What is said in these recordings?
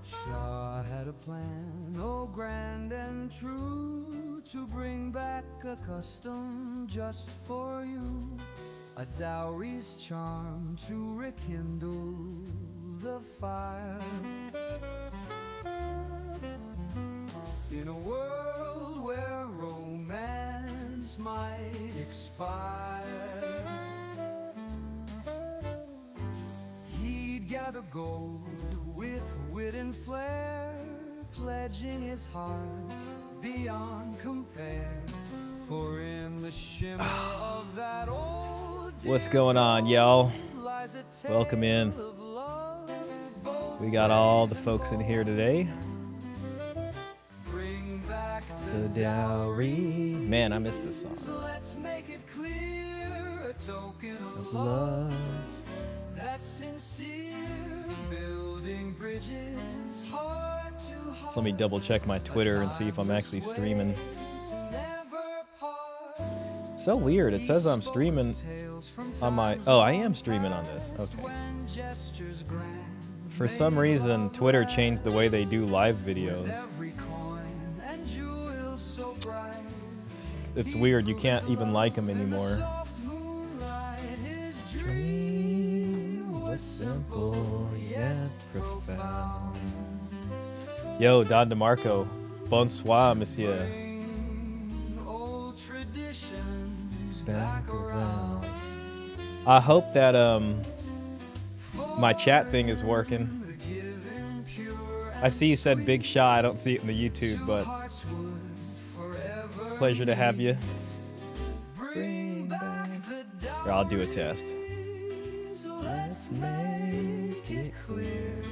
Shaw had a plan, oh grand and true, to bring back a custom just for you, a dowry's charm to rekindle the fire. In a world where romance might expire, he'd gather gold with wit and flair, pledging his heart beyond compare. For in the shimmer of that old What's going on, y'all? Welcome in. We got all the folks in here today. The dowry. Man, I missed this song. So let's make it clear, a token of Love. that's sincere, building bridges heart to heart. So let me double check my Twitter and see if I'm actually streaming. So weird. It says I'm streaming on my... Oh, I am streaming on this. Okay. For some reason, Twitter changed the way they do live videos. It's weird. You can't even like them anymore. Dream was simple yet profound. Yo, Don DeMarco. Bonsoir, monsieur. Back around. I hope that my chat thing is working. I see you said Big Shaw. I don't see it in the YouTube, but pleasure to have you. Here, I'll do a test. Let's make it clear.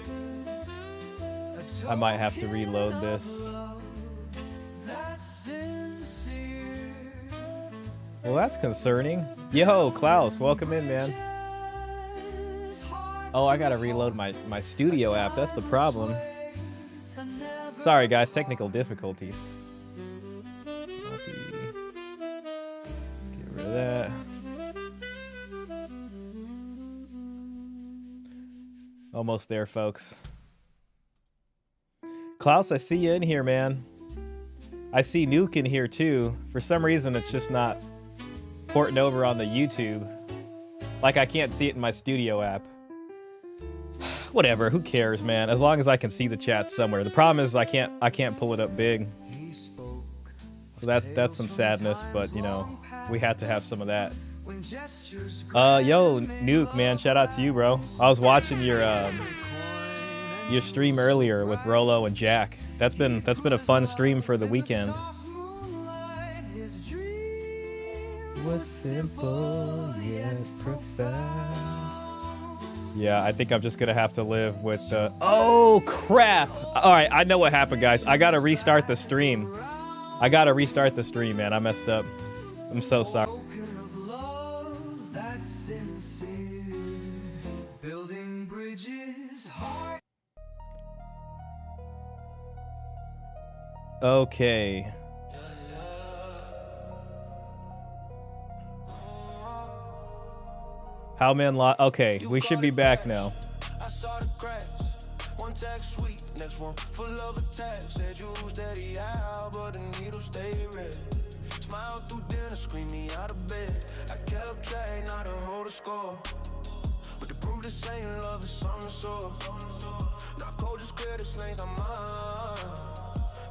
I might have to reload this. Well, that's concerning. Yo, Klaus, welcome in, man. Oh, I gotta reload my studio app. That's the problem. Sorry, guys, technical difficulties. Get rid of that. Almost there, folks. Klaus, I see you in here, man. I see Nuke in here, too. For some reason, it's just not porting over on the YouTube. Like, I can't see it in my studio app. Whatever, who cares, man? As long as I can see the chat somewhere. The problem is I can't pull it up big. So that's some sadness, but you know, we had to have some of that. Yo, Nuke, man, shout out to you, bro. I was watching your stream earlier with Rolo and Jack. That's been a fun stream for the weekend. Was simple yet profound. Yeah, I think I'm just gonna have to live with the... Oh, crap! Alright, I know what happened, guys. I gotta restart the stream. Man. I messed up. I'm so sorry. Okay. How men okay, we should be back now. I saw the cracks. One text sweet, next one full of attacks. Said you steady out, but the needle stay red. Smile through dinner, scream me out of bed. I kept track, not to hold a score. But to prove this ain't love is something so. Not cold, just clear the lanes on mine.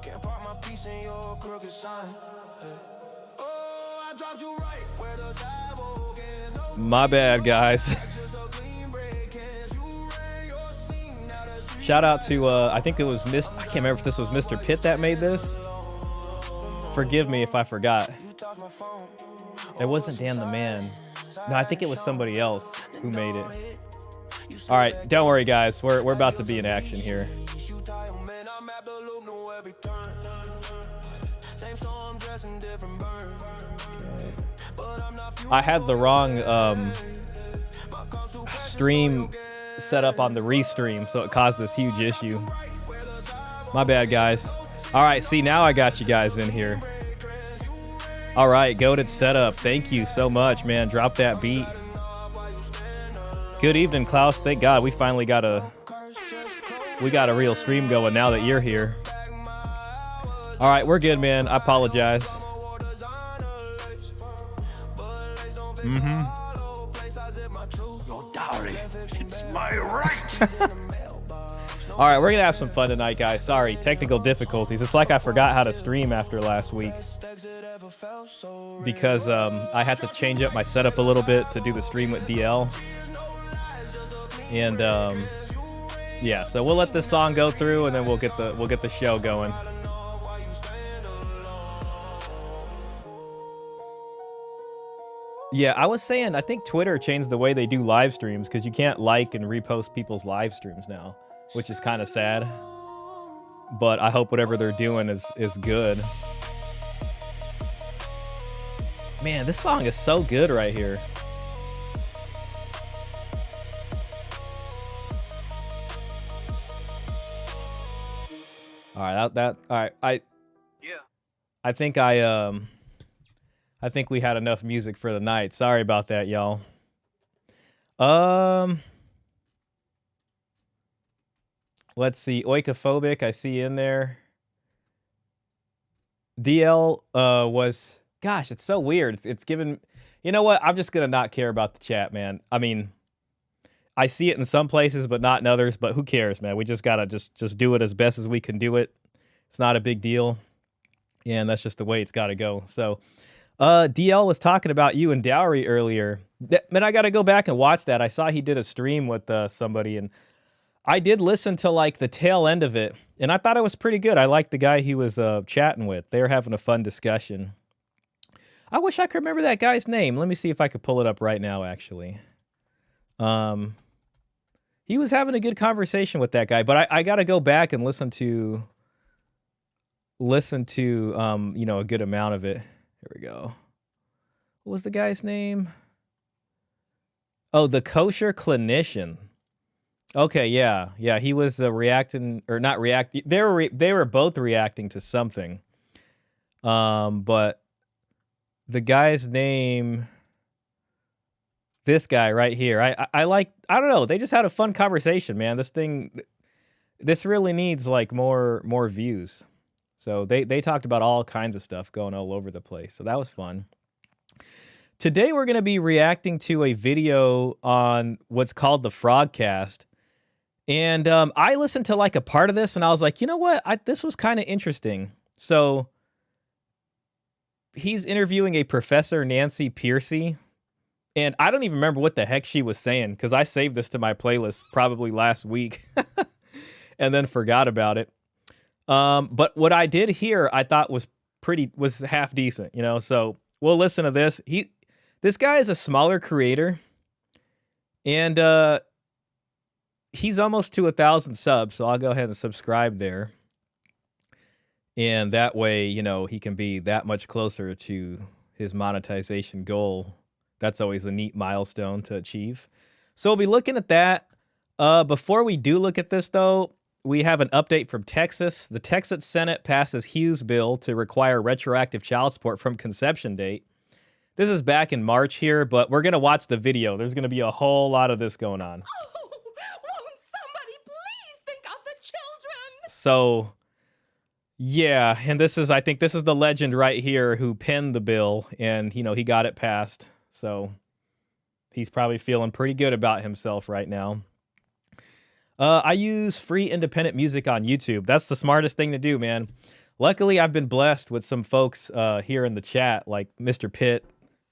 Can't park my piece in your crooked sign. Oh, I dropped you right where the sidewalk is. My bad, guys. Shout out to I think it was I can't remember if this was Mr. Pitt that made this. Forgive me if I forgot. It wasn't Dan the Man. No, I think it was somebody else who made it. All right, don't worry, guys. We're about to be in action here. I had the wrong stream set up on the restream, so it caused this huge issue. My bad, guys. All right, see, now I got you guys in here. All right, goated setup. Thank you so much, man. Drop that beat. Good evening, Klaus. Thank God we finally got a real stream going now that you're here. All right, we're good, man. I apologize. Your dowry, it's my right. All right, we're gonna have some fun tonight, guys. Sorry, technical difficulties. It's like I forgot how to stream after last week because I had to change up my setup a little bit to do the stream with DL. And yeah, so we'll let this song go through, and then we'll get the show going. Yeah, I was saying I think Twitter changed the way they do live streams because you can't like and repost people's live streams now, which is kind of sad. But I hope whatever they're doing is good. Man, this song is so good right here. All right, all right. I think we had enough music for the night. Sorry about that, y'all. Let's see. Oikophobic, I see in there. DL was, gosh, it's so weird. It's given, you know what? I'm just gonna not care about the chat, man. I mean, I see it in some places, but not in others. But who cares, man? We just gotta just do it as best as we can do it. It's not a big deal, and that's just the way it's got to go. So, DL was talking about you and Dowry earlier. Man, I got to go back and watch that. I saw he did a stream with somebody, and I did listen to like the tail end of it, and I thought it was pretty good. I liked the guy he was chatting with. They were having a fun discussion. I wish I could remember that guy's name. Let me see if I could pull it up right now, actually. He was having a good conversation with that guy, but I got to go back and listen to you know, a good amount of it. Here we go. What was the guy's name? Oh, the kosher clinician. Okay, yeah. He was reacting, or not reacting. They were both reacting to something. But the guy's name, this guy right here. I don't know. They just had a fun conversation, man. This really needs like more views. So they talked about all kinds of stuff going all over the place. So that was fun. Today we're going to be reacting to a video on what's called the Frogcast. And I listened to like a part of this and I was like, you know what? This was kind of interesting. So he's interviewing a Professor Nancy Pearcey. And I don't even remember what the heck she was saying because I saved this to my playlist probably last week and then forgot about it. But what I did hear, I thought was half decent, you know, so we'll listen to this. This guy is a smaller creator and, he's almost to 1,000 subs. So I'll go ahead and subscribe there. And that way, you know, he can be that much closer to his monetization goal. That's always a neat milestone to achieve. So we'll be looking at that. Before we do look at this though, we have an update from Texas. The Texas Senate passes Hughes' bill to require retroactive child support from conception date. This is back in March here, but we're going to watch the video. There's going to be a whole lot of this going on. Oh, won't somebody please think of the children? So, yeah, and I think this is the legend right here who penned the bill, and, you know, he got it passed. So, he's probably feeling pretty good about himself right now. I use free independent music on YouTube. That's the smartest thing to do, man. Luckily, I've been blessed with some folks here in the chat, like Mr. Pitt,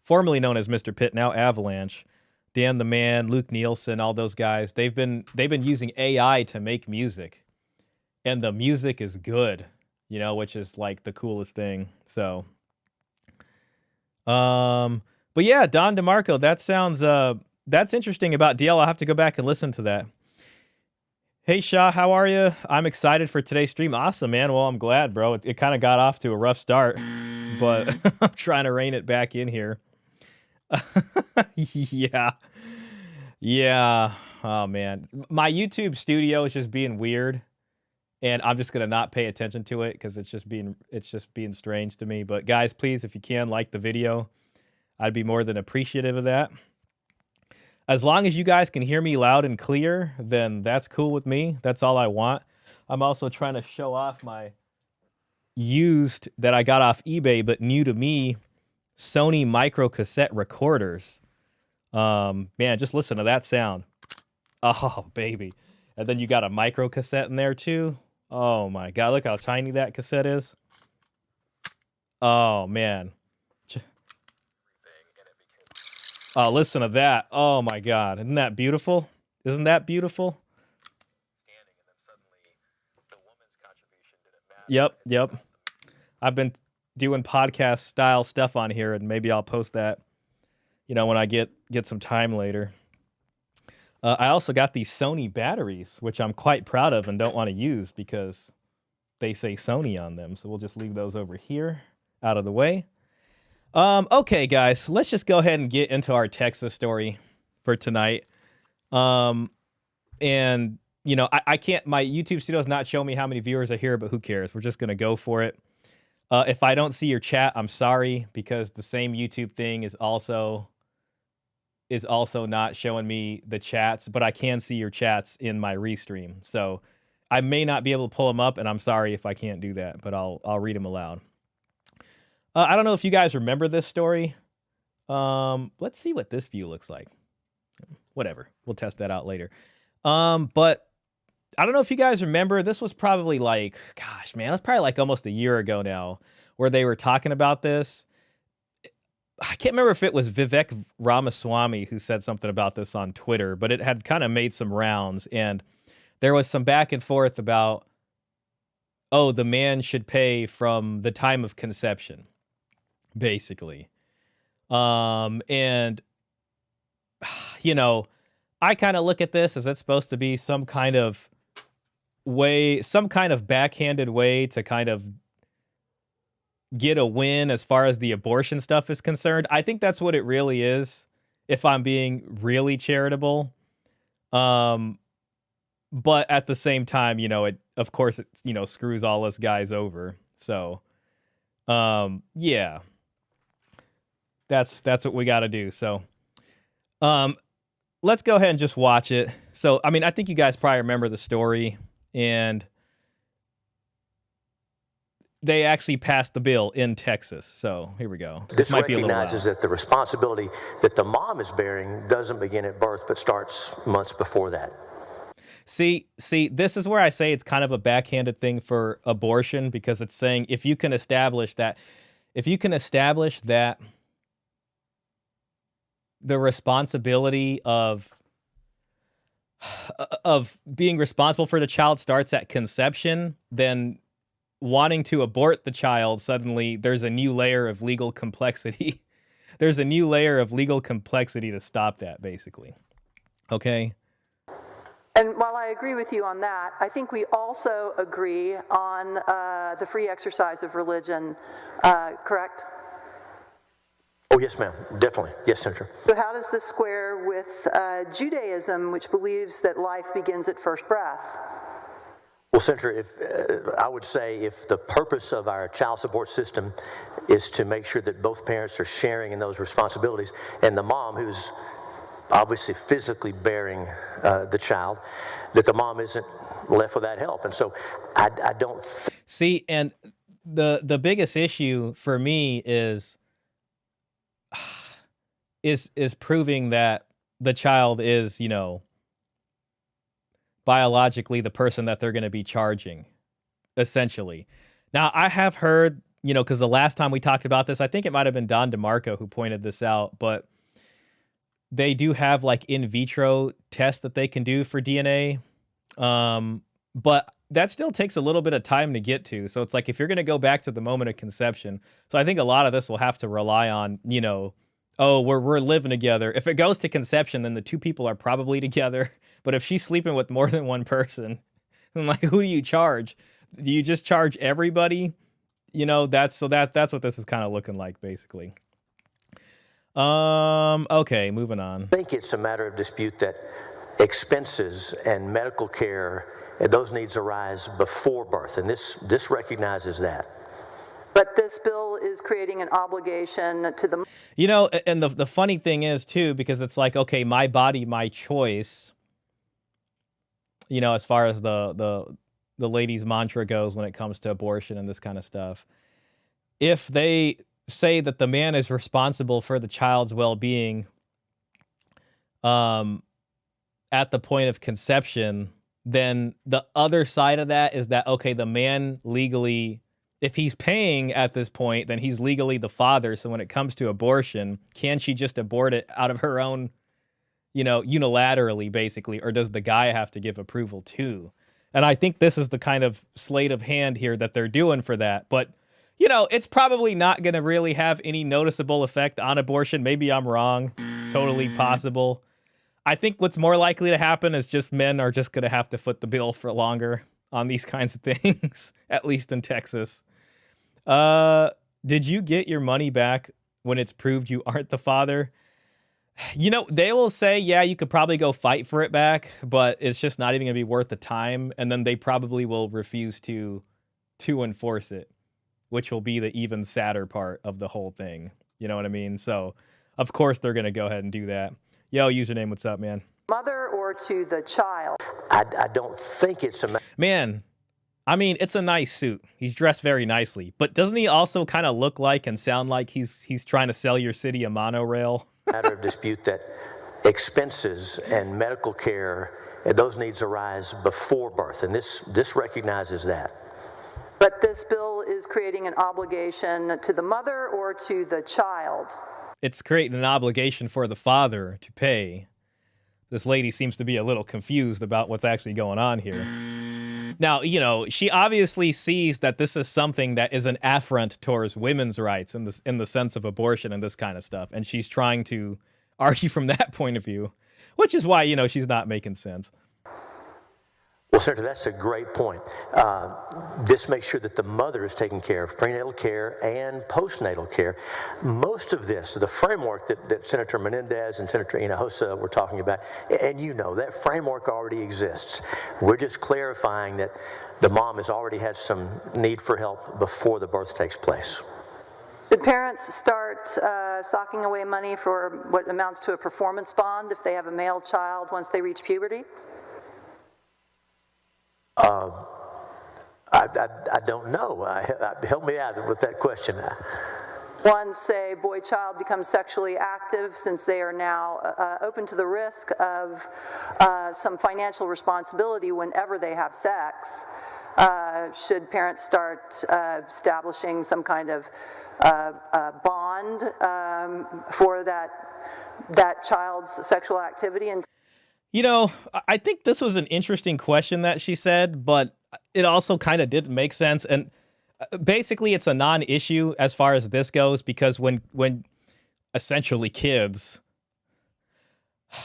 formerly known as Mr. Pitt, now Avalanche, Dan the Man, Luke Nielsen, all those guys. They've been using AI to make music, and the music is good, you know, which is like the coolest thing. So, but yeah, Don DeMarco, that sounds that's interesting about DL. I'll have to go back and listen to that. Hey, Shah, how are you? I'm excited for today's stream. Awesome, man. Well, I'm glad, bro. It kind of got off to a rough start, but I'm trying to rein it back in here. Yeah. Oh, man. My YouTube studio is just being weird, and I'm just gonna not pay attention to it because it's just being strange to me. But guys, please, if you can, like the video. I'd be more than appreciative of that. As long as you guys can hear me loud and clear, then that's cool with me. That's all I want. I'm also trying to show off my used that I got off eBay, but new to me, Sony micro cassette recorders. Man, just listen to that sound. Oh, baby. And then you got a micro cassette in there too. Oh my God, look how tiny that cassette is. Oh man. Oh, listen to that. Oh my God. Isn't that beautiful? Isn't that beautiful? Yep. I've been doing podcast style stuff on here, and maybe I'll post that, when I get some time later. I also got these Sony batteries, which I'm quite proud of and don't want to use because they say Sony on them. So we'll just leave those over here out of the way. Okay, guys, let's just go ahead and get into our Texas story for tonight. I can't, my YouTube studio is not showing me how many viewers are here, but who cares? We're just going to go for it. If I don't see your chat, I'm sorry, because the same YouTube thing is also not showing me the chats, but I can see your chats in my restream. So I may not be able to pull them up, and I'm sorry if I can't do that, but I'll read them aloud. I don't know if you guys remember this story. Let's see what this view looks like. Whatever. We'll test that out later. But I don't know if you guys remember. This was probably gosh, man, that's probably almost a year ago now, where they were talking about this. I can't remember if it was Vivek Ramaswamy who said something about this on Twitter, but it had kind of made some rounds, and there was some back and forth about, the man should pay from the time of conception, basically. And I kind of look at this as it's supposed to be some kind of backhanded way to kind of get a win as far as the abortion stuff is concerned. I think that's what it really is, if I'm being really charitable. But at the same time, it, of course, it, screws all us guys over. So, yeah, that's what we got to do. So, let's go ahead and just watch it. So, I mean, I think you guys probably remember the story, and they actually passed the bill in Texas. So here we go. This might be a little recognizes loud. that the responsibility that the mom is bearing doesn't begin at birth, but starts months before that. See, this is where I say it's kind of a backhanded thing for abortion, because it's saying if you can establish that the responsibility of being responsible for the child starts at conception, then wanting to abort the child, suddenly there's a new layer of legal complexity. There's a new layer of legal complexity to stop that, basically. Okay? And while I agree with you on that, I think we also agree on the free exercise of religion, correct? Oh, yes, ma'am. Definitely. Yes, Senator. So how does this square with Judaism, which believes that life begins at first breath? Well, Senator, I would say if the purpose of our child support system is to make sure that both parents are sharing in those responsibilities, and the mom, who's obviously physically bearing the child, that the mom isn't left without help. And so I don't see, and the biggest issue for me is proving that the child is, biologically the person that they're going to be charging, essentially. Now, I have heard, because the last time we talked about this, I think it might have been Don DeMarco who pointed this out, but they do have in vitro tests that they can do for DNA. But that still takes a little bit of time to get to. So it's if you're going to go back to the moment of conception. So I think a lot of this will have to rely on, we're living together. If it goes to conception, then the two people are probably together. But if she's sleeping with more than one person, then who do you charge? Do you just charge everybody? That's what this is kind of looking like, basically. Okay, moving on. think it's a matter of dispute that expenses and medical care those needs arise before birth, and this recognizes that. But this bill is creating an obligation to the... You know, and the funny thing is, too, because it's like, okay, my body, my choice, you know, as far as the lady's mantra goes when it comes to abortion and this kind of stuff. If they say that the man is responsible for the child's well-being at the point of conception, then the other side of that is that, okay, the man legally, if he's paying at this point, then he's legally the father. So when it comes to abortion, can she just abort it out of her own, you know, unilaterally, basically, or does the guy have to give approval too? And I think this is the kind of sleight of hand here that they're doing for that. But, you know, it's probably not going to really have any noticeable effect on abortion. Maybe I'm wrong. Totally possible. I think what's more likely to happen is just men are just going to have to foot the bill for longer on these kinds of things, at least in Texas. Did you get your money back when it's proved you aren't the father? You know, they will say, yeah, you could probably go fight for it back, but it's just not even going to be worth the time. And then they probably will refuse to enforce it, which will be the even sadder part of the whole thing. You know what I mean? So, of course, they're going to go ahead and do that. Yo, username, what's up, man? Mother or to the child? I don't think it's a... Man, I mean, it's a nice suit. He's dressed very nicely. But doesn't he also kind of look like and sound like he's trying to sell your city a monorail? Matter of dispute that expenses and medical care, those needs arise before birth, and this recognizes that. But this bill is creating an obligation to the mother or to the child? It's creating an obligation for the father to pay. This lady seems to be a little confused about what's actually going on here. Now, you know, she obviously sees that this is something that is an affront towards women's rights in the sense of abortion and this kind of stuff. And she's trying to argue from that point of view, which is why, you know, she's not making sense. Well, Senator, that's a great point. This makes sure that the mother is taken care of, prenatal care and postnatal care. Most of this, the framework that Senator Menendez and Senator Hinojosa were talking about, and you know, that framework already exists. We're just clarifying that the mom has already had some need for help before the birth takes place. Should parents start socking away money for what amounts to a performance bond if they have a male child once they reach puberty? I don't know. Help me out with that question. Once, say, boy child becomes sexually active, since they are now open to the risk of some financial responsibility whenever they have sex, should parents start establishing some kind of bond for that child's sexual activity? And you know, I think this was an interesting question that she said, but it also kind of didn't make sense. And basically, it's a non-issue as far as this goes, because when essentially kids,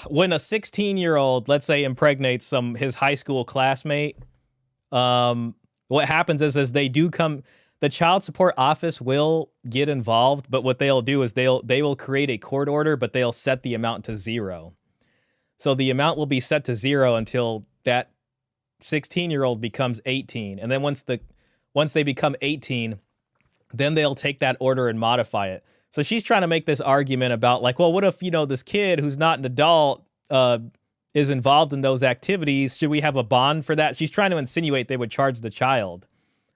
when a 16-year-old, let's say, impregnates his high school classmate, what happens is they do come, the child support office will get involved, but what they'll do is they will create a court order, but they'll set the amount to zero. So the amount will be set to zero until that 16-year-old becomes 18. And then once they become 18, then they'll take that order and modify it. So she's trying to make this argument about like, well, what if, you know, this kid who's not an adult is involved in those activities? Should we have a bond for that? She's trying to insinuate they would charge the child,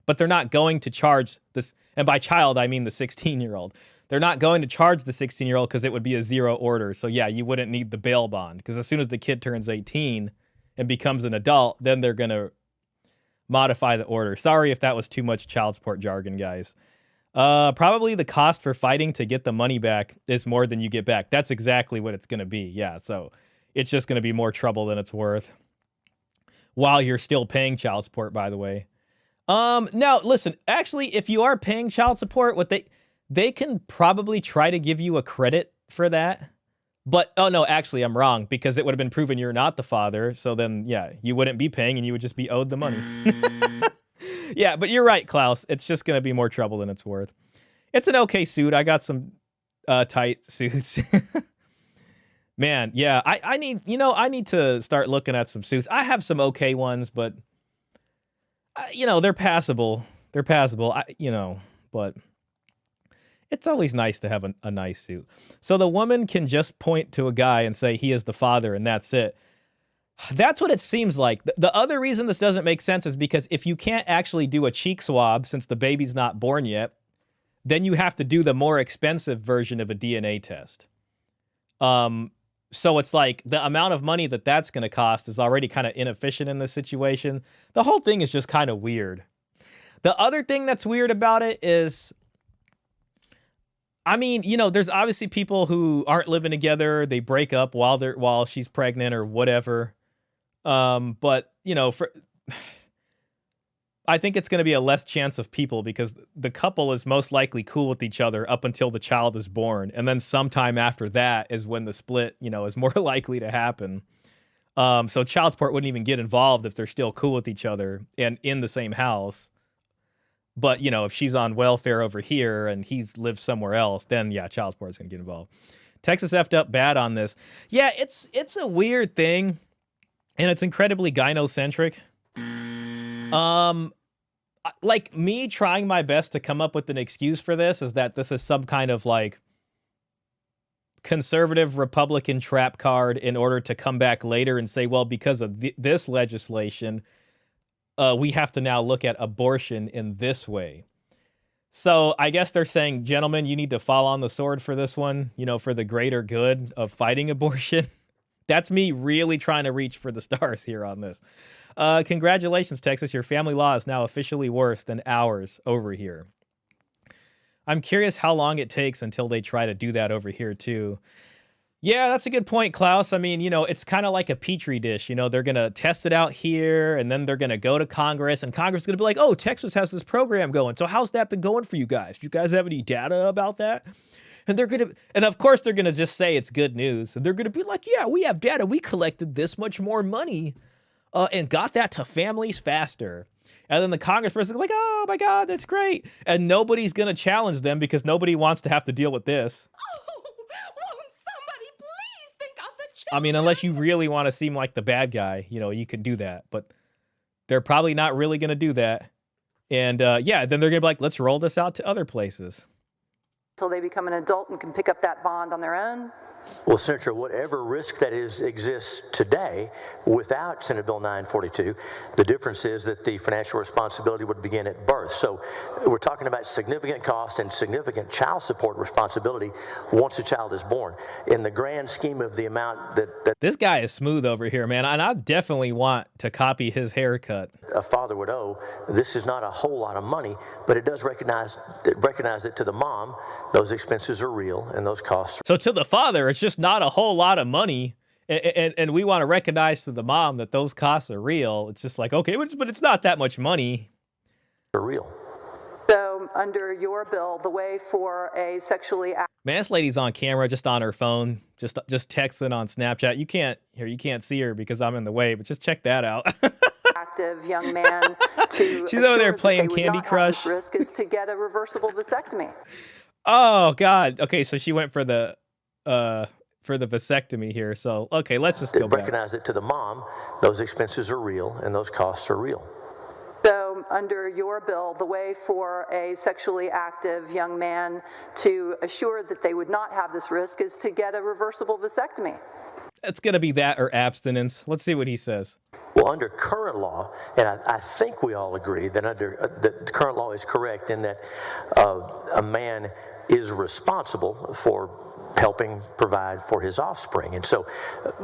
but they're not going to charge this. And by child, I mean the 16-year-old. They're not going to charge the 16-year-old because it would be a zero order. So yeah, you wouldn't need the bail bond, because as soon as the kid turns 18 and becomes an adult, then they're going to modify the order. Sorry if that was too much child support jargon, guys. Probably the cost for fighting to get the money back is more than you get back. That's exactly what it's going to be. Yeah, so it's just going to be more trouble than it's worth while you're still paying child support, by the way. Now, listen, actually, if you are paying child support, they can probably try to give you a credit for that. But, oh no, actually, I'm wrong, because it would have been proven you're not the father. So then, yeah, you wouldn't be paying and you would just be owed the money. Yeah, but you're right, Klaus. It's just going to be more trouble than it's worth. It's an okay suit. I got some tight suits. Man, yeah, I need to start looking at some suits. I have some okay ones, but You know, they're passable. They're passable. You know, but it's always nice to have a nice suit. So the woman can just point to a guy and say he is the father, and that's it. That's what it seems like. The other reason this doesn't make sense is because if you can't actually do a cheek swab since the baby's not born yet, then you have to do the more expensive version of a DNA test. So it's like the amount of money that's going to cost is already kind of inefficient in this situation. The whole thing is just kind of weird. The other thing that's weird about it is, I mean, you know, there's obviously people who aren't living together. They break up while she's pregnant or whatever. But you know, I think it's going to be a less chance of people because the couple is most likely cool with each other up until the child is born. And then sometime after that is when the split, you know, is more likely to happen. So child support wouldn't even get involved if they're still cool with each other and in the same house. But, you know, if she's on welfare over here and he lives somewhere else, then yeah, child support is going to get involved. Texas effed up bad on this. Yeah, it's a weird thing and it's incredibly gynocentric. Like me trying my best to come up with an excuse for this is that this is some kind of like conservative Republican trap card in order to come back later and say, well, because of this legislation, we have to now look at abortion in this way. So I guess they're saying, gentlemen, you need to fall on the sword for this one, you know, for the greater good of fighting abortion. That's me really trying to reach for the stars here on this. Congratulations, Texas. Your family law is now officially worse than ours over here. I'm curious how long it takes until they try to do that over here, too. Yeah, that's a good point, Klaus. I mean, you know, it's kind of like a petri dish. You know, they're going to test it out here, and then they're going to go to Congress, and Congress is going to be like, oh, Texas has this program going. So how's that been going for you guys? Do you guys have any data about that? And they're going to, and of course, they're going to just say it's good news. And they're going to be like, yeah, we have data. We collected this much more money and got that to families faster. And then the congressperson is like, oh, my God, that's great. And nobody's going to challenge them because nobody wants to have to deal with this. Oh, won't somebody please think of the children? I mean, unless you really want to seem like the bad guy, you know, you can do that. But they're probably not really going to do that. And yeah, then they're going to be like, let's roll this out to other places. Until they become an adult and can pick up that bond on their own? Well, Senator, whatever risk that exists today without Senate Bill 942, the difference is that the financial responsibility would begin at birth. So we're talking about significant cost and significant child support responsibility once a child is born. In the grand scheme of the amount that this guy is smooth over here, man, and I definitely want to copy his haircut. A father would owe, this is not a whole lot of money, but it does recognize that to the mom, those expenses are real and those costs. So to the father, it's just not a whole lot of money. And we want to recognize to the mom that those costs are real. It's just like, okay, but it's not that much money. Are real. So under your bill, the way for a sexually Man, this lady's on camera, just on her phone, just texting on Snapchat. You can't see her because I'm in the way, but just check that out. active young man to she's over there assure playing that they would Candy not have Crush. this risk is to get a reversible vasectomy. Oh God. Okay, so she went for the vasectomy here. So okay, let's just go back. Recognize that to the mom, those expenses are real and those costs are real. So under your bill, the way for a sexually active young man to assure that they would not have this risk is to get a reversible vasectomy. It's going to be that or abstinence. Let's see what he says. Well, under current law, and I think we all agree that that the current law is correct in that a man is responsible for helping provide for his offspring. And so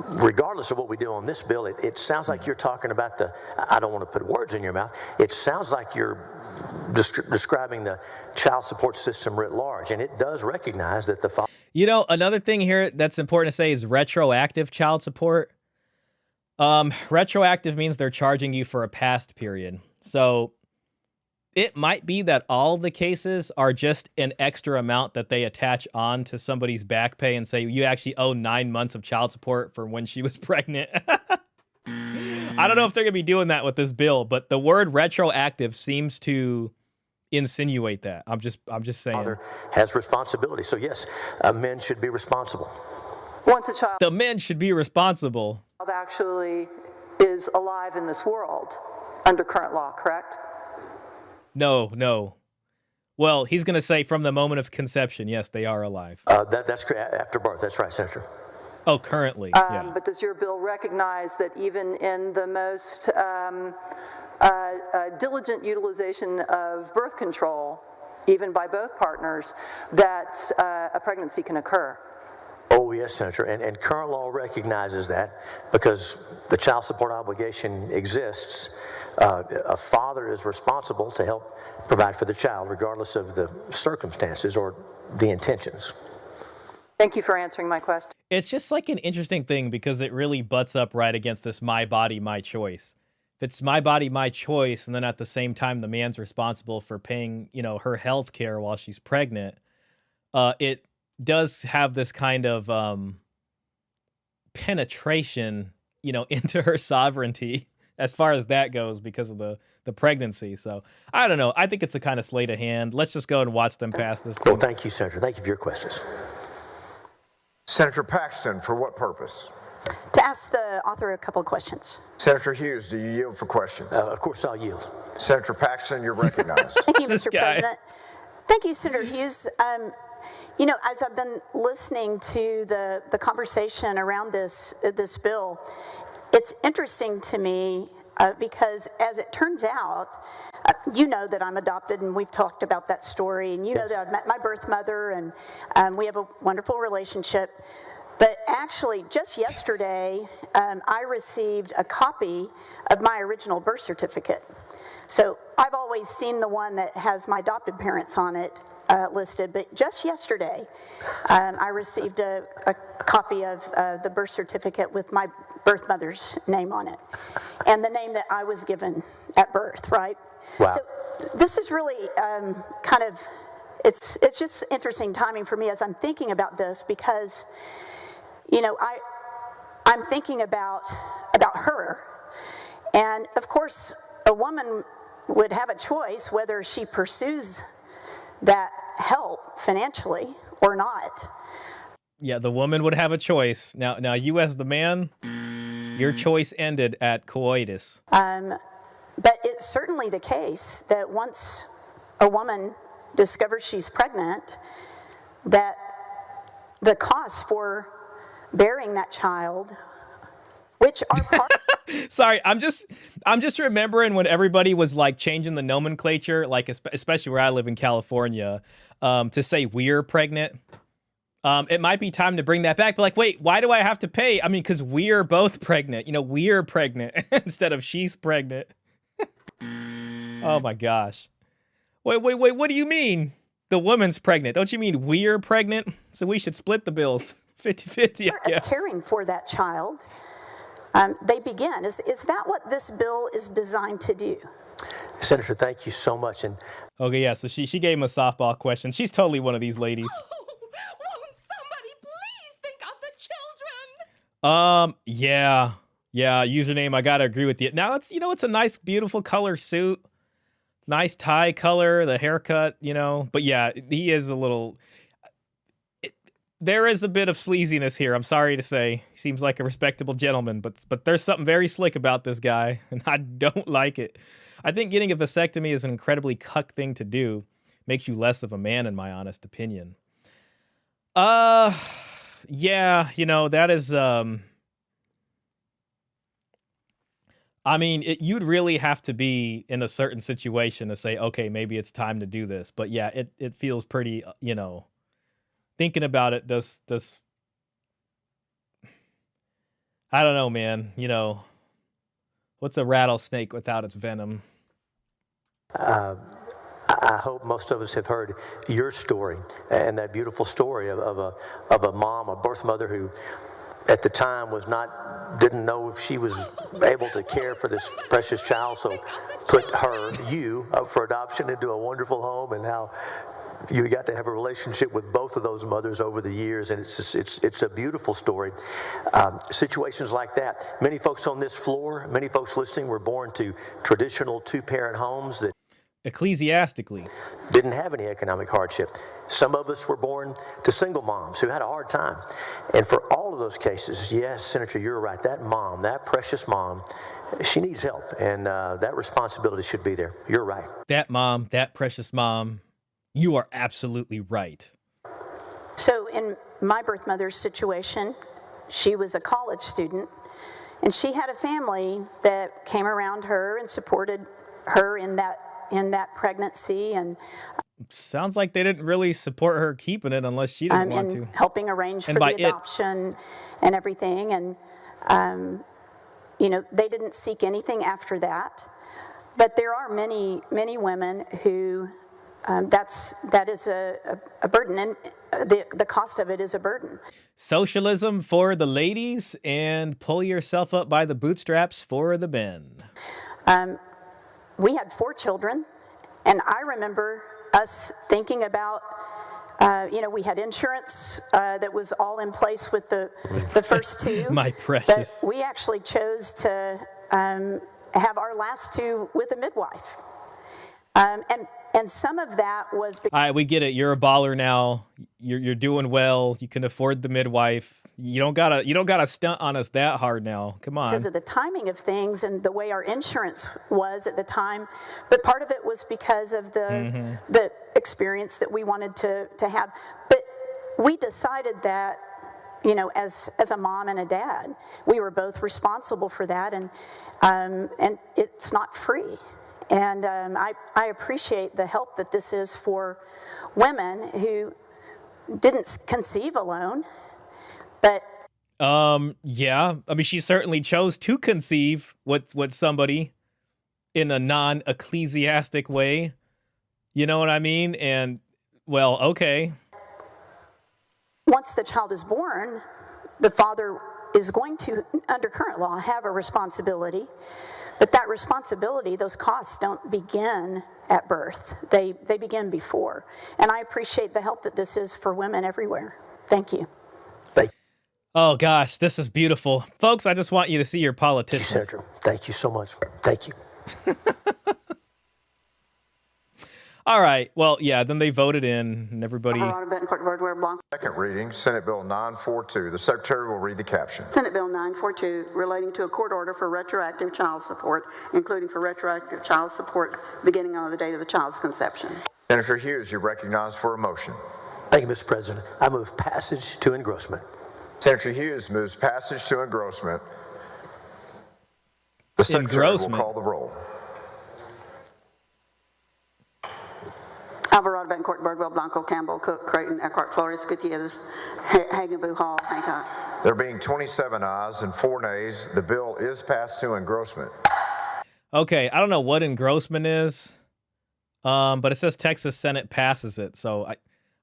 regardless of what we do on this bill, it sounds like you're talking about I don't want to put words in your mouth, it sounds like you're describing the child support system writ large, and it does recognize that the father... You know, another thing here that's important to say is retroactive child support. Retroactive means they're charging you for a past period. So it might be that all the cases are just an extra amount that they attach on to somebody's back pay and say, you actually owe 9 months of child support for when she was pregnant. I don't know if they're going to be doing that with this bill, but the word retroactive seems to insinuate that. I'm just saying. Father has responsibility. So yes, men should be responsible. Once a child... The men should be responsible. Actually is alive in this world. under current law, correct? No. Well, he's going to say from the moment of conception, yes, they are alive. That's correct. After birth. That's right, Senator. Oh, currently, yeah. But does your bill recognize that even in the most diligent utilization of birth control, even by both partners, that a pregnancy can occur? Oh, yes, Senator. And current law recognizes that because the child support obligation exists. A father is responsible to help provide for the child, regardless of the circumstances or the intentions. Thank you for answering my question. It's just like an interesting thing because it really butts up right against this my body, my choice. If it's my body, my choice, and then at the same time the man's responsible for paying, her health care while she's pregnant, it does have this kind of penetration, into her sovereignty as far as that goes because of the pregnancy. So I don't know. I think it's a kind of sleight of hand. Let's just go and watch them pass this Well, thing. thank you, Senator. Thank you for your questions. Senator Paxton, for what purpose? To ask the author a couple of questions. Senator Hughes, do you yield for questions? Of course, I'll yield. Senator Paxton, you're recognized. Thank you, This Mr. guy. President. Thank you, Senator Hughes. As I've been listening to the conversation around this bill, it's interesting to me because as it turns out, you know that I'm adopted, and we've talked about that story, and you know that I've met my birth mother, and we have a wonderful relationship. But actually, just yesterday, I received a copy of my original birth certificate. So I've always seen the one that has my adopted parents on it listed, but just yesterday, I received a copy of the birth certificate with my birth mother's name on it, and the name that I was given at birth, right? Wow. So this is really it's just interesting timing for me as I'm thinking about this because, I'm thinking about her, and of course, a woman would have a choice whether she pursues that help financially or not. Yeah, the woman would have a choice. Now you as the man, your choice ended at coitus. But it's certainly the case that once a woman discovers she's pregnant, that the cost for bearing that child, which are part Sorry, I'm just remembering when everybody was like changing the nomenclature, like especially where I live in California, to say we're pregnant. It might be time to bring that back. But like, wait, why do I have to pay? I mean, because we're both pregnant. We're pregnant instead of she's pregnant. Oh my gosh. Wait, what do you mean? The woman's pregnant. Don't you mean we're pregnant? So we should split the bills 50-50, I guess. caring for that child. They begin. Is that what this bill is designed to do? Senator, thank you so much. And Okay, yeah, so she gave him a softball question. She's totally one of these ladies. Won't somebody please think of the children? Yeah, username, I gotta agree with you. Now it's a nice, beautiful color suit. Nice tie color, the haircut, But yeah, he is a little... There is a bit of sleaziness here, I'm sorry to say. He seems like a respectable gentleman, but there's something very slick about this guy, and I don't like it. I think getting a vasectomy is an incredibly cuck thing to do. Makes you less of a man, in my honest opinion. Yeah, that is... I mean, you'd really have to be in a certain situation to say, okay, maybe it's time to do this. But yeah, it feels pretty, thinking about it, this, I don't know, man, what's a rattlesnake without its venom? I hope most of us have heard your story and that beautiful story of a mom, a birth mother who at the time didn't know if she was able to care for this precious child, so put you up for adoption into a wonderful home, and how you got to have a relationship with both of those mothers over the years, and it's a beautiful story. Situations like that. Many folks on this floor, many folks listening, were born to traditional two-parent homes that Ecclesiastically didn't have any economic hardship. Some of us were born to single moms who had a hard time. And for all of those cases, yes, Senator, you're right. That mom, that precious mom, she needs help, and that responsibility should be there. You're right. That mom, that precious mom, you are absolutely right. So in my birth mother's situation, she was a college student, and she had a family that came around her and supported her in that pregnancy, and sounds like they didn't really support her keeping it unless she didn't want to. Helping arrange for the adoption and everything, and they didn't seek anything after that. But there are many women who that is a burden, and the cost of it is a burden. Socialism for the ladies and pull yourself up by the bootstraps for the men. We had 4 children, and I remember us thinking about, we had insurance that was all in place with the first 2. My precious. But we actually chose to have our last 2 with a midwife. And some of that was because... All right, we get it. You're a baller now. You're doing well. You can afford the midwife. You don't gotta stunt on us that hard now. Come on. Because of the timing of things and the way our insurance was at the time, but part of it was because of the experience that we wanted to have. But we decided that, as a mom and a dad, we were both responsible for that, and it's not free. And I appreciate the help that this is for women who didn't conceive alone, but yeah, I mean, she certainly chose to conceive with somebody in a non-ecclesiastic way. You know what I mean? And well, okay. Once the child is born, the father is going to, under current law, have a responsibility. But that responsibility, those costs don't begin at birth. They begin before. And I appreciate the help that this is for women everywhere. Thank you. Oh, gosh, this is beautiful. Folks, I just want you to see your politicians. Thank you, Senator. Thank you so much. Thank you. All right. Well, yeah, then they voted in, and everybody... Second reading, Senate Bill 942. The Secretary will read the caption. Senate Bill 942, relating to a court order for retroactive child support, including for retroactive child support beginning on the date of the child's conception. Senator Hughes, you're recognized for a motion. Thank you, Mr. President. I move passage to engrossment. Senator Hughes moves passage to engrossment. The Secretary will call the roll. Alvarado, Betancourt, Birdwell, Blanco, Campbell, Cook, Creighton, Eckhart, Flores, Gutierrez, Hagenbu, Hall, Hancock. There being 27 ayes and 4 nays, the bill is passed to engrossment. Okay, I don't know what engrossment is, but it says Texas Senate passes it. So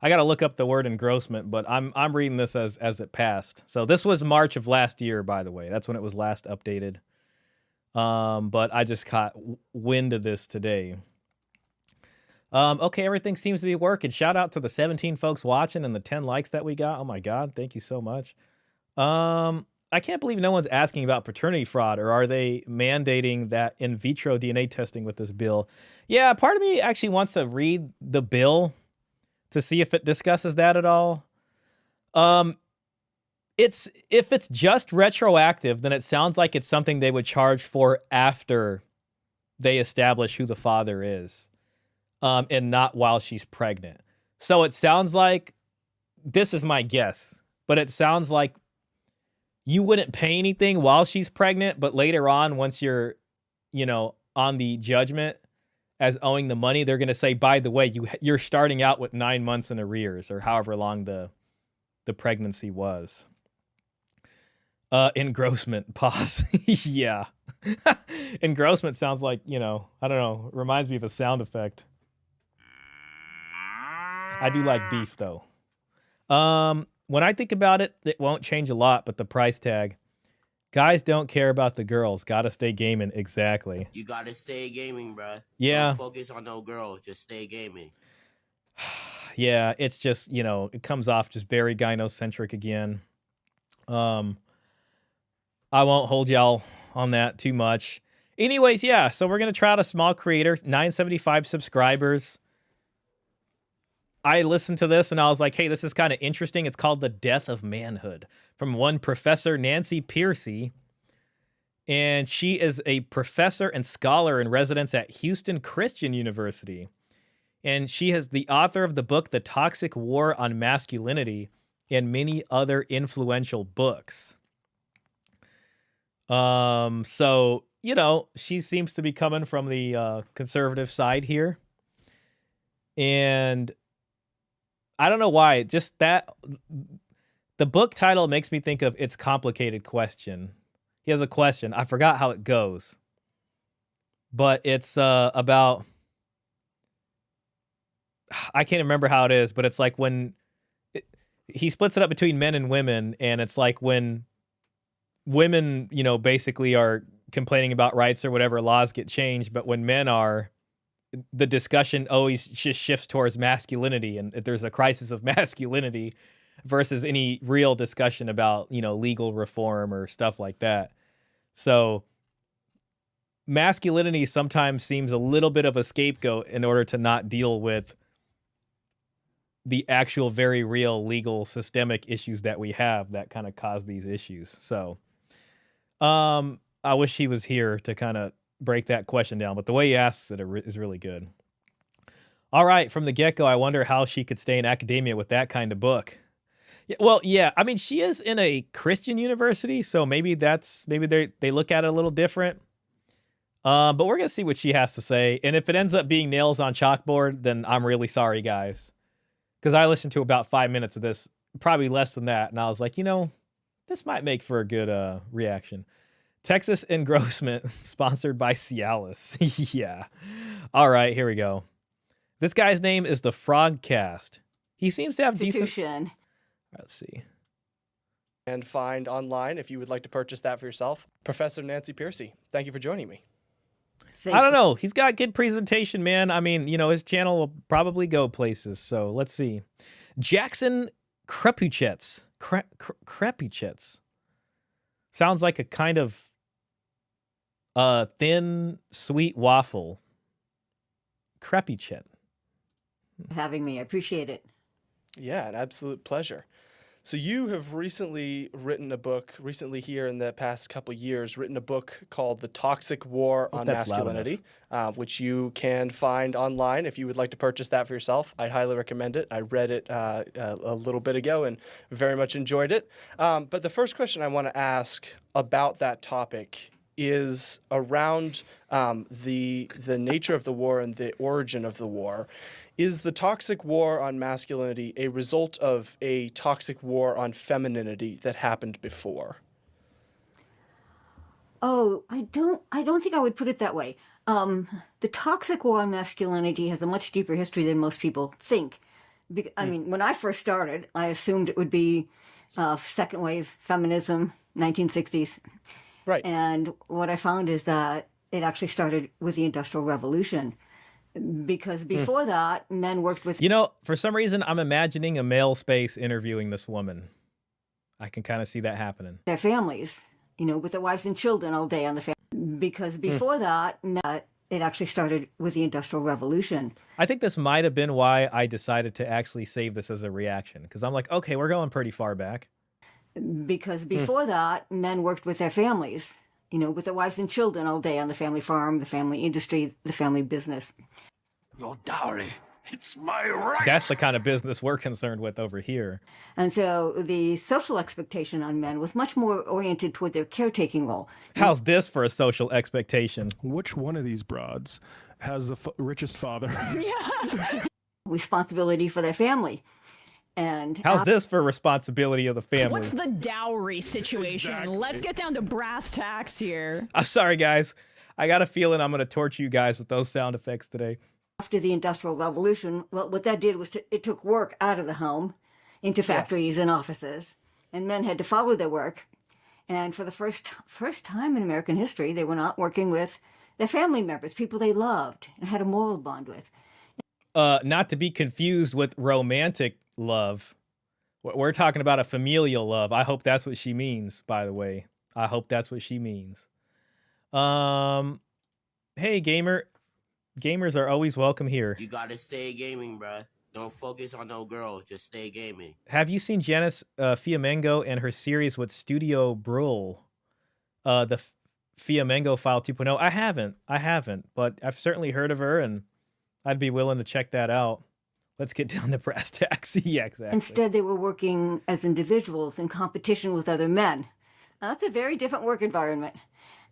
I got to look up the word engrossment, but I'm reading this as it passed. So this was March of last year, by the way. That's when it was last updated. But I just caught wind of this today. Okay, everything seems to be working. Shout out to the 17 folks watching and the 10 likes that we got. Oh my God, thank you so much. I can't believe no one's asking about paternity fraud, or are they mandating that in vitro DNA testing with this bill? Yeah, part of me actually wants to read the bill to see if it discusses that at all. If it's just retroactive, then it sounds like it's something they would charge for after they establish who the father is. And not while she's pregnant. So it sounds like, this is my guess, but it sounds like you wouldn't pay anything while she's pregnant, but later on, once you're, on the judgment as owing the money, they're going to say, by the way, you're starting out with 9 months in arrears, or however long the pregnancy was. Engrossment, pause. Yeah. Engrossment sounds like, I don't know, reminds me of a sound effect. I do like beef, though. When I think about it, it won't change a lot, but the price tag. Guys don't care about the girls. Gotta stay gaming. Exactly. You gotta stay gaming, bruh. Yeah. Don't focus on no girl. Just stay gaming. Yeah, it's just, it comes off just very gynocentric again. I won't hold y'all on that too much. Anyways, yeah, so we're going to try out a small creator, 975 subscribers. I listened to this and I was like, hey, this is kind of interesting. It's called The Death of Manhood from one Professor Nancy Pearcey. And she is a professor and scholar in residence at Houston Christian University. And she is the author of the book, The Toxic War on Masculinity, and many other influential books. So, you know, she seems to be coming from the conservative side here. And I don't know why, just that the book title makes me think of It's Complicated Question. He has a question. I forgot how it goes. But it's about, I can't remember how it is, but it's like when he splits it up between men and women, and it's like when women, you know, basically are complaining about rights or whatever, laws get changed, but when men are, the discussion always just shifts towards masculinity, and there's a crisis of masculinity versus any real discussion about, you know, legal reform or stuff like that. So masculinity sometimes seems a little bit of a scapegoat in order to not deal with the actual very real legal systemic issues that we have that kind of cause these issues. So I wish he was here to kind of break that question down, but the way he asks it is really good. All right, from the get-go, I wonder how she could stay in academia with that kind of book. Yeah, well, yeah, I mean, she is in a Christian university, so maybe they look at it a little different. But we're gonna see what she has to say, and if it ends up being nails on chalkboard, then I'm really sorry, guys, because I listened to about 5 minutes of this, probably less than that, and I was like, you know, this might make for a good reaction. Texas engrossment, sponsored by Cialis. Yeah. All right, here we go. This guy's name is the Frogcast. He seems to have decent. Let's see. And find online if you would like to purchase that for yourself. Professor Nancy Pearcey, thank you for joining me. I don't know. He's got good presentation, man. I mean, you know, his channel will probably go places. So let's see. Jackson Krepuchets. Krepuchets. Sounds like a kind of thin, sweet waffle. Krepuchet. Having me. I appreciate it. Yeah, an absolute pleasure. So you have recently here in the past couple years, written a book called The Toxic War on Masculinity, which you can find online if you would like to purchase that for yourself. I highly recommend it. I read it a little bit ago and very much enjoyed it. But the first question I want to ask about that topic is around the nature of the war and the origin of the war. Is the toxic war on masculinity a result of a toxic war on femininity that happened before? Oh, I don't think I would put it that way. The toxic war on masculinity has a much deeper history than most people think. I mean, when I first started, I assumed it would be second wave feminism, 1960s. Right. And what I found is that it actually started with the Industrial Revolution. Because before that, men worked with... You know, for some reason, I'm imagining a male space interviewing this woman. I can kind of see that happening. Their families, you know, with their wives and children all day on the family. Because before that, it actually started with the Industrial Revolution. I think this might have been why I decided to actually save this as a reaction. Because I'm like, okay, we're going pretty far back. Because before that, men worked with their families, you know, with their wives and children all day on the family farm, the family industry, the family business. Your dowry, it's my right. That's the kind of business we're concerned with over here. And so the social expectation on men was much more oriented toward their caretaking role. How's this for a social expectation? Which one of these broads has the richest father? Yeah. Responsibility for their family. And how's this for responsibility of the family? What's the dowry situation? Exactly. Let's get down to brass tacks here. I'm sorry, guys. I got a feeling I'm going to torture you guys with those sound effects today. After the Industrial Revolution, well, what that did was it took work out of the home into factories and offices, and men had to follow their work. And for the first time in American history, they were not working with their family members, people they loved and had a moral bond with. Not to be confused with romantic love. We're talking about a familial love. I hope that's what she means, by the way. I hope that's what she means. Hey, gamer. Gamers are always welcome here. You gotta stay gaming, bruh. Don't focus on no girl. Just stay gaming. Have you seen Janice Fiamengo and her series with Studio Brule? The Fiamengo File 2.0. I haven't, but I've certainly heard of her, and I'd be willing to check that out. Let's get down to brass tacks. Yeah, exactly. Instead, they were working as individuals in competition with other men. Now, that's a very different work environment.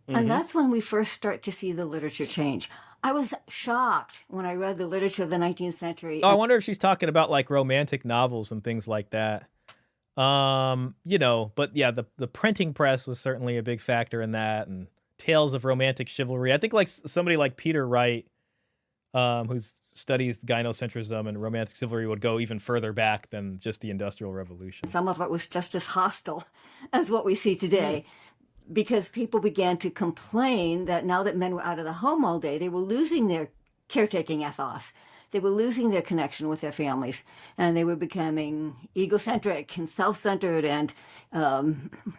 And that's when we first start to see the literature change. I was shocked when I read the literature of the 19th century. Oh, I wonder if she's talking about like romantic novels and things like that. You know, but yeah, the printing press was certainly a big factor in that, and tales of romantic chivalry. I think like somebody like Peter Wright, who studies gynocentrism and romantic chivalry, would go even further back than just the Industrial Revolution. Some of it was just as hostile as what we see today. Because people began to complain that now that men were out of the home all day, they were losing their caretaking ethos. They were losing their connection with their families, and they were becoming egocentric and self-centered and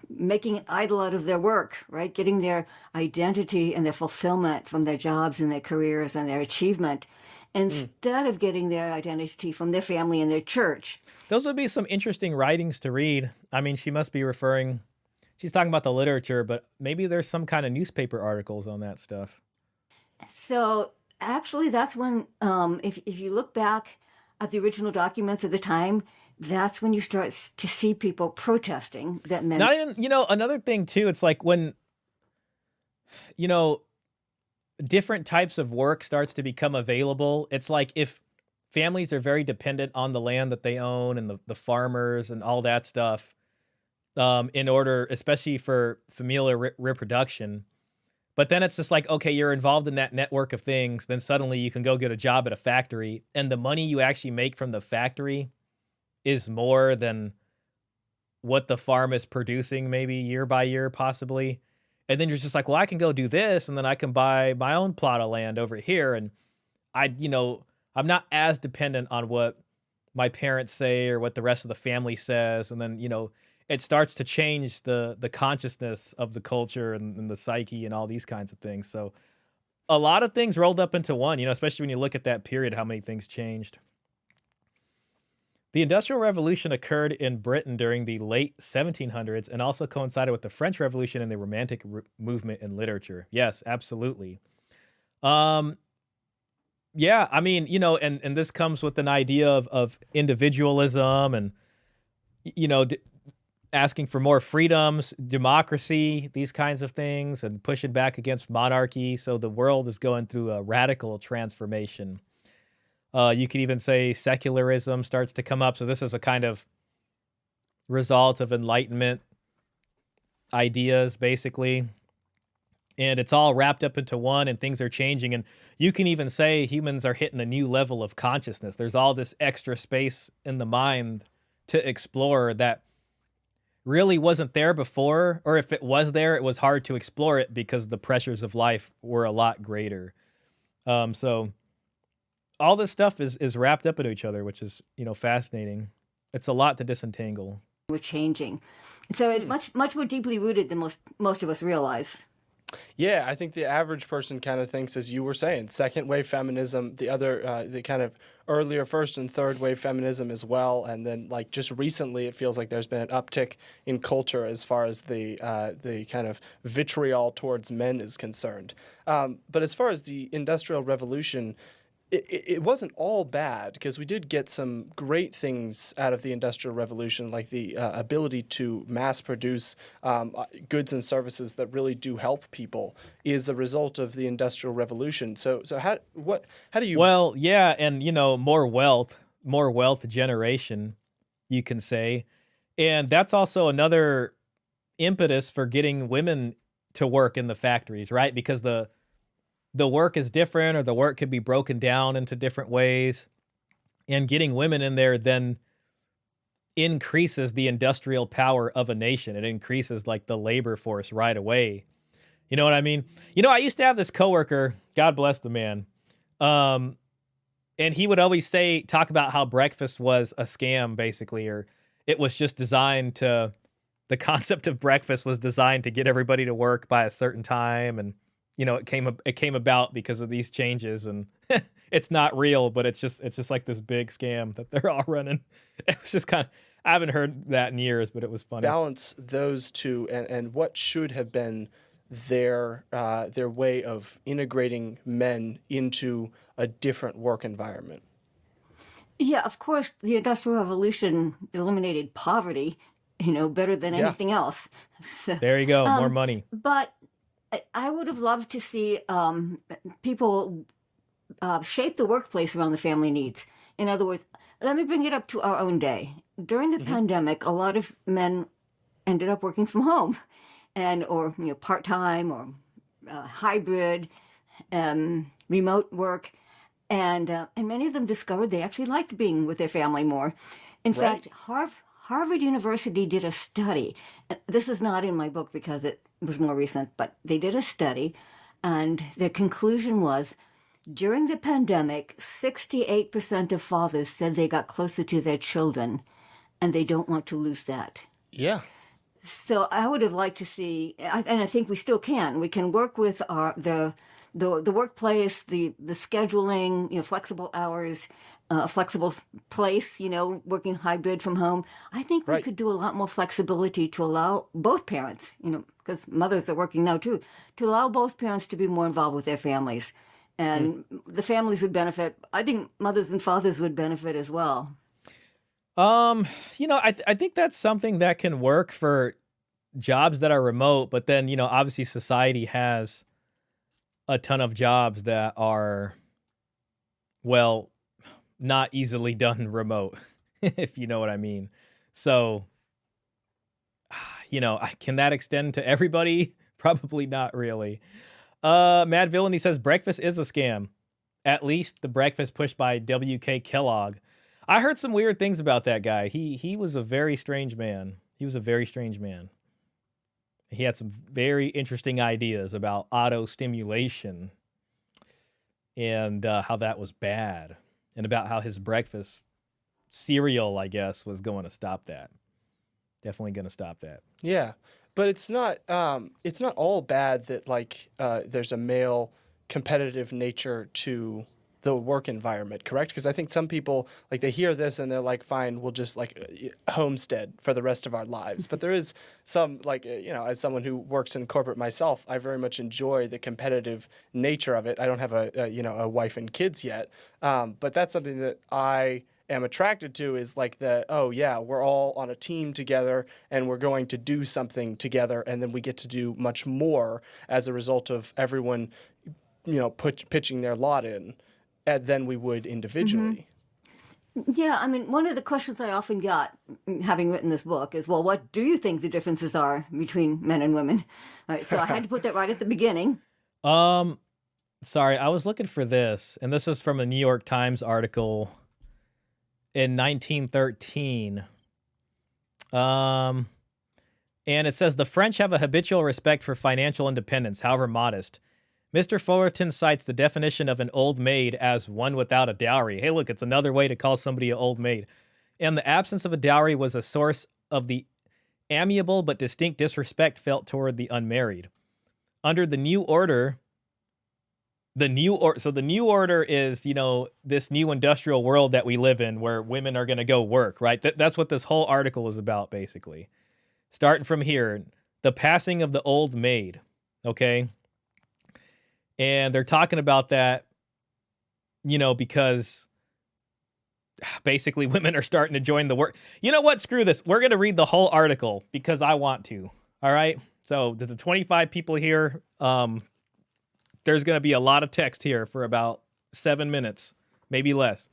making an idol out of their work, right? Getting their identity and their fulfillment from their jobs and their careers and their achievement instead of getting their identity from their family and their church. Those would be some interesting writings to read. I mean, she must be referring... She's talking about the literature, but maybe there's some kind of newspaper articles on that stuff. So actually, that's when, if you look back at the original documents at the time, that's when you start to see people protesting that men... Not even, you know, another thing too, it's like when, you know, different types of work starts to become available. It's like if families are very dependent on the land that they own and the farmers and all that stuff, in order, especially for familial reproduction. But then it's just like, okay, you're involved in that network of things. Then suddenly you can go get a job at a factory, and the money you actually make from the factory is more than what the farm is producing, maybe year by year, possibly. And then you're just like, well, I can go do this, and then I can buy my own plot of land over here. And I'm not as dependent on what my parents say or what the rest of the family says. And then, it starts to change the consciousness of the culture and the psyche and all these kinds of things. So a lot of things rolled up into one, especially when you look at that period, how many things changed. The Industrial Revolution occurred in Britain during the late 1700s and also coincided with the French Revolution and the Romantic movement in literature. Yes, absolutely. Yeah, I mean, and this comes with an idea of individualism and, asking for more freedoms, democracy, these kinds of things, and pushing back against monarchy. So the world is going through a radical transformation. You could even say secularism starts to come up. So this is a kind of result of Enlightenment ideas, basically. And it's all wrapped up into one, and things are changing. And you can even say humans are hitting a new level of consciousness. There's all this extra space in the mind to explore that really wasn't there before, or if it was there, it was hard to explore it because the pressures of life were a lot greater. So all this stuff is wrapped up into each other, which is, fascinating. It's a lot to disentangle. We're changing. So it's much more deeply rooted than most of us realize. Yeah, I think the average person kind of thinks, as you were saying, second wave feminism, the kind of earlier first and third wave feminism as well. And then like just recently, it feels like there's been an uptick in culture as far as the kind of vitriol towards men is concerned. But as far as the Industrial Revolution, it wasn't all bad, because we did get some great things out of the Industrial Revolution, like the ability to mass produce goods and services that really do help people is a result of the Industrial Revolution. So how do you... Well, yeah, and more wealth generation, you can say. And that's also another impetus for getting women to work in the factories, right? Because the work is different, or the work could be broken down into different ways. And getting women in there then increases the industrial power of a nation. It increases like the labor force right away. You know what I mean? I used to have this coworker, God bless the man. And he would always talk about how breakfast was a scam, basically, or it was just designed to, the concept of breakfast was designed to get everybody to work by a certain time. And it came about because of these changes, and it's not real, but it's just like this big scam that they're all running. It was just kind of, I haven't heard that in years, but it was funny. Balance those two and what should have been their way of integrating men into a different work environment? Yeah, of course, the Industrial Revolution eliminated poverty, better than anything else. There you go, more money. But I would have loved to see people shape the workplace around the family needs. In other words, let me bring it up to our own day. During the pandemic, a lot of men ended up working from home, or part-time or hybrid, remote work. And many of them discovered they actually liked being with their family more. In fact, Harvard University did a study. This is not in my book because it was more recent, but they did a study, and the conclusion was, during the pandemic, 68% of fathers said they got closer to their children, and they don't want to lose that. Yeah. So I would have liked to see, and I think we still can. We can work with the workplace, the scheduling, flexible hours, flexible place, working hybrid from home. I think we could do a lot more flexibility to allow both parents, because mothers are working now too, to allow both parents to be more involved with their families. And the families would benefit. I think mothers and fathers would benefit as well. I think that's something that can work for jobs that are remote, but then, obviously society has a ton of jobs that are, well, not easily done remote, if you know what I mean. So, can that extend to everybody? Probably not really. Mad Villainy says breakfast is a scam. At least the breakfast pushed by W.K. Kellogg. I heard some weird things about that guy. He was a very strange man. He had some very interesting ideas about auto stimulation and how that was bad, and about how his breakfast cereal, I guess, was going to stop that. Definitely going to stop that. Yeah, but it's not all bad that there's a male competitive nature to the work environment, correct? Because I think some people, they hear this and they're like, fine, we'll just homestead for the rest of our lives. But there is some, as someone who works in corporate myself, I very much enjoy the competitive nature of it. I don't have a wife and kids yet, but that's something that I am attracted to, is we're all on a team together and we're going to do something together, and then we get to do much more as a result of everyone, pitching their lot in, than we would individually. Yeah, I mean, one of the questions I often got, having written this book, is, well, what do you think the differences are between men and women? All right, so I had to put that right at the beginning. Sorry, I was looking for this, and this is from a New York Times article in 1913. And it says, the French have a habitual respect for financial independence, however modest. Mr. Fullerton cites the definition of an old maid as one without a dowry. Hey, look, it's another way to call somebody an old maid. And the absence of a dowry was a source of the amiable but distinct disrespect felt toward the unmarried. Under the new order, the new order is, this new industrial world that we live in where women are going to go work, right? That's what this whole article is about, basically. Starting from here, the passing of the old maid, okay? And they're talking about that, because basically women are starting to join the work. You know what? Screw this. We're going to read the whole article because I want to. All right. So the 25 people here, there's going to be a lot of text here for about 7 minutes, maybe less.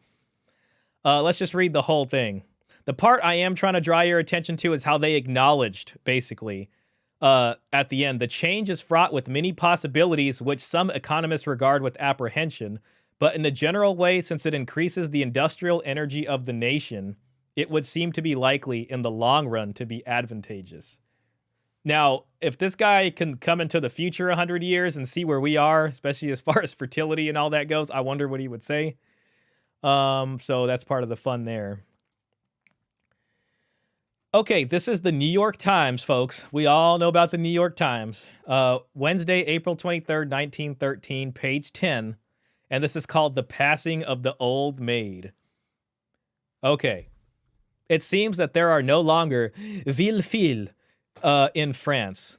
Let's just read the whole thing. The part I am trying to draw your attention to is how they acknowledged, basically, at the end, the change is fraught with many possibilities, which some economists regard with apprehension. But in a general way, since it increases the industrial energy of the nation, it would seem to be likely in the long run to be advantageous. Now, if this guy can come into the future 100 years and see where we are, especially as far as fertility and all that goes, I wonder what he would say. So that's part of the fun there. Okay, this is the New York Times, folks. We all know about the New York Times. Wednesday, April 23rd, 1913, page 10. And this is called The Passing of the Old Maid. Okay. It seemes that there are no longer vieilles filles in France.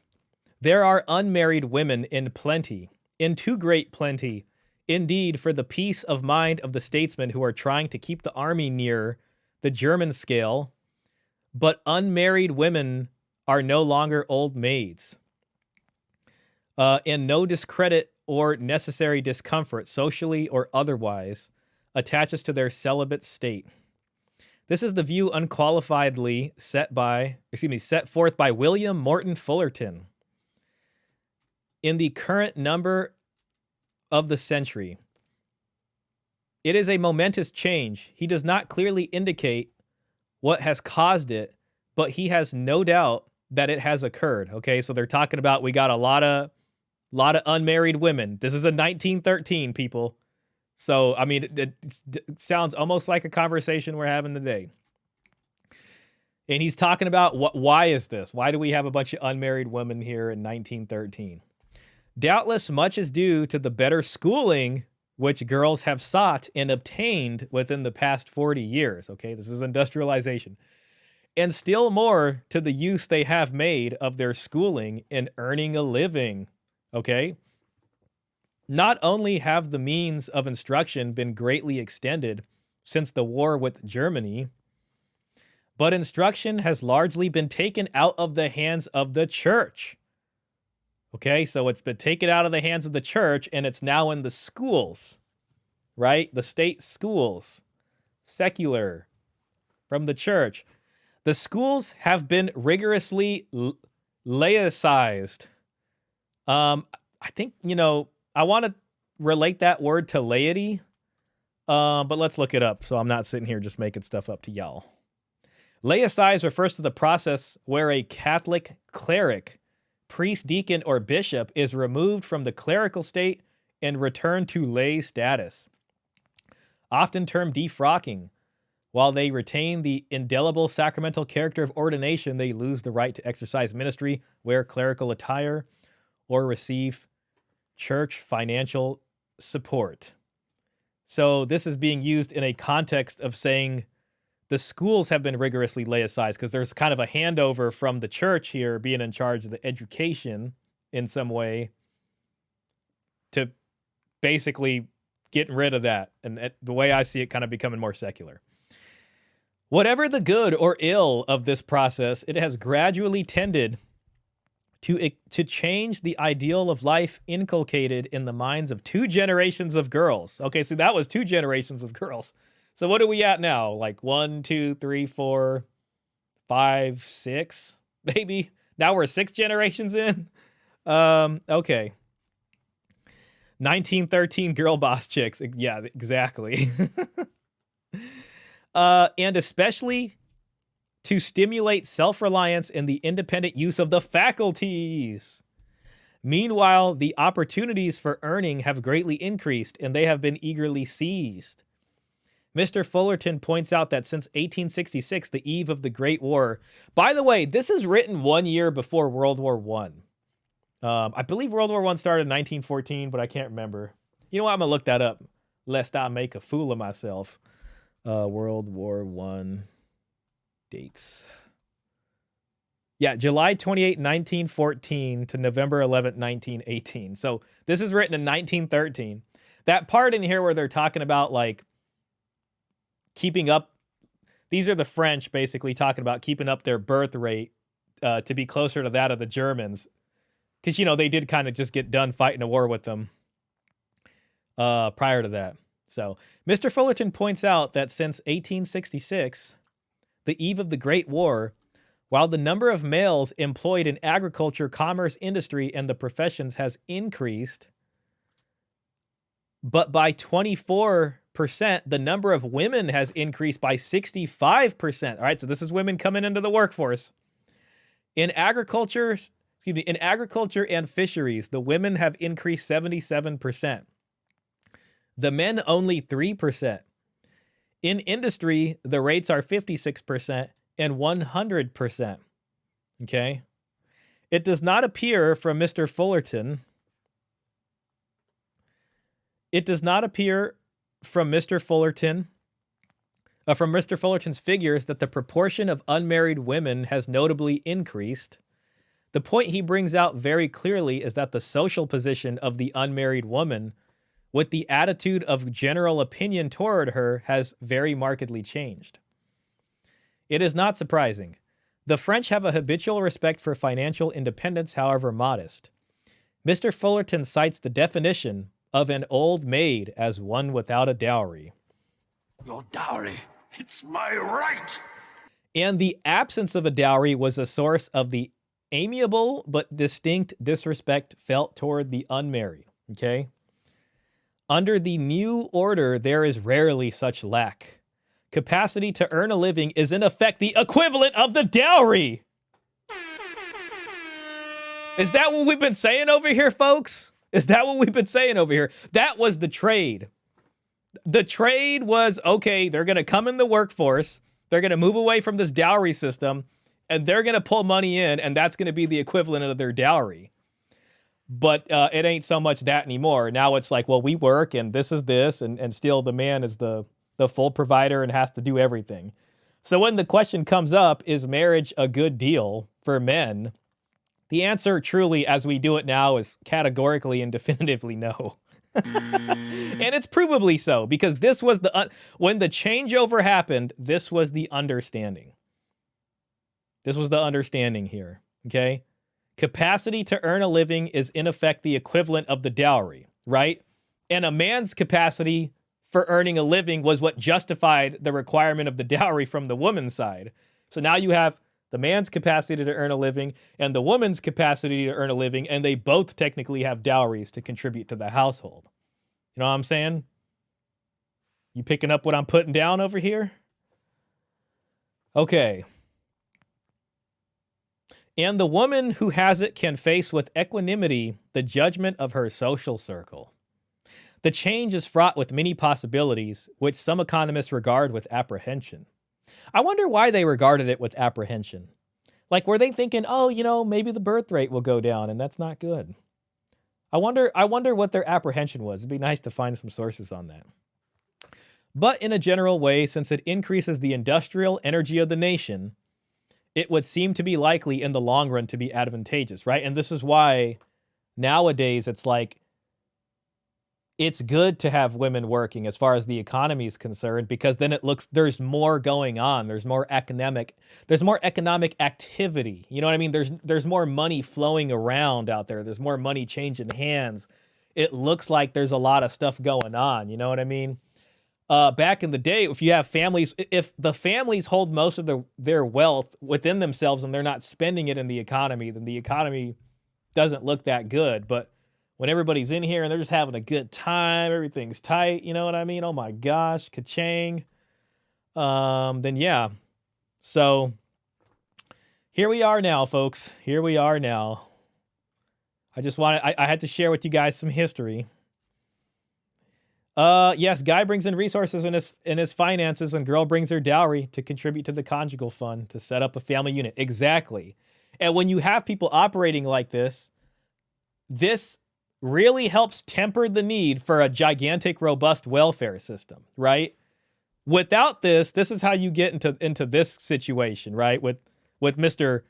There are unmarried women in plenty, in too great plenty, indeed, for the peace of mind of the statesmen who are trying to keep the army near the German scale, but unmarried women are no longer old maids. And no discredit or necessary discomfort, socially or otherwise, attaches to their celibate state. This is the view unqualifiedly set forth by William Morton Fullerton. In the current number of the century, it is a momentous change. He does not clearly indicate what has caused it, but he has no doubt that it has occurred. Okay, so they're talking about we got a lot of unmarried women. This is a 1913, people. So, I mean, it sounds almost like a conversation we're having today. And he's talking about why is this? Why do we have a bunch of unmarried women here in 1913? Doubtless much is due to the better schooling which girls have sought and obtained within the past 40 years. Okay, this is industrialization. And still more to the use they have made of their schooling in earning a living. Okay? Not only have the means of instruction been greatly extended since the war with Germany, but instruction has largely been taken out of the hands of the church. Okay, so it's been taken out of the hands of the church and it's now in the schools, right? The state schools, secular, from the church. The schools have been rigorously laicized. I think, I want to relate that word to laity, but let's look it up so I'm not sitting here just making stuff up to y'all. Laicized refers to the process where a Catholic cleric, priest, deacon, or bishop is removed from the clerical state and returned to lay status, often termed defrocking. While they retain the indelible sacramental character of ordination, they lose the right to exercise ministry, wear clerical attire, or receive church financial support. So this is being used in a context of saying the schools have been rigorously laicized because there's kind of a handover from the church here being in charge of the education in some way to basically getting rid of that. And the way I see it, kind of becoming more secular. Whatever the good or ill of this process, it has gradually tended to change the ideal of life inculcated in the minds of 2 generations of girls. Okay, so that was 2 generations of girls. So what are we at now? Like 1, 2, 3, 4, 5, 6, maybe? Now we're 6 generations in? Okay. 1913 girl boss chicks. Yeah, exactly. And especially to stimulate self-reliance and the independent use of the faculties. Meanwhile, the opportunities for earning have greatly increased and they have been eagerly seized. Mr. Fullerton points out that since 1866, the eve of the Great War, by the way, this is written 1 year before World War I. I believe World War I started in 1914, but I can't remember. You know what? I'm going to look that up, lest I make a fool of myself. World War I dates. Yeah, July 28, 1914 to November 11, 1918. So this is written in 1913. That part in here where they're talking about like keeping up, these are the French basically talking about keeping up their birth rate to be closer to that of the Germans. Because, they did kind of just get done fighting a war with them prior to that. So Mr. Fullerton points out that since 1866, the eve of the Great War, while the number of males employed in agriculture, commerce, industry, and the professions has increased, but by 24%, the number of women has increased by 65%. All right, so this is women coming into the workforce. In agriculture and fisheries, the women have increased 77%. The men only 3%. In industry, the rates are 56% and 100%. Okay? It does not appear from Mr. Fullerton. It does not appear from Mr. Fullerton, from Mr. Fullerton's figures that the proportion of unmarried women has notably increased. The point he brings out very clearly is that the social position of the unmarried woman with the attitude of general opinion toward her has very markedly changed. It is not surprising. The French have a habitual respect for financial independence, however modest. Mr. Fullerton cites the definition of an old maid as one without a dowry. Your dowry, it's my right. And the absence of a dowry was a source of the amiable but distinct disrespect felt toward the unmarried, okay? Under the new order, there is rarely such lack. Capacity to earn a living is in effect the equivalent of the dowry. Is that what we've been saying over here, folks? Is that what we've been saying over here? That was the trade. The trade was, okay, they're going to come in the workforce, they're going to move away from this dowry system, and they're going to pull money in, and that's going to be the equivalent of their dowry. But it ain't so much that anymore. Now it's like, well, we work, and this is this, and still the man is the full provider and has to do everything. So when the question comes up, is marriage a good deal for men? The answer truly, as we do it now, is categorically and definitively no. And it's provably so, because this was when the changeover happened, this was the understanding. This was the understanding here, okay? Capacity to earn a living is in effect the equivalent of the dowry, right? And a man's capacity for earning a living was what justified the requirement of the dowry from the woman's side. So now you have the man's capacity to earn a living and the woman's capacity to earn a living, and they both technically have dowries to contribute to the household. You know what I'm saying? You picking up what I'm putting down over here? Okay. And the woman who has it can face with equanimity the judgment of her social circle. The change is fraught with many possibilities, which some economists regard with apprehension. I wonder why they regarded it with apprehension. Like, were they thinking, oh, you know, maybe the birth rate will go down and that's not good? I wonder what their apprehension was. It'd be nice to find some sources on that. But in a general way, since it increases the industrial energy of the nation, it would seem to be likely in the long run to be advantageous, right? And this is why nowadays it's like, it's good to have women working as far as the economy is concerned, because then it looks, there's more going on. There's more economic activity. You know what I mean? There's more money flowing around out there. There's more money changing hands. It looks like there's a lot of stuff going on. You know what I mean? Back in the day, if you have families, if the families hold most of their wealth within themselves and they're not spending it in the economy, then the economy doesn't look that good. But when everybody's in here and they're just having a good time, everything's tight, you know what I mean? Oh my gosh, ka-chang. Then yeah. So here we are now, folks. Here we are now. I had to share with you guys some history. Yes, guy brings in resources in his finances, and girl brings her dowry to contribute to the conjugal fund to set up a family unit. Exactly. And when you have people operating like this really helps temper the need for a gigantic, robust welfare system, right? Without this is how you get into this situation, right? With Mr.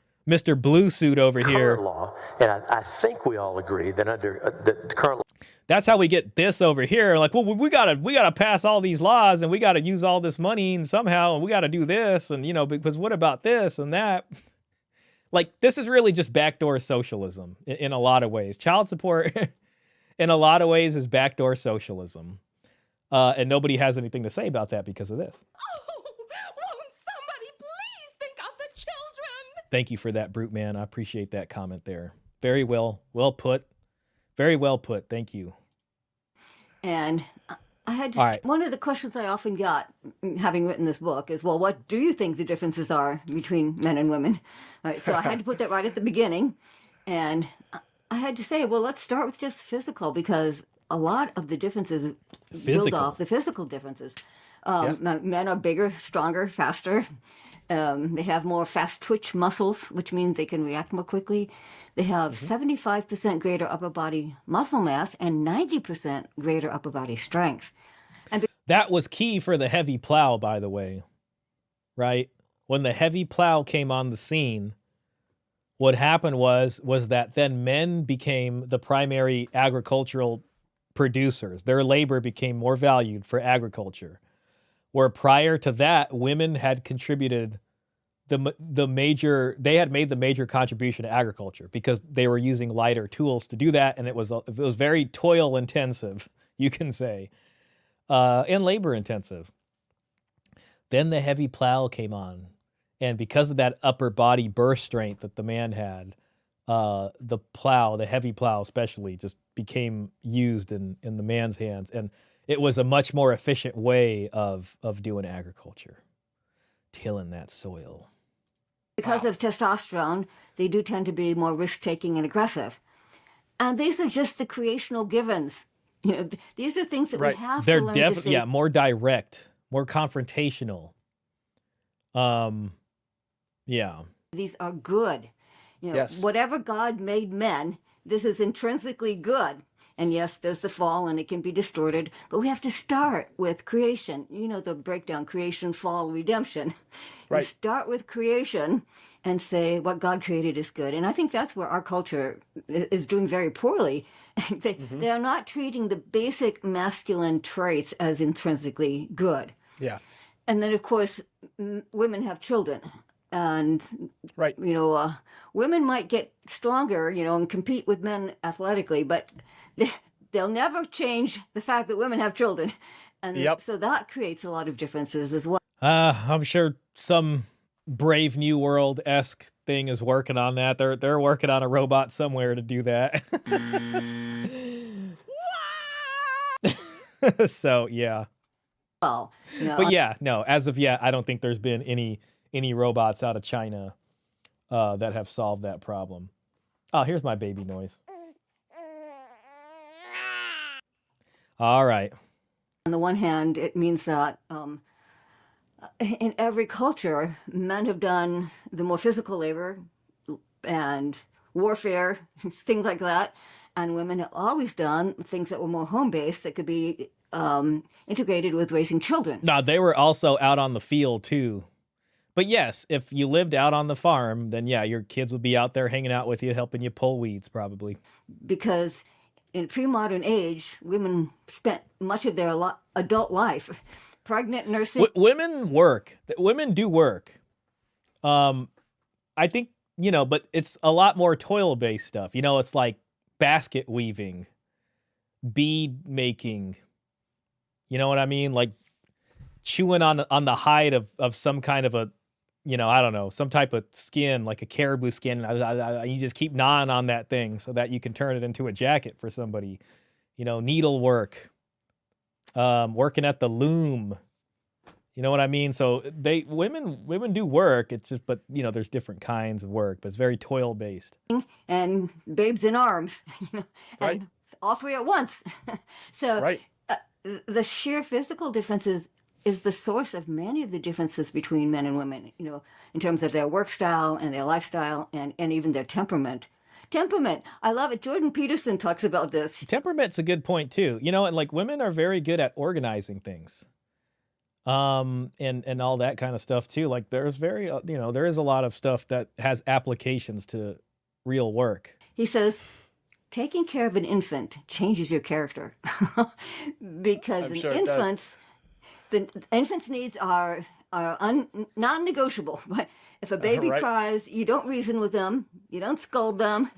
Blue Suit over here. Current law, and I think we all agree that under the current law. That's how we get this over here. Like, well, we gotta pass all these laws, and we gotta use all this money, and somehow we gotta do this, and because what about this and that? Like, this is really just backdoor socialism in a lot of ways. Child support, in a lot of ways, is backdoor socialism, and nobody has anything to say about that because of this. Oh, won't somebody please think of the children? Thank you for that, Brute Man. I appreciate that comment there. Very well put. Very well put. Thank you. And I had just, right. One of the questions I often got, having written this book, is, well, what do you think the differences are between men and women? All right, so I had to put that right at the beginning. And I had to say, well, let's start with just physical, because a lot of the differences build off the physical differences. Men are bigger, stronger, faster. They have more fast twitch muscles, which means they can react more quickly. They have 75% greater upper body muscle mass and 90% greater upper body strength. And that was key for the heavy plow, by the way, right? When the heavy plow came on the scene, what happened was that then men became the primary agricultural producers. Their labor became more valued for agriculture, where prior to that, women had contributed they had made the major contribution to agriculture because they were using lighter tools to do that, and it was very toil intensive, you can say, and labor intensive. Then the heavy plow came on, and because of that upper body burst strength that the man had, the heavy plow especially, just became used in the man's hands, and it was a much more efficient way of doing agriculture, tilling that soil. Because of testosterone, they do tend to be more risk-taking and aggressive. And these are just the creational givens. These are things that we have to learn to see. Yeah, more direct, more confrontational. Yeah. These are good. Yes. Whatever God made men, this is intrinsically good. And yes, there's the fall and it can be distorted, but we have to start with creation. The breakdown, creation, fall, redemption. Right. You start with creation and say what God created is good. And I think that's where our culture is doing very poorly. They are not treating the basic masculine traits as intrinsically good. Yeah. And then, of course, women have children. And, women might get stronger, and compete with men athletically, but they'll never change the fact that women have children. And so that creates a lot of differences as well. I'm sure some Brave New World-esque thing is working on that. They're working on a robot somewhere to do that. So, yeah. Well, but yeah, no, as of yet, I don't think there's been any robots out of China that have solved that problem. Oh, here's my baby noise. All right. On the one hand, it means that in every culture, men have done the more physical labor and warfare, things like that, and women have always done things that were more home-based that could be integrated with raising children. No, they were also out on the field, too. But yes, if you lived out on the farm, then yeah, your kids would be out there hanging out with you, helping you pull weeds, probably. Because in pre-modern age, women spent much of their adult life pregnant, nursing. Women work. Women do work. I think, but it's a lot more toil-based stuff. It's like basket weaving, bead making. You know what I mean? Like chewing on the hide of some kind of a, I don't know, some type of skin, like a caribou skin. You just keep gnawing on that thing so that you can turn it into a jacket for somebody. Needlework, working at the loom. You know what I mean? So women do work. It's just, but there's different kinds of work, but it's very toil based. And babes in arms, and all three at once. So the sheer physical differences is the source of many of the differences between men and women, in terms of their work style and their lifestyle and even their temperament. Temperament, I love it. Jordan Peterson talks about this. Temperament's a good point too. And like women are very good at organizing things. And all that kind of stuff too. Like there's there is a lot of stuff that has applications to real work. He says, taking care of an infant changes your character because the infant's needs are non-negotiable. But if a baby cries, you don't reason with them, you don't scold them,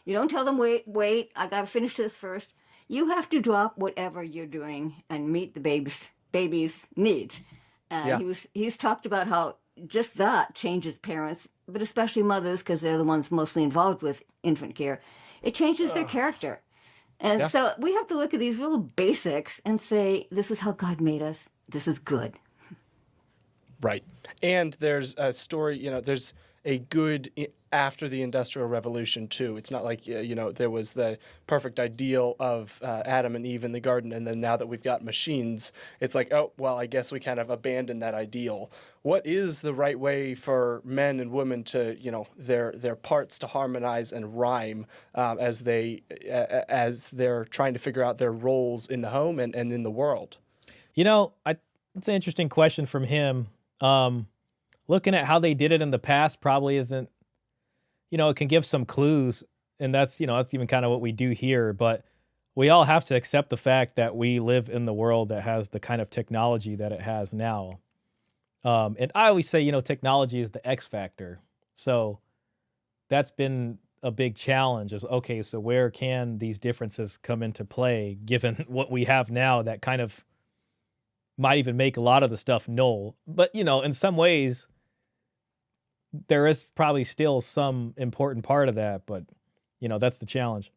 you don't tell them, wait, I gotta finish this first. You have to drop whatever you're doing and meet the baby's needs. And he's talked about how just that changes parents, but especially mothers, because they're the ones mostly involved with infant care. It changes their character. And so we have to look at these little basics and say, this is how God made us. This is good. Right. And there's a story, there's a good after the Industrial Revolution, too. It's not like, there was the perfect ideal of Adam and Eve in the garden, and then now that we've got machines, it's like, oh, well, I guess we kind of abandoned that ideal. What is the right way for men and women to, their parts to harmonize and rhyme as they're trying to figure out their roles in the home and in the world? It's an interesting question from him. Looking at how they did it in the past probably isn't, it can give some clues, and that's even kind of what we do here. But we all have to accept the fact that we live in the world that has the kind of technology that it has now. And I always say, technology is the X factor. So that's been a big challenge is, okay, so where can these differences come into play given what we have now that kind of might even make a lot of the stuff null. But, in some ways, there is probably still some important part of that, but, that's the challenge.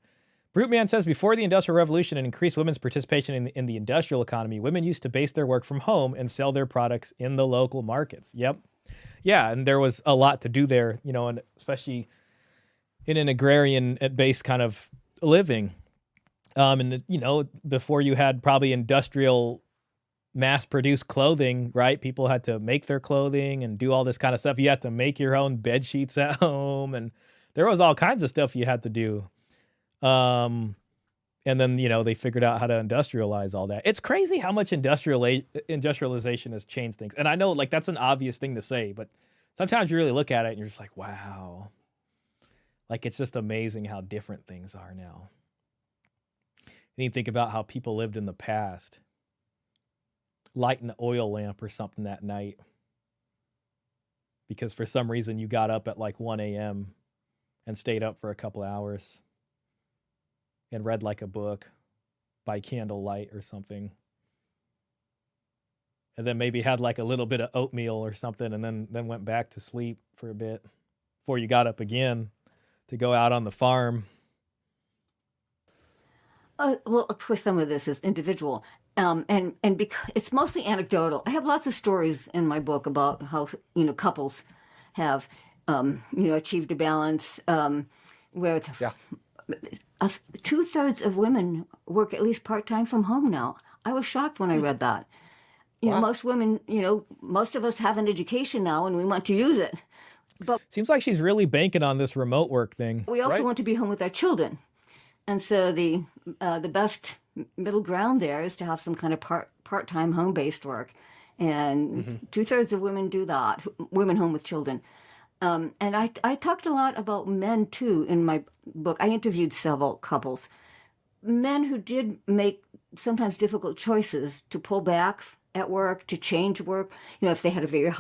Bruteman says, before the Industrial Revolution and increased women's participation in the industrial economy, women used to base their work from home and sell their products in the local markets. Yep. Yeah, and there was a lot to do there, and especially in an agrarian-based kind of living. And, before you had probably industrial mass-produced clothing, right? People had to make their clothing and do all this kind of stuff. You had to make your own bed sheets at home, and there was all kinds of stuff you had to do. And then, they figured out how to industrialize all that. It's crazy how much industrialization has changed things. And I know, that's an obvious thing to say, but sometimes you really look at it and you're just like, wow. It's just amazing how different things are now. And you think about how people lived in the past. Light an oil lamp or something that night. Because for some reason you got up at 1 a.m. and stayed up for a couple hours. And read a book by candlelight or something. And then maybe had a little bit of oatmeal or something and then went back to sleep for a bit before you got up again to go out on the farm. Well, of course, some of this is individual. And because it's mostly anecdotal. I have lots of stories in my book about how, couples have, achieved a balance with... Yeah. 2/3 of women work at least part-time from home now. I was shocked when I read that. Most women, most of us have an education now and we want to use it. But seems like she's really banking on this remote work thing. We also want to be home with our children. And so the best middle ground there is to have some kind of part-time home-based work. And 2/3 of women do that, women home with children. And I talked a lot about men, too, in my book. I interviewed several couples. Men who did make sometimes difficult choices to pull back at work, to change work. If they had a very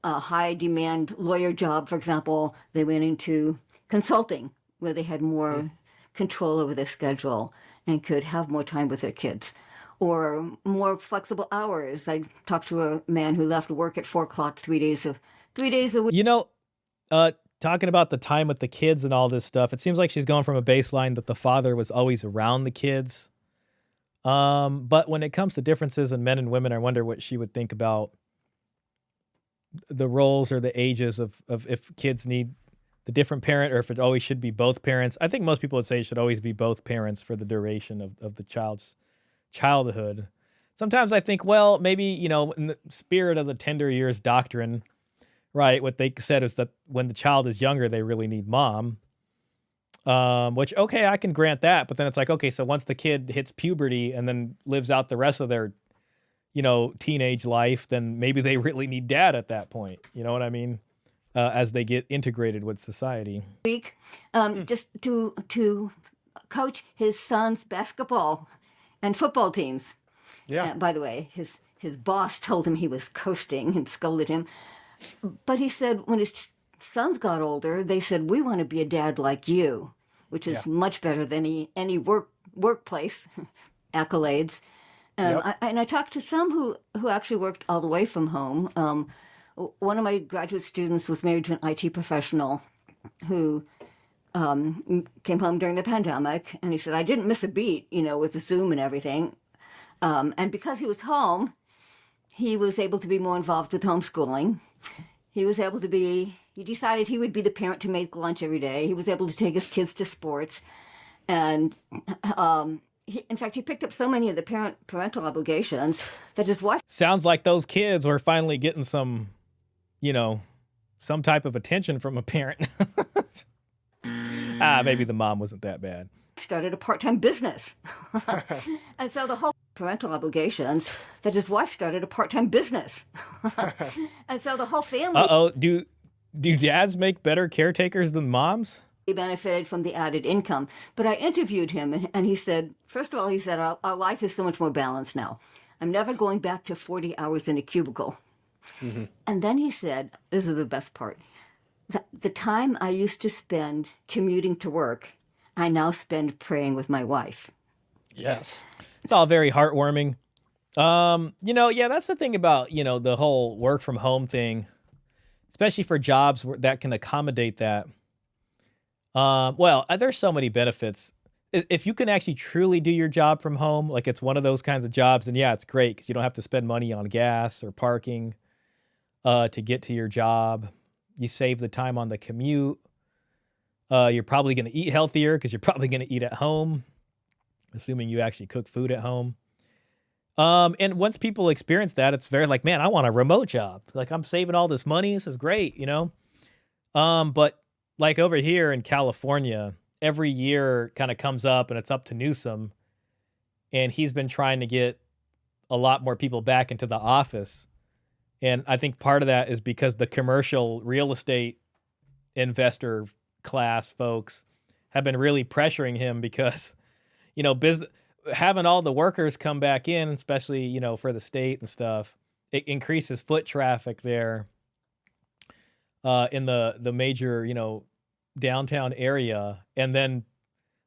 high-demand lawyer job, for example, they went into consulting, where they had more control over their schedule and could have more time with their kids. Or more flexible hours. I talked to a man who left work at 4 o'clock 3 days a week. Talking about the time with the kids and all this stuff, it seems like she's going from a baseline that the father was always around the kids. But when it comes to differences in men and women, I wonder what she would think about the roles or the ages of if kids need the different parent or if it always should be both parents. I think most people would say it should always be both parents for the duration of the child's childhood. Sometimes I think, well, maybe, in the spirit of the tender years doctrine, right, what they said is that when the child is younger, they really need mom. Which, okay, I can grant that. But then it's okay, so once the kid hits puberty and then lives out the rest of their, teenage life, then maybe they really need dad at that point. You know what I mean? As they get integrated with society. Just to coach his son's basketball and football teams. Yeah. By the way, his boss told him he was coasting and scolded him. But he said when his sons got older, they said, we want to be a dad like you, which is much better than any workplace accolades. And I talked to some who actually worked all the way from home. One of my graduate students was married to an IT professional who came home during the pandemic, and he said, I didn't miss a beat, with the Zoom and everything. And because he was home, he was able to be more involved with homeschooling. He decided he would be the parent to make lunch every day. He was able to take his kids to sports. And in fact, he picked up so many of the parental obligations that his wife... Sounds like those kids were finally getting some, some type of attention from a parent. Maybe the mom wasn't that bad. Started a part-time business. And so the whole parental obligations that his wife started a part-time business. And so the whole family... Do dads make better caretakers than moms? He benefited from the added income. But I interviewed him, and he said, first of all, he said, our life is so much more balanced now. I'm never going back to 40 hours in a cubicle. Mm-hmm. And then he said, this is the best part, the time I used to spend commuting to work, I now spend praying with my wife. Yes. It's all very heartwarming. That's the thing about, the whole work from home thing, especially for jobs that can accommodate that. There's so many benefits. If you can actually truly do your job from home, like it's one of those kinds of jobs, then yeah, it's great because you don't have to spend money on gas or parking to get to your job. You save the time on the commute. You're probably going to eat healthier because you're probably going to eat at home, assuming you actually cook food at home. And once people experience that, it's very like, man, I want a remote job. Like I'm saving all this money. This is great, But like over here in California, every year kind of comes up and it's up to Newsom. And he's been trying to get a lot more people back into the office. And I think part of that is because the commercial real estate investor class folks have been really pressuring him because, having all the workers come back in, especially, for the state and stuff, it increases foot traffic there in the major, downtown area. And then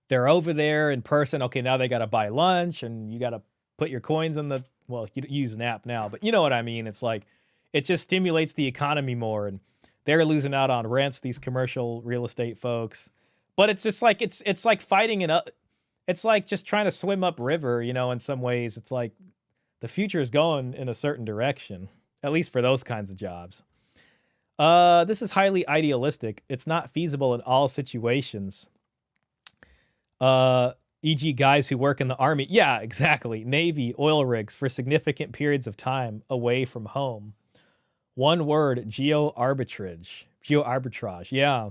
they're over there in person. Okay, now they got to buy lunch and you got to put your coins in you use an app now, but you know what I mean? It's like, it just stimulates the economy more and they're losing out on rents, these commercial real estate folks. But it's just like, it's like fighting it's like just trying to swim upriver, in some ways. It's like the future is going in a certain direction, at least for those kinds of jobs. This is highly idealistic. It's not feasible in all situations. E.g. guys who work in the Army. Yeah, exactly. Navy, oil rigs for significant periods of time away from home. One word, geo-arbitrage. Yeah.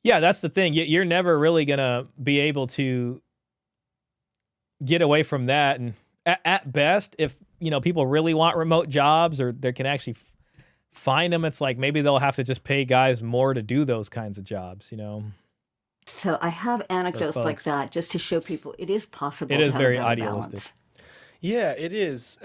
Yeah, that's the thing. You're never really going to be able to get away from that. And at best, if, people really want remote jobs or they can actually find them, it's like maybe they'll have to just pay guys more to do those kinds of jobs, So I have anecdotes like that just to show people it is possible. It is very idealistic. Balance. Yeah, it is.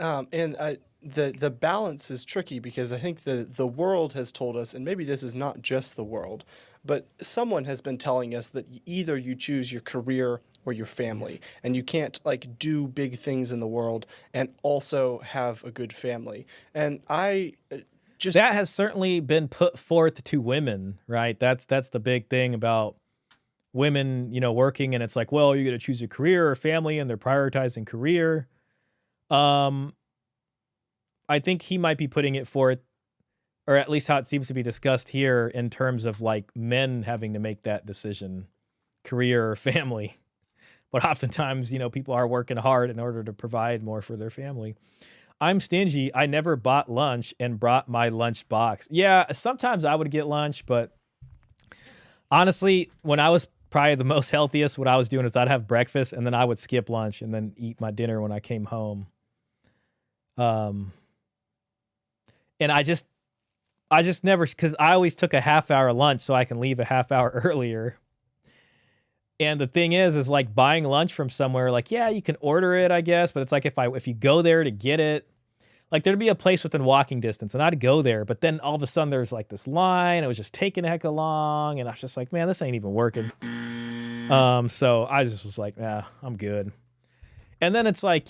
The balance is tricky because I think the world has told us, and maybe this is not just the world, but someone has been telling us that either you choose your career or your family, and you can't do big things in the world and also have a good family. And that has certainly been put forth to women, right? That's the big thing about women, working, and it's like, well, you're going to choose your career or family, and they're prioritizing career. I think he might be putting it forth, or at least how it seems to be discussed here, in terms of like men having to make that decision, career or family. But oftentimes, people are working hard in order to provide more for their family. I'm stingy. I never bought lunch and brought my lunch box. Yeah, sometimes I would get lunch, but honestly, when I was probably the most healthiest, what I was doing is I'd have breakfast and then I would skip lunch and then eat my dinner when I came home. And I just never, because I always took a half-hour lunch so I can leave a half hour earlier. And the thing is like buying lunch from somewhere, like, yeah, you can order it, I guess, but it's like if you go there to get it, like there'd be a place within walking distance and I'd go there, but then all of a sudden there's like this line, it was just taking a heck of long, and I was just like, man, this ain't even working. So I just was like, nah, I'm good. And then it's like,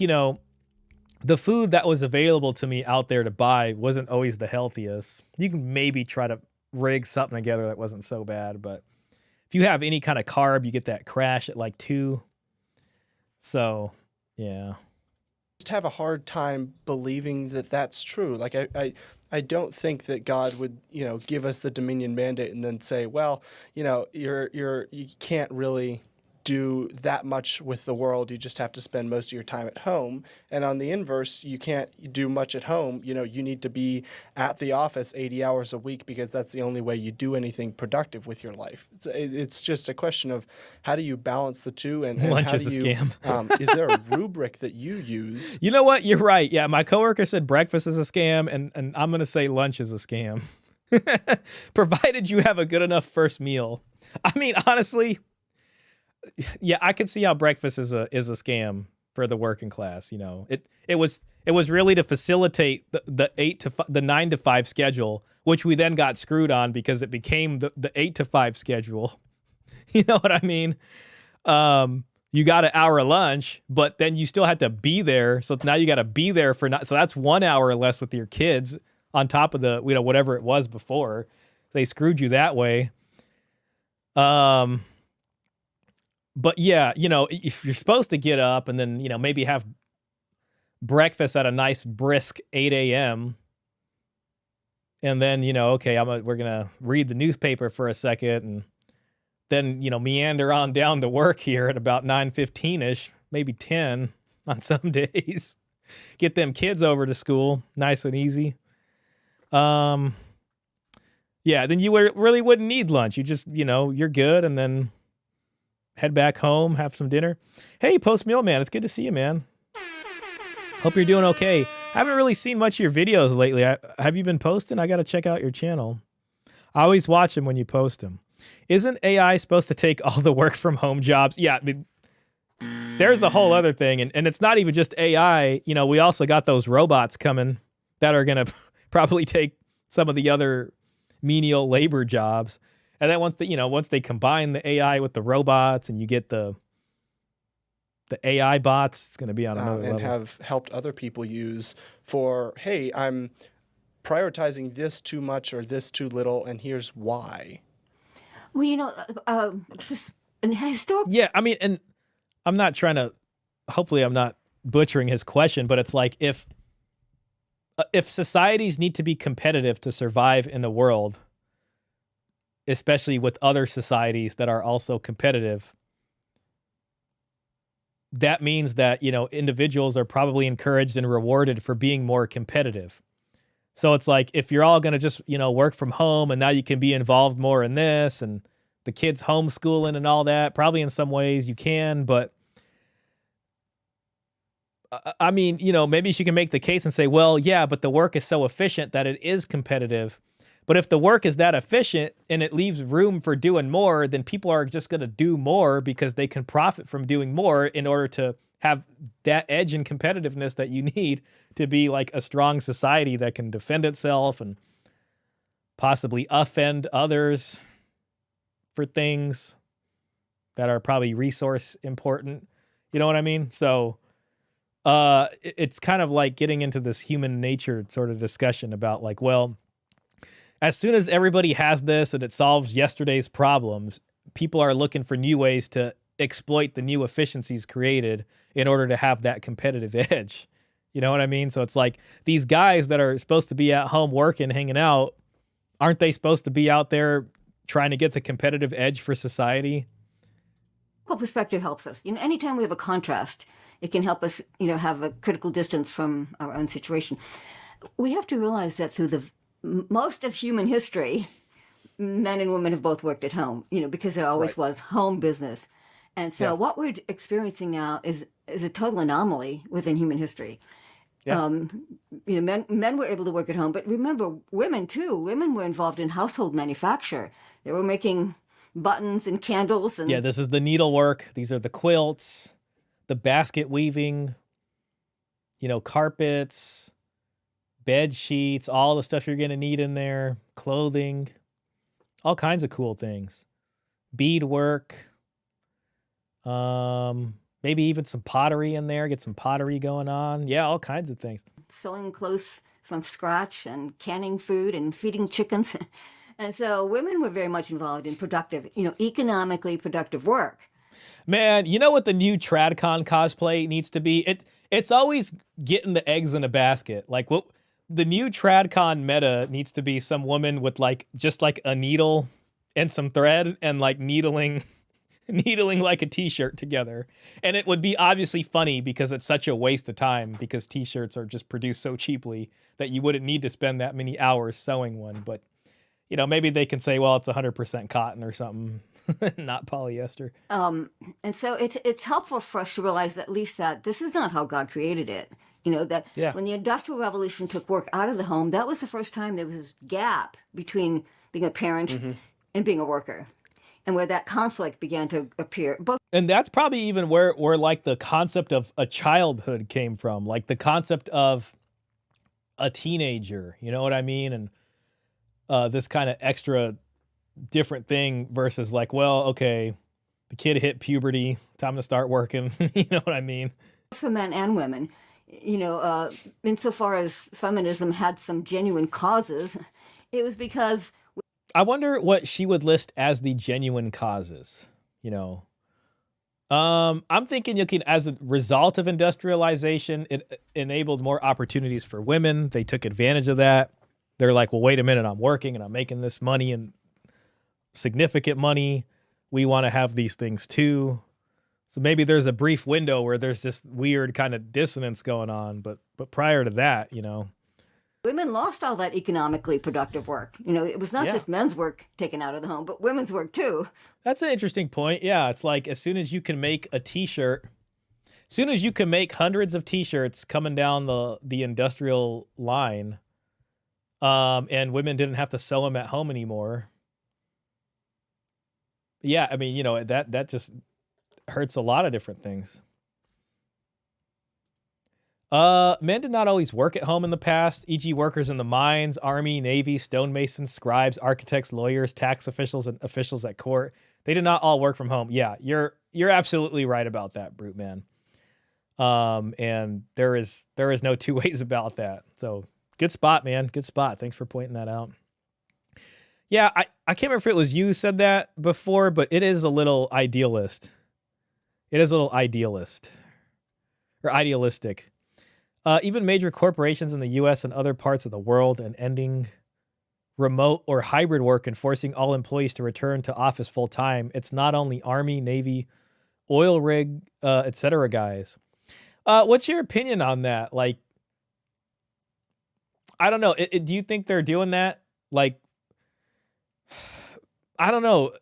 the food that was available to me out there to buy wasn't always the healthiest. You can maybe try to rig something together that wasn't so bad, but if you have any kind of carb, you get that crash at like 2. So, yeah. Just have a hard time believing that that's true. Like I don't think that God would, give us the Dominion mandate and then say, well, you can't really do that much with the world. You just have to spend most of your time at home. And on the inverse, you can't do much at home. You need to be at the office 80 hours a week because that's the only way you do anything productive with your life. It's just a question of how do you balance the two, and lunch how is do a you, scam. is there a rubric that you use? You know what? You're right. Yeah, my coworker said breakfast is a scam, and I'm going to say lunch is a scam. Provided you have a good enough first meal. I mean, honestly, yeah, I can see how breakfast is a scam for the working class. You know, it was really to facilitate the 9 to 5 schedule, which we then got screwed on because it became the 8 to 5 schedule. You know what I mean? You got an hour lunch, but then you still had to be there. So now you got to be there so that's 1 hour less with your kids on top of the, whatever it was before. They screwed you that way. But yeah, if you're supposed to get up and then, maybe have breakfast at a nice brisk 8 a.m. and then, okay, we're going to read the newspaper for a second and then, meander on down to work here at about 9:15ish, maybe 10 on some days. Get them kids over to school, nice and easy. Yeah, then you really wouldn't need lunch. You just, you're good, and then head back home, have some dinner. Hey, Post Meal Man, it's good to see you, man. Hope you're doing okay. I haven't really seen much of your videos lately. Have you been posting? I got to check out your channel. I always watch them when you post them. Isn't AI supposed to take all the work from home jobs? Yeah, I mean, there's a whole other thing. And it's not even just AI. We also got those robots coming that are going to probably take some of the other menial labor jobs. And then once they combine the AI with the robots and you get the AI bots, it's going to be on another level. And have helped other people use for, hey, I'm prioritizing this too much or this too little, and here's why. Well, just in historical. Yeah, I mean, and I'm not trying to. Hopefully, I'm not butchering his question, but it's like if societies need to be competitive to survive in the world, especially with other societies that are also competitive, that means that individuals are probably encouraged and rewarded for being more competitive. So it's like, if you're all going to just, work from home and now you can be involved more in this and the kids homeschooling and all that, probably in some ways you can, but I mean, maybe she can make the case and say, well, yeah, but the work is so efficient that it is competitive. But if the work is that efficient and it leaves room for doing more, then people are just going to do more because they can profit from doing more in order to have that edge and competitiveness that you need to be like a strong society that can defend itself and possibly offend others for things that are probably resource important. You know what I mean? So it's kind of like getting into this human nature sort of discussion about like, well, as soon as everybody has this and it solves yesterday's problems, people are looking for new ways to exploit the new efficiencies created in order to have that competitive edge. You know what I mean? So it's like these guys that are supposed to be at home working, hanging out, aren't they supposed to be out there trying to get the competitive edge for society? Perspective helps us. Anytime we have a contrast, it can help us, have a critical distance from our own situation. We have to realize that through the most of human history, men and women have both worked at home, because there always was home business. And so what we're experiencing now is a total anomaly within human history. Yeah. Men were able to work at home, but remember, women too. Women were involved in household manufacture. They were making buttons and candles. And yeah, this is the needlework. These are the quilts, the basket weaving, carpets, bed sheets, all the stuff you're going to need in there, clothing, all kinds of cool things. Beadwork, maybe even some pottery in there, get some pottery going on. Yeah, all kinds of things. Sewing clothes from scratch and canning food and feeding chickens. And so women were very much involved in productive, economically productive work. Man, you know what the new TradCon cosplay needs to be? It's always getting the eggs in a basket. Like what the new TradCon meta needs to be some woman with just a needle and some thread and needling like a t-shirt together. And it would be obviously funny because it's such a waste of time because t-shirts are just produced so cheaply that you wouldn't need to spend that many hours sewing one. But, maybe they can say, well, it's 100% cotton or something, not polyester. And so it's helpful for us to realize at least that this is not how God created it. You know, that when the Industrial Revolution took work out of the home, that was the first time there was this gap between being a parent and being a worker, and where that conflict began to appear. And that's probably even where like the concept of a childhood came from, like the concept of a teenager, you know what I mean? And this kind of extra different thing versus like, well, okay, the kid hit puberty, time to start working. You know what I mean? For men and women, you know, insofar as feminism had some genuine causes, it was because... I wonder what she would list as the genuine causes, you know? I'm thinking as a result of industrialization, it enabled more opportunities for women. They took advantage of that. They're like, well, wait a minute, I'm working and I'm making this money and significant money. We want to have these things too. So maybe there's a brief window where there's this weird kind of dissonance going on. But prior to that, you know. Women lost all that economically productive work. You know, it was not just men's work taken out of the home, but women's work too. That's an interesting point. Yeah, it's like as soon as you can make a t-shirt, as soon as you can make hundreds of t-shirts coming down the industrial line, and women didn't have to sew them at home anymore. Yeah, I mean, you know, that just hurts a lot of different things. Men did not always work at home in the past, e.g. workers in the mines, army, navy, stonemasons, scribes, architects, lawyers, tax officials, and officials at court. They did not all work from home. Yeah, you're absolutely right about that, Brute Man. And there is no two ways about that. So good spot, man. Good spot. Thanks for pointing that out. Yeah, I can't remember if it was you who said that before, but it is a little idealist. It is a little idealist. Or idealistic. Even major corporations in the U.S. and other parts of the world and ending remote or hybrid work and forcing all employees to return to office full time. It's not only Army, Navy, oil rig, etc. guys. What's your opinion on that? Like, I don't know. Do you think they're doing that? Like, I don't know.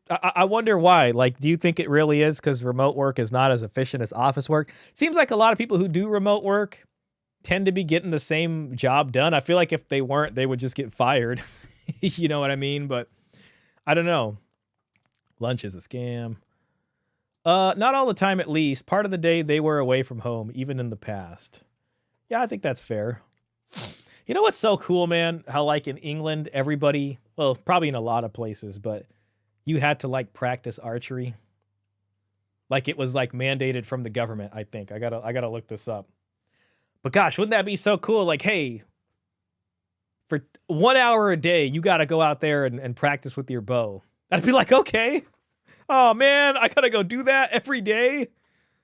I wonder why. Like, do you think it really is because remote work is not as efficient as office work? Seems like a lot of people who do remote work tend to be getting the same job done. I feel like if they weren't, they would just get fired. You know what I mean? But I don't know. Lunch is a scam. Not all the time, at least. Part of the day they were away from home, even in the past. Yeah, I think that's fair. You know what's so cool, man? How like in England, everybody, well, probably in a lot of places, but you had to like practice archery. Like it was like mandated from the government, I think. I gotta look this up. But gosh, wouldn't that be so cool? Like, hey, for 1 hour a day, you got to go out there and practice with your bow. I'd be like, okay. Oh, man, I got to go do that every day.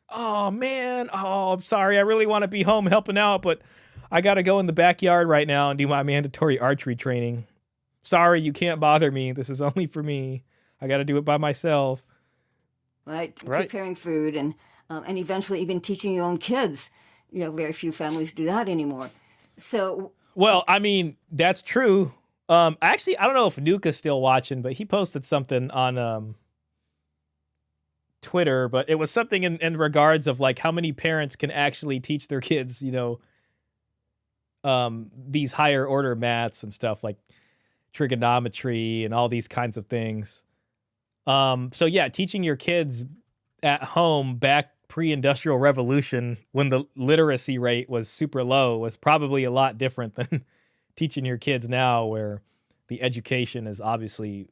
Oh, man. Oh, I'm sorry. I really want to be home helping out, but I got to go in the backyard right now and do my mandatory archery training. Sorry, you can't bother me. This is only for me. I got to do it by myself. Right. Preparing food and eventually even teaching your own kids. You know, very few families do that anymore. So, well, I mean, that's true. Actually, I don't know if Nuka's still watching, but he posted something on Twitter, but it was something in regards of like how many parents can actually teach their kids, you know, these higher order maths and stuff like trigonometry and all these kinds of things. So yeah, teaching your kids at home back pre-industrial revolution when the literacy rate was super low was probably a lot different than teaching your kids now, where the education is obviously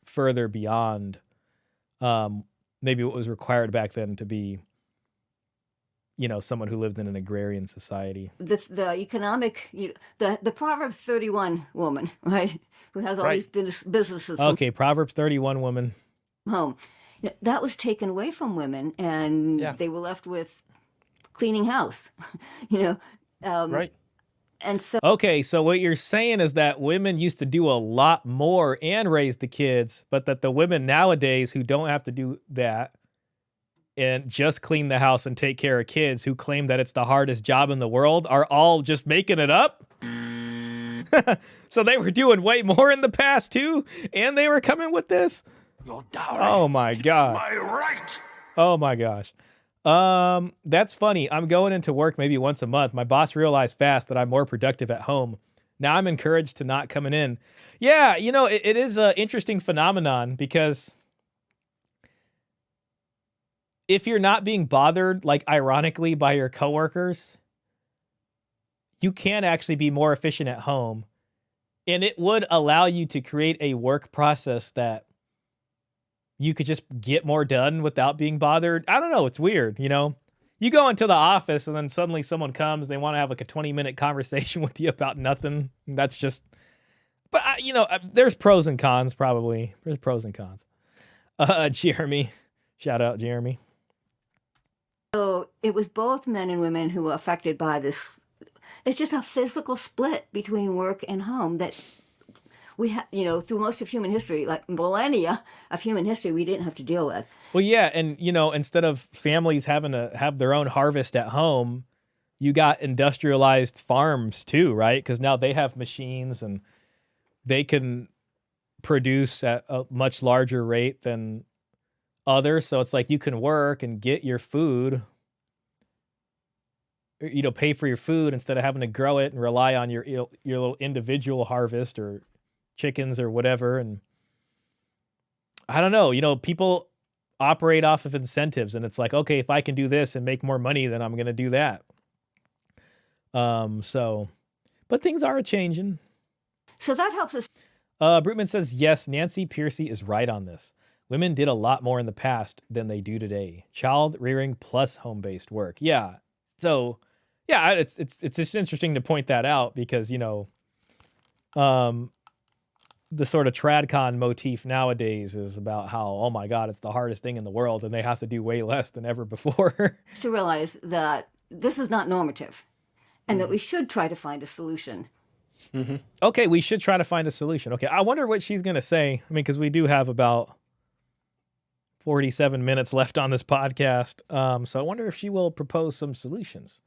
further beyond maybe what was required back then to be, you know, someone who lived in an agrarian society. The economic, the Proverbs 31 woman, right, who has all these businesses. Okay, Proverbs 31 woman. Home. That was taken away from women, and they were left with cleaning house, you know. Right. And so. Okay, so what you're saying is that women used to do a lot more and raise the kids, but that the women nowadays who don't have to do that and just clean the house and take care of kids, who claim that it's the hardest job in the world, are all just making it up? So they were doing way more in the past too, and they were coming with this? Your dowry. Oh my God. It's my right. Oh my gosh. That's funny. I'm going into work maybe once a month. My boss realized fast that I'm more productive at home. Now I'm encouraged to not coming in. Yeah, it is an interesting phenomenon because if you're not being bothered, like ironically, by your coworkers, you can actually be more efficient at home. And it would allow you to create a work process that you could just get more done without being bothered. I don't know. It's weird, You go into the office and then suddenly someone comes. They want to have like a 20-minute conversation with you about nothing. That's just... But, there's pros and cons, probably. There's pros and cons. Jeremy. Shout out, Jeremy. So it was both men and women who were affected by this. It's just a physical split between work and home that we have, through most of human history, like millennia of human history, we didn't have to deal with. Well, yeah. And, instead of families having to have their own harvest at home, you got industrialized farms too, right? Because now they have machines and they can produce at a much larger rate than others. So it's like you can work and get your food, pay for your food instead of having to grow it and rely on your little individual harvest or chickens or whatever. And I don't know, people operate off of incentives, and it's like, okay, if I can do this and make more money, then I'm going to do that. But things are changing. So that helps us. Brutman says, yes, Nancy Pearcey is right on this. Women did a lot more in the past than they do today. Child rearing plus home-based work. Yeah. So, yeah, it's just interesting to point that out because, the sort of TradCon motif nowadays is about how, oh my God, it's the hardest thing in the world and they have to do way less than ever before. To realize that this is not normative and that we should try to find a solution. Mm-hmm. Okay, we should try to find a solution. Okay, I wonder what she's going to say. I mean, because we do have about 47 minutes left on this podcast. So I wonder if she will propose some solutions.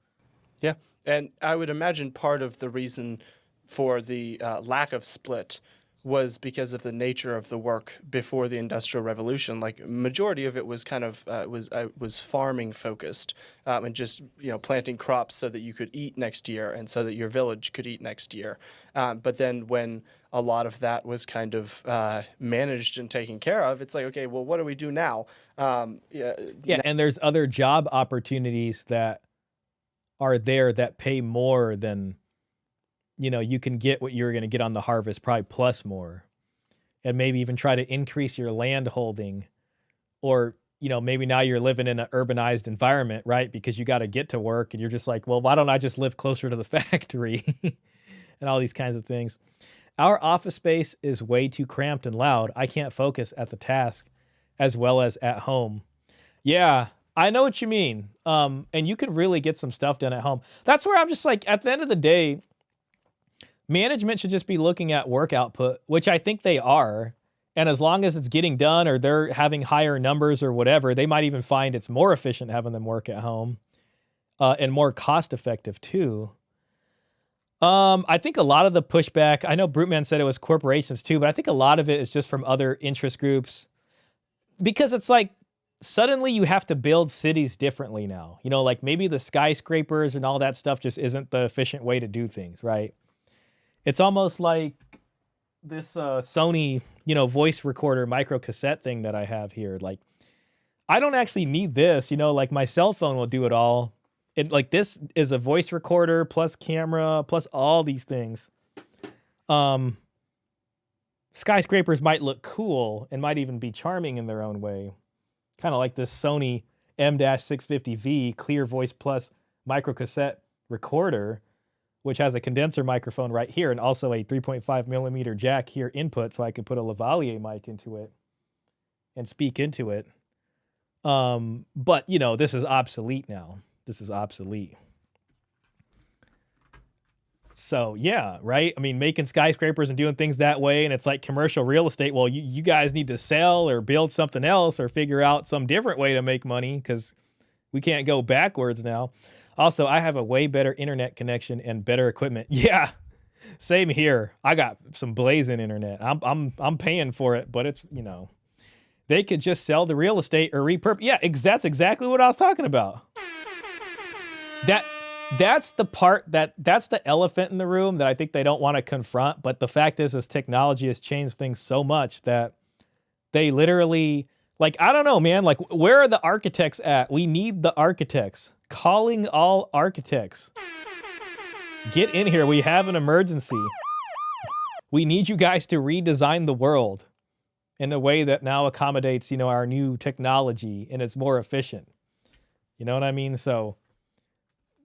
Yeah, and I would imagine part of the reason for the lack of split was because of the nature of the work before the Industrial Revolution. Like, majority of it was kind of was farming focused, and just planting crops so that you could eat next year and so that your village could eat next year. But then when a lot of that was kind of managed and taken care of, it's like, okay, well, what do we do now? Yeah, and there's other job opportunities that are there that pay more than, you can get what you're going to get on the harvest, probably plus more, and maybe even try to increase your land holding, or, maybe now you're living in an urbanized environment, right? Because you got to get to work and you're just like, well, why don't I just live closer to the factory and all these kinds of things. Our office space is way too cramped and loud. I can't focus at the task as well as at home. Yeah, I know what you mean. And you can really get some stuff done at home. That's where I'm just like, at the end of the day, management should just be looking at work output, which I think they are. And as long as it's getting done or they're having higher numbers or whatever, they might even find it's more efficient having them work at home, and more cost effective too. I think a lot of the pushback, I know Bruteman said it was corporations too, but I think a lot of it is just from other interest groups, because it's like, suddenly you have to build cities differently now. Like maybe the skyscrapers and all that stuff just isn't the efficient way to do things, right? It's almost like this Sony, voice recorder micro cassette thing that I have here. Like, I don't actually need this, like my cell phone will do it all. Like, this is a voice recorder plus camera plus all these things. Skyscrapers might look cool and might even be charming in their own way. Kind of like this Sony M-650V Clear Voice Plus micro cassette recorder, which has a condenser microphone right here and also a 3.5 millimeter jack here input, so I could put a lavalier mic into it and speak into it. But, this is obsolete now. This is obsolete. So, yeah, right? I mean, making skyscrapers and doing things that way, and it's like commercial real estate. Well, you guys need to sell or build something else or figure out some different way to make money, because we can't go backwards now. Also, I have a way better internet connection and better equipment. Yeah, same here. I got some blazing internet. I'm paying for it, but it's, they could just sell the real estate or repurpose. Yeah, that's exactly what I was talking about. That's the part that's the elephant in the room that I think they don't want to confront. But the fact is technology has changed things so much that they literally, like, I don't know, man. Like, where are the architects at? We need the architects. Calling all architects. Get in here. We have an emergency. We need you guys to redesign the world in a way that now accommodates, our new technology and it's more efficient. You know what I mean? So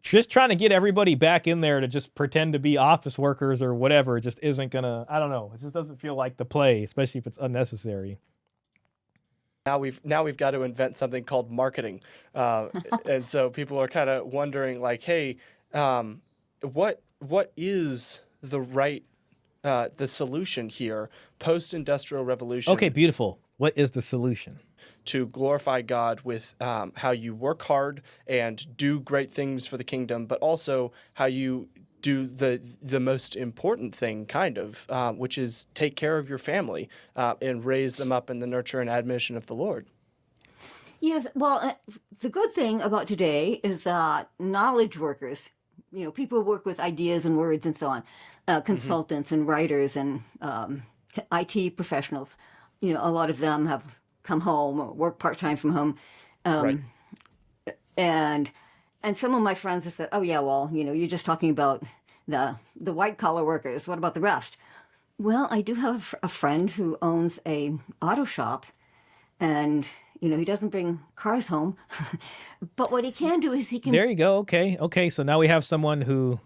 just trying to get everybody back in there to just pretend to be office workers or whatever just isn't gonna, I don't know. It just doesn't feel like the play, especially if it's unnecessary. Now we've got to invent something called marketing. And so people are kind of wondering, like, hey, what is the right the solution here, post-industrial revolution? Okay, beautiful. What is the solution? To glorify God with how you work hard and do great things for the kingdom, but also how you do the most important thing, kind of, which is take care of your family and raise them up in the nurture and admonition of the Lord. Yes, well, the good thing about today is that knowledge workers, people who work with ideas and words and so on, consultants and writers and IT professionals, a lot of them have come home or work part-time from home. Right. And some of my friends have said, oh, yeah, well, you're just talking about the white-collar workers. What about the rest? Well, I do have a friend who owns a auto shop, and, he doesn't bring cars home. But what he can do is he can... There you go. Okay. So now we have someone who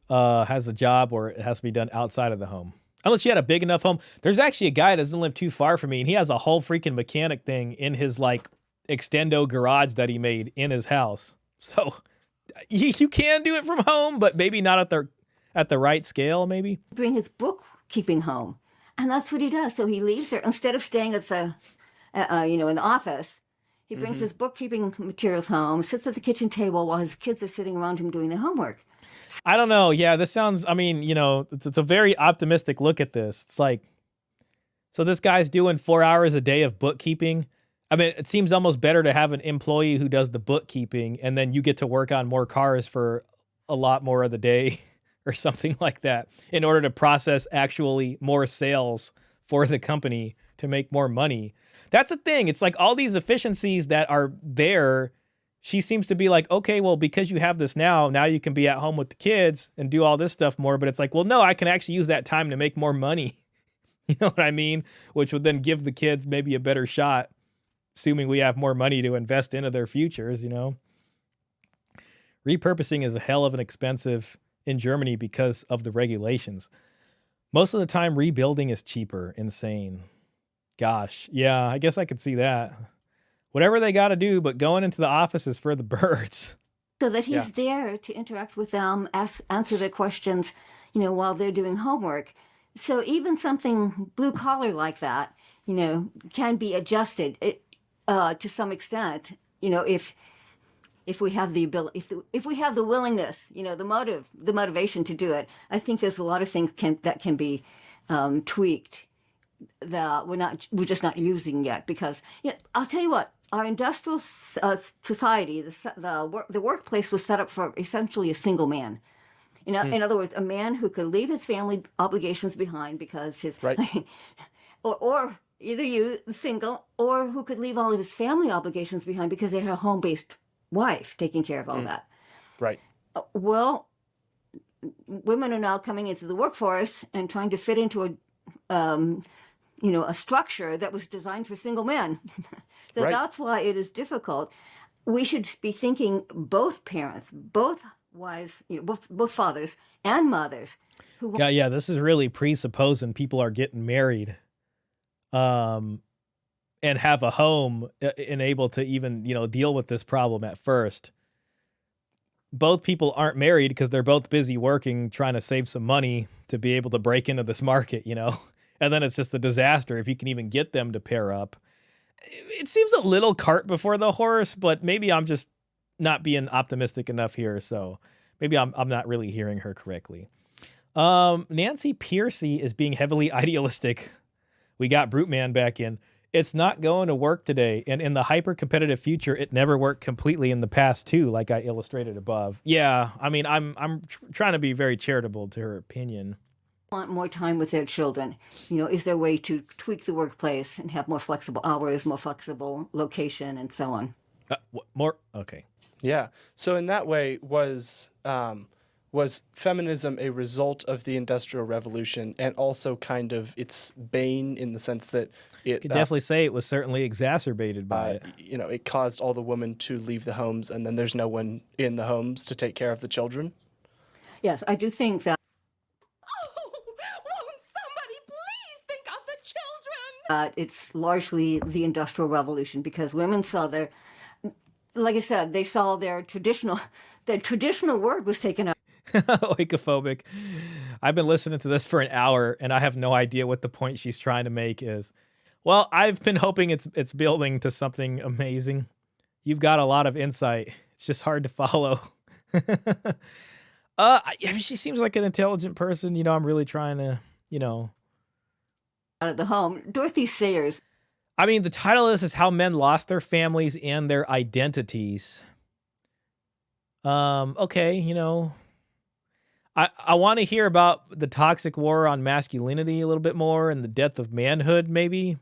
has a job where it has to be done outside of the home. Unless you had a big enough home. There's actually a guy that doesn't live too far from me, and he has a whole freaking mechanic thing in his, like, extendo garage that he made in his house. So you can do it from home, but maybe not at the right scale, maybe. Bring his bookkeeping home. And that's what he does. So he leaves there. Instead of staying at the, in the office, he brings his bookkeeping materials home, sits at the kitchen table while his kids are sitting around him doing their homework. I don't know. Yeah, this sounds, it's a very optimistic look at this. It's like, so this guy's doing 4 hours a day of bookkeeping. I mean, it seems almost better to have an employee who does the bookkeeping and then you get to work on more cars for a lot more of the day or something like that in order to process actually more sales for the company to make more money. That's the thing. It's like all these efficiencies that are there. She seems to be like, okay, well, because you have this now you can be at home with the kids and do all this stuff more. But it's like, well, no, I can actually use that time to make more money. You know what I mean? Which would then give the kids maybe a better shot, assuming we have more money to invest into their futures, Repurposing is a hell of an expensive in Germany because of the regulations. Most of the time, rebuilding is cheaper. Insane. Gosh, yeah, I guess I could see that. Whatever they got to do, but going into the office is for the birds. So that he's there to interact with them, answer their questions, while they're doing homework. So even something blue collar like that, can be adjusted to some extent. If we have the ability, if we have the willingness, the motivation to do it. I think there's a lot of things that can be tweaked that we're just not using yet. Because I'll tell you what. Our industrial society, the workplace was set up for essentially a single man. In other words, a man who could leave his family obligations behind because his, right. or either you single, or who could leave all of his family obligations behind because they had a home-based wife taking care of all that. Right. Well, women are now coming into the workforce and trying to fit into a structure that was designed for single men. So that's why it is difficult. We should be thinking both parents, both wives, both fathers and mothers. Yeah, this is really presupposing people are getting married and have a home and able to even, deal with this problem at first. Both people aren't married because they're both busy working, trying to save some money to be able to break into this market, And then it's just a disaster if you can even get them to pair up. It seems a little cart before the horse, but maybe I'm just not being optimistic enough here. So maybe I'm not really hearing her correctly. Nancy Pearcey is being heavily idealistic. We got Brute Man back in. It's not going to work today. And in the hyper-competitive future, it never worked completely in the past, too, like I illustrated above. Yeah, I mean, I'm trying to be very charitable to her opinion. Want more time with their children. Is there a way to tweak the workplace and have more flexible hours, more flexible location, and so on? More? Okay. Yeah. So in that way, was feminism a result of the Industrial Revolution and also kind of its bane in the sense that it could definitely say it was certainly exacerbated by it. It caused all the women to leave the homes, and then there's no one in the homes to take care of the children? Yes, I do think that. Won't somebody please think of the children? It's largely the Industrial Revolution because women saw like I said, they saw their traditional word was taken out. Oikophobic. I've been listening to this for an hour, and I have no idea what the point she's trying to make is. Well, I've been hoping it's building to something amazing. You've got a lot of insight. It's just hard to follow. I mean, she seems like an intelligent person. I'm really trying to, out of the home. Dorothy Sayers. I mean, the title of this is How Men Lost Their Families and Their Identities. Okay, I want to hear about the toxic war on masculinity a little bit more, and the death of manhood maybe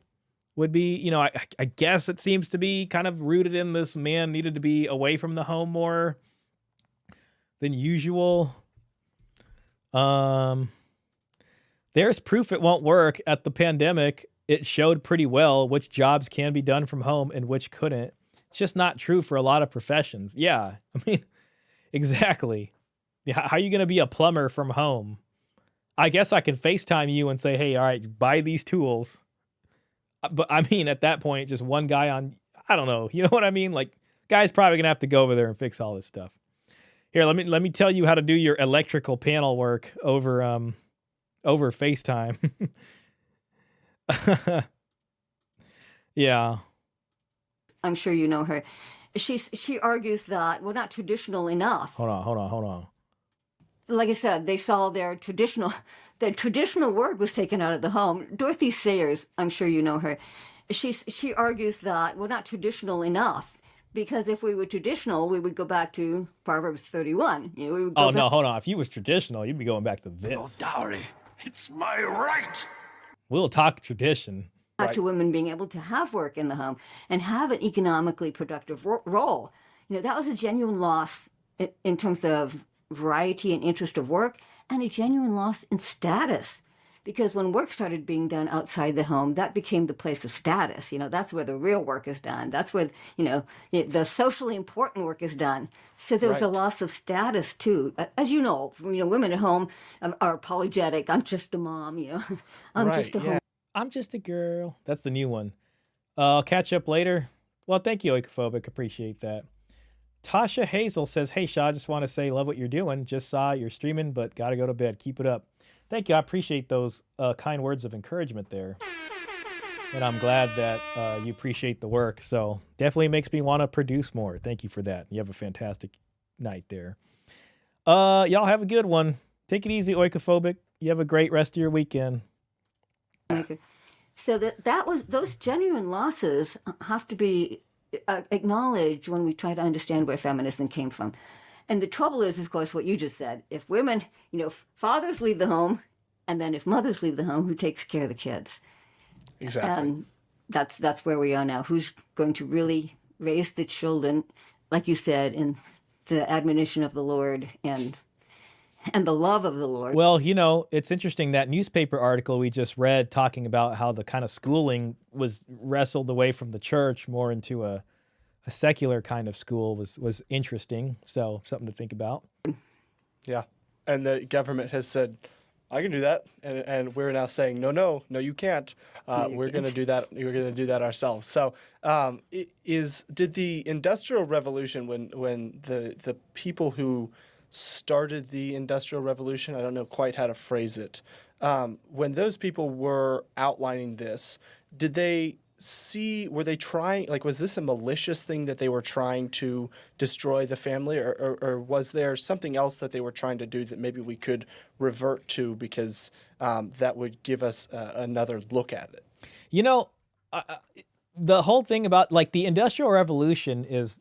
would be, I guess it seems to be kind of rooted in this man needed to be away from the home more than usual. There's proof it won't work. At the pandemic, it showed pretty well which jobs can be done from home and which couldn't. It's just not true for a lot of professions. Yeah, I mean, exactly. Yeah, how are you going to be a plumber from home? I guess I can FaceTime you and say, hey, all right, buy these tools. But I mean, at that point, just one guy on, I don't know. You know what I mean? Like, guy's probably going to have to go over there and fix all this stuff. Here, let me tell you how to do your electrical panel work over FaceTime. Yeah. I'm sure you know her. She argues that we're not traditional enough. Hold on. Like I said, they saw their traditional word was taken out of the home. Dorothy Sayers, I'm sure you know her. She argues that we're not traditional enough because if we were traditional, we would go back to Proverbs 31. We would go no, hold on. If you was traditional, you'd be going back to this. No dowry. It's my right. We'll talk tradition. Back to women being able to have work in the home and have an economically productive role. That was a genuine loss in terms of variety and interest of work, and a genuine loss in status. Because when work started being done outside the home, that became the place of status. That's where the real work is done. That's where, the socially important work is done. So there was a loss of status, too. As you know, women at home are apologetic. I'm just a mom, I'm just a home. I'm just a girl. That's the new one. I'll catch up later. Well, thank you, Oikophobic. Appreciate that. Tasha Hazel says, hey, Shaw, just want to say love what you're doing. Just saw you're streaming, but got to go to bed. Keep it up. Thank you. I appreciate those kind words of encouragement there. And I'm glad that you appreciate the work. So definitely makes me want to produce more. Thank you for that. You have a fantastic night there. Y'all have a good one. Take it easy, Oikophobic. You have a great rest of your weekend. So those genuine losses have to be acknowledged when we try to understand where feminism came from. And the trouble is, of course, what you just said. If women, fathers leave the home, and then if mothers leave the home, who takes care of the kids? Exactly. That's where we are now. Who's going to really raise the children, like you said, in the admonition of the Lord and the love of the Lord? Well, it's interesting, that newspaper article we just read talking about how the kind of schooling was wrestled away from the church more into a secular kind of school was interesting. So something to think about. Yeah. And the government has said, I can do that. And we're now saying, no, you can't. We're going to do that. We're going to do that ourselves. So did the Industrial Revolution, when the people who started the Industrial Revolution, I don't know quite how to phrase it, when those people were outlining this, were they trying, was this a malicious thing that they were trying to destroy the family, or was there something else that they were trying to do that maybe we could revert to because that would give us another look at it? the whole thing about like the Industrial Revolution is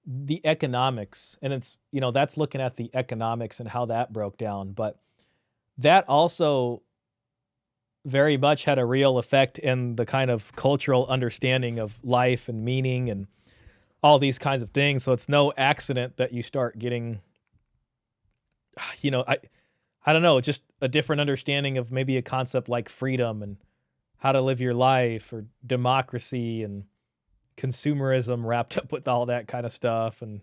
the economics, and it's, that's looking at the economics and how that broke down. But that also very much had a real effect in the kind of cultural understanding of life and meaning and all these kinds of things. So it's no accident that you start getting, I don't know, just a different understanding of maybe a concept like freedom and how to live your life, or democracy and consumerism wrapped up with all that kind of stuff. And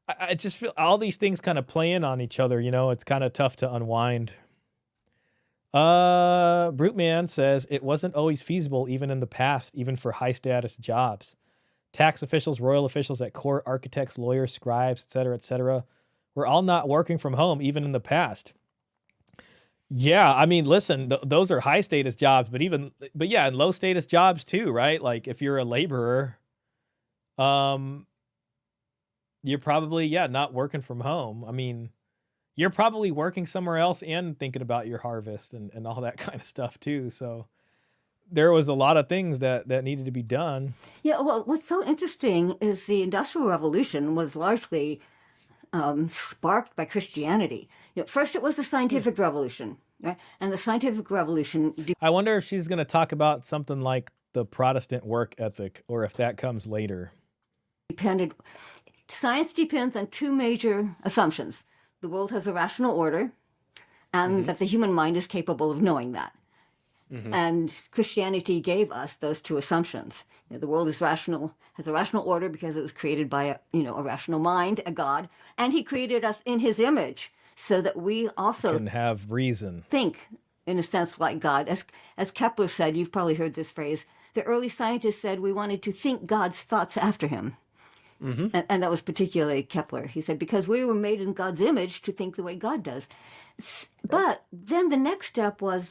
I just feel all these things kind of playing on each other. It's kind of tough to unwind. Brute Man says it wasn't always feasible, even in the past, even for high status jobs. Tax officials, royal officials at court, architects, lawyers, scribes, et cetera, were all not working from home, even in the past. Yeah, I mean, listen, those are high status jobs, but yeah, and low status jobs too, right? Like if you're a laborer, you're probably, not working from home. I mean, you're probably working somewhere else and thinking about your harvest and all that kind of stuff too. So there was a lot of things that needed to be done. Yeah, well, what's so interesting is the Industrial Revolution was largely sparked by Christianity. First, it was the Scientific Revolution, right? And the Scientific Revolution. I wonder if she's going to talk about something like the Protestant work ethic, or if that comes later. Science depends on two major assumptions: the world has a rational order, and that the human mind is capable of knowing that. And Christianity gave us those two assumptions. The world is rational, has a rational order because it was created by a rational mind, a God, and he created us in his image so that we also can have reason, think in a sense like God. As Kepler said, you've probably heard this phrase, the early scientists said we wanted to think God's thoughts after him. And that was particularly Kepler. He said, because we were made in God's image to think the way God does. But then the next step was...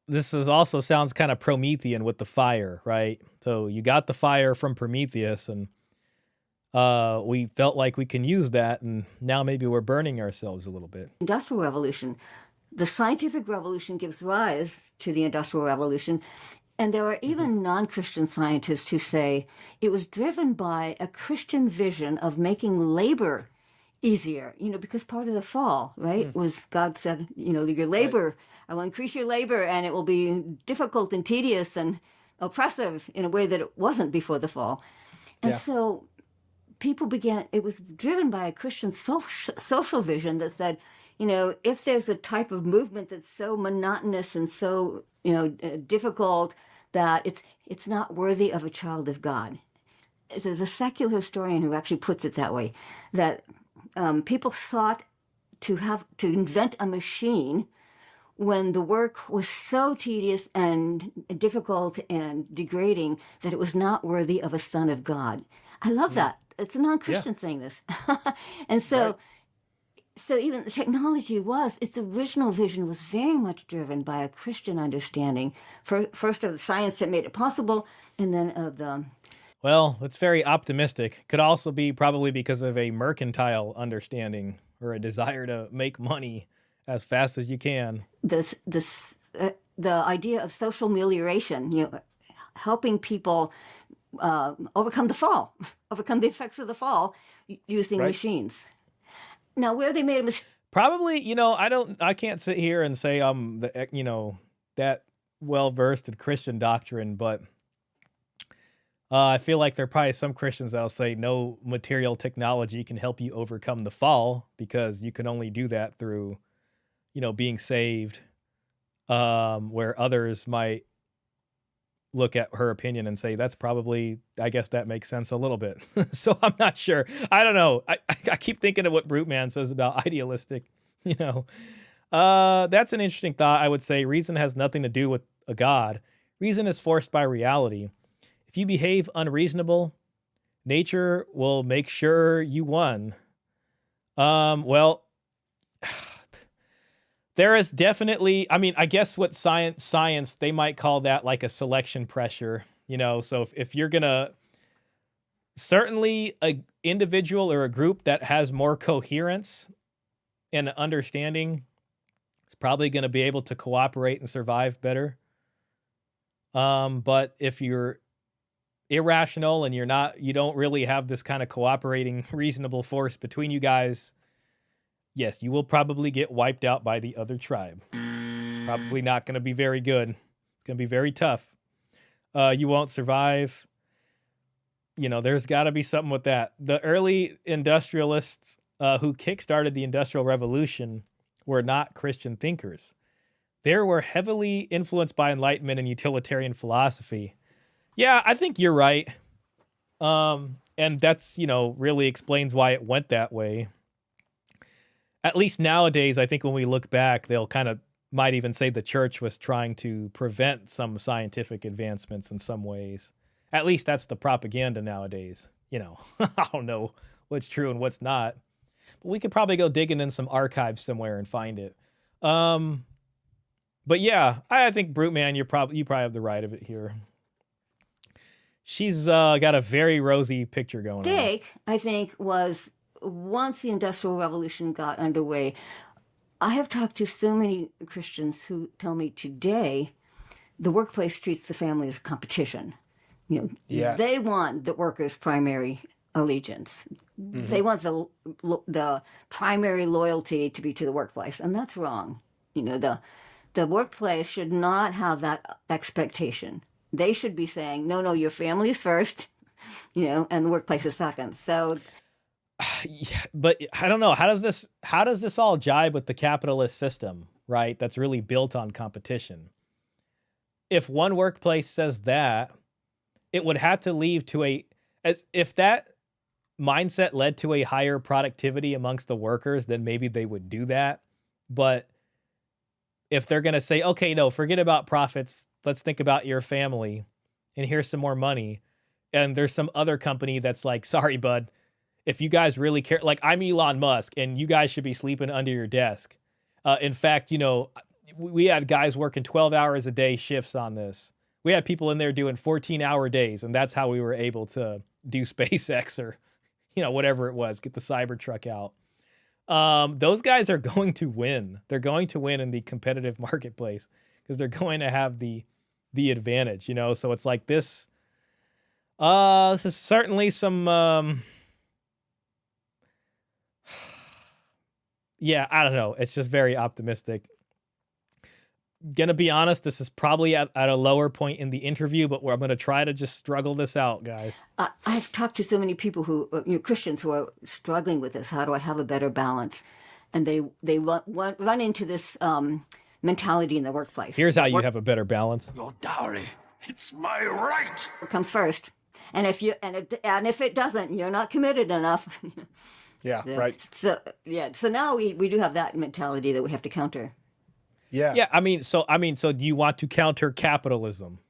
This also sounds kind of Promethean with the fire, right? So you got the fire from Prometheus, and we felt like we can use that, and now maybe we're burning ourselves a little bit. Industrial Revolution. The Scientific Revolution gives rise to the Industrial Revolution, and there are even non-Christian scientists who say it was driven by a Christian vision of making labor easier, because part of the fall, right, was God said, your labor, I will increase your labor, and it will be difficult and tedious and oppressive in a way that it wasn't before the fall. And so people it was driven by a Christian social vision that said, if there's a type of movement that's so monotonous and so, difficult that it's not worthy of a child of God. There's a secular historian who actually puts it that way, that people sought to invent a machine when the work was so tedious and difficult and degrading that it was not worthy of a son of God. I love that. It's a non-Christian saying this. And so even the technology its original vision was very much driven by a Christian understanding, first of the science that made it possible, and then of the... Well, it's very optimistic. Could also be probably because of a mercantile understanding or a desire to make money as fast as you can. The idea of social amelioration, helping people overcome the fall, overcome the effects of the fall using machines. Now, where they made a mistake. Probably, I can't sit here and say I'm that well versed in Christian doctrine, but I feel like there are probably some Christians that'll say no material technology can help you overcome the fall, because you can only do that through, being saved, where others might look at her opinion and say, that's probably, I guess that makes sense a little bit. So I'm not sure. I don't know. I keep thinking of what Brute Man says about idealistic, that's an interesting thought. I would say reason has nothing to do with a God. Reason is forced by reality. If you behave unreasonable, nature will make sure you won. There is definitely, I guess what science, they might call that like a selection pressure, so if you're gonna, certainly a individual or a group that has more coherence and understanding is probably going to be able to cooperate and survive better. But if you're irrational and you don't really have this kind of cooperating, reasonable force between you guys, yes, you will probably get wiped out by the other tribe. It's probably not going to be very good. It's going to be very tough. You won't survive. There's got to be something with that. The early industrialists who kickstarted the Industrial Revolution were not Christian thinkers. They were heavily influenced by Enlightenment and utilitarian philosophy. Yeah, I think you're right. And that's, really explains why it went that way. At least nowadays, I think when we look back, they'll might even say the church was trying to prevent some scientific advancements in some ways. At least that's the propaganda nowadays. I don't know what's true and what's not. But we could probably go digging in some archives somewhere and find it. But yeah, I think Brute Man, you probably have the right of it here. She's got a very rosy picture going on. Mistake, I think, was once the Industrial Revolution got underway. I have talked to so many Christians who tell me today the workplace treats the family as competition. Yes. They want the workers' primary allegiance. Mm-hmm. They want the primary loyalty to be to the workplace, and that's wrong. The workplace should not have that expectation. They should be saying, no, your family is first, and the workplace is second. So, but I don't know, how does this all jibe with the capitalist system, right? That's really built on competition. If one workplace says that, it would have to lead to if that mindset led to a higher productivity amongst the workers, then maybe they would do that. But if they're going to say, okay, no, forget about profits, let's think about your family, and here's some more money. And there's some other company that's like, sorry, bud, if you guys really care, like I'm Elon Musk and you guys should be sleeping under your desk. In fact, we had guys working 12 hours a day shifts on this. We had people in there doing 14-hour days, and that's how we were able to do SpaceX or, whatever it was, get the Cybertruck out. Those guys are going to win. They're going to win in the competitive marketplace because they're going to have the advantage, So it's like this. This is certainly some. Yeah, I don't know. It's just very optimistic. Gonna be honest, this is probably at a lower point in the interview, but I'm gonna try to just struggle this out, guys. I've talked to so many people who, Christians who are struggling with this. How do I have a better balance? And they run into this mentality in the workplace. Here's how you have a better balance. Your dowry, it's my right. It comes first, and if it doesn't, you're not committed enough. Yeah, right. So now we do have that mentality that we have to counter. Yeah. I mean, so do you want to counter capitalism?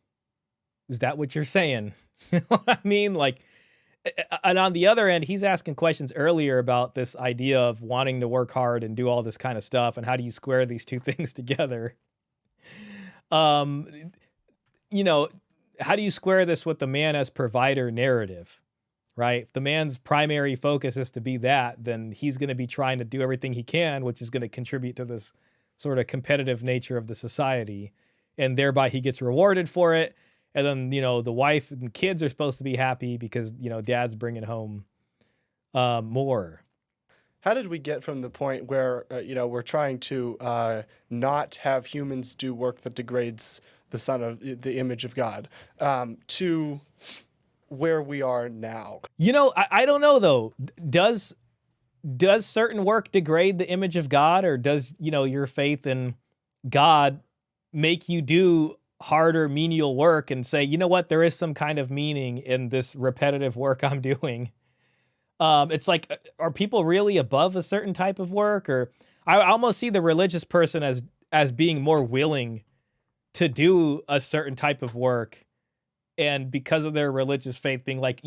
Is that what you're saying? You know what I mean? Like, and on the other end, he's asking questions earlier about this idea of wanting to work hard and do all this kind of stuff, and how do you square these two things together? How do you square this with the man as provider narrative? Right? If the man's primary focus is to be that, then he's going to be trying to do everything he can, which is going to contribute to this sort of competitive nature of the society. And thereby he gets rewarded for it. And then, the wife and kids are supposed to be happy because, dad's bringing home more. How did we get from the point where, we're trying to not have humans do work that degrades the son of the image of God, to where we are now? I don't know, though. Does certain work degrade the image of God, or does, your faith in God make you do harder, menial work and say, you know what, there is some kind of meaning in this repetitive work I'm doing? It's like, are people really above a certain type of work? Or I almost see the religious person as being more willing to do a certain type of work, and because of their religious faith being like,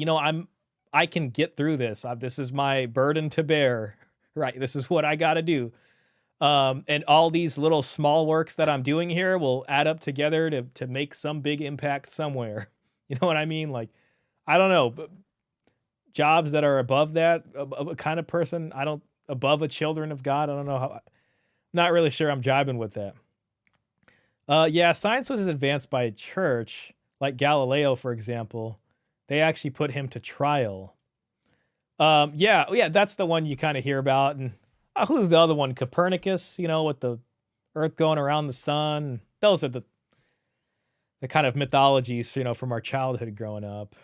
I can get through this. This is my burden to bear, right? This is what I got to do. And all these little small works that I'm doing here will add up together to make some big impact somewhere. You know what I mean? Like, I don't know, but jobs that are above that, a kind of person, above a children of God. I don't know how, not really sure I'm jibing with that. Yeah, science was advanced by church, like Galileo, for example. They actually put him to trial. Yeah, that's the one you kind of hear about. And who's the other one? Copernicus, with the Earth going around the sun. Those are the kind of mythologies, from our childhood growing up.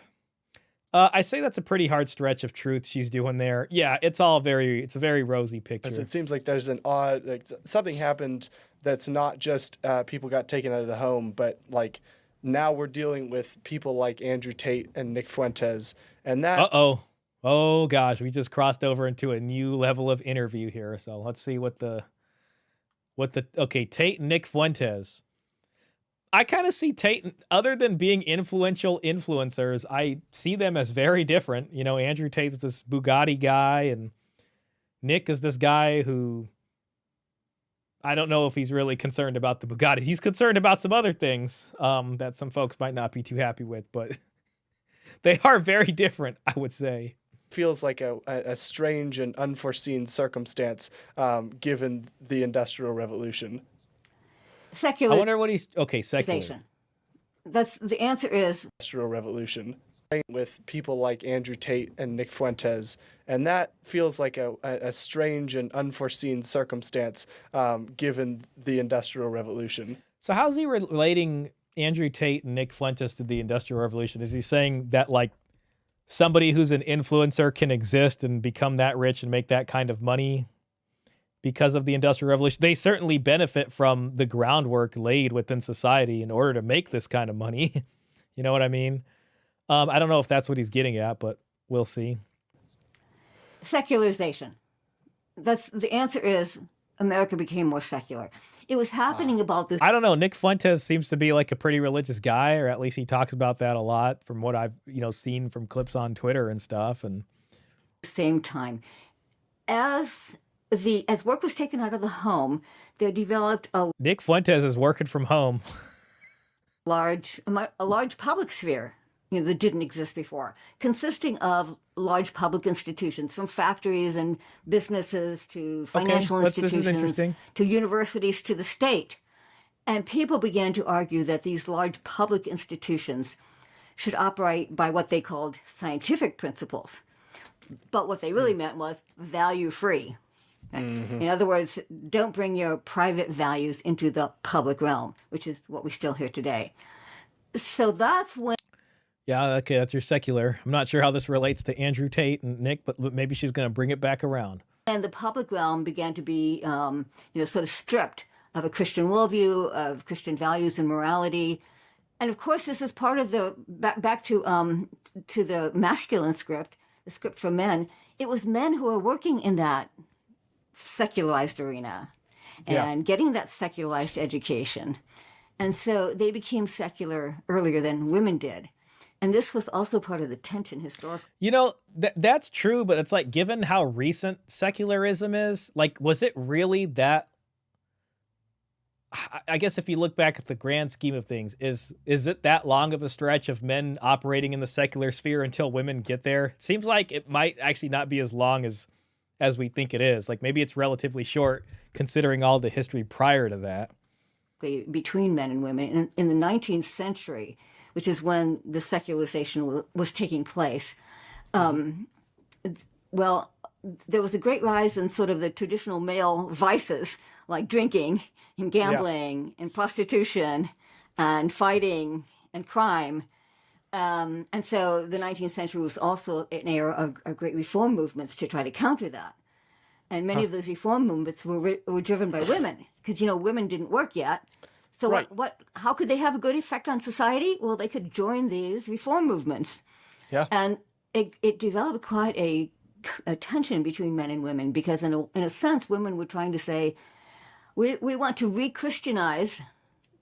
I say that's a pretty hard stretch of truth she's doing there. Yeah, it's a very rosy picture. It seems like there's an odd, something happened that's not just people got taken out of the home, but like now we're dealing with people like Andrew Tate and Nick Fuentes. And that. Oh gosh, we just crossed over into a new level of interview here. So let's see Tate and Nick Fuentes. I kind of see Tate, other than being influential influencers, I see them as very different. Andrew Tate's this Bugatti guy, and Nick is this guy who I don't know if he's really concerned about the Bugatti. He's concerned about some other things that some folks might not be too happy with, but they are very different, I would say. Feels like a strange and unforeseen circumstance given the Industrial Revolution. Secular. I wonder what he's secular. That's the answer is Industrial Revolution with people like Andrew Tate and Nick Fuentes, and that feels like a strange and unforeseen circumstance given the Industrial Revolution. So how's he relating Andrew Tate and Nick Fuentes to the Industrial Revolution? Is he saying that like somebody who's an influencer can exist and become that rich and make that kind of money because of the Industrial Revolution? They certainly benefit from the groundwork laid within society in order to make this kind of money. You know what I mean? I don't know if that's what he's getting at, but we'll see. Secularization. That's the answer is America became more secular. It was happening about this. I don't know. Nick Fuentes seems to be like a pretty religious guy, or at least he talks about that a lot from what I've, seen from clips on Twitter and stuff. And same time, as work was taken out of the home, there developed Nick Fuentes is working from home. a large public sphere, that didn't exist before, consisting of large public institutions, from factories and businesses to financial institutions to universities to the state. And people began to argue that these large public institutions should operate by what they called scientific principles. But what they really meant was value-free. Mm-hmm. In other words, don't bring your private values into the public realm, which is what we still hear today. So that's when... Yeah, okay, that's your secular. I'm not sure how this relates to Andrew Tate and Nick, but maybe she's going to bring it back around. And the public realm began to be, sort of stripped of a Christian worldview, of Christian values and morality. And of course, this is part of the, back to the masculine script, the script for men. It was men who were working in that secularized arena and getting that secularized education. And so they became secular earlier than women did. And this was also part of the tension historically. That's true, but it's like, given how recent secularism is, like, was it really that? I guess if you look back at the grand scheme of things, is it that long of a stretch of men operating in the secular sphere until women get there? Seems like it might actually not be as long as we think it is. Like, maybe it's relatively short considering all the history prior to that. Between men and women in the 19th century, which is when the secularization was taking place. Well, there was a great rise in sort of the traditional male vices like drinking and gambling and prostitution and fighting and crime. And so the 19th century was also an era of great reform movements to try to counter that. And many of those reform movements were driven by women because, women didn't work yet. So how could they have a good effect on society? Well, they could join these reform movements. Yeah. And it developed quite a tension between men and women because in a sense, women were trying to say, we want to re-Christianize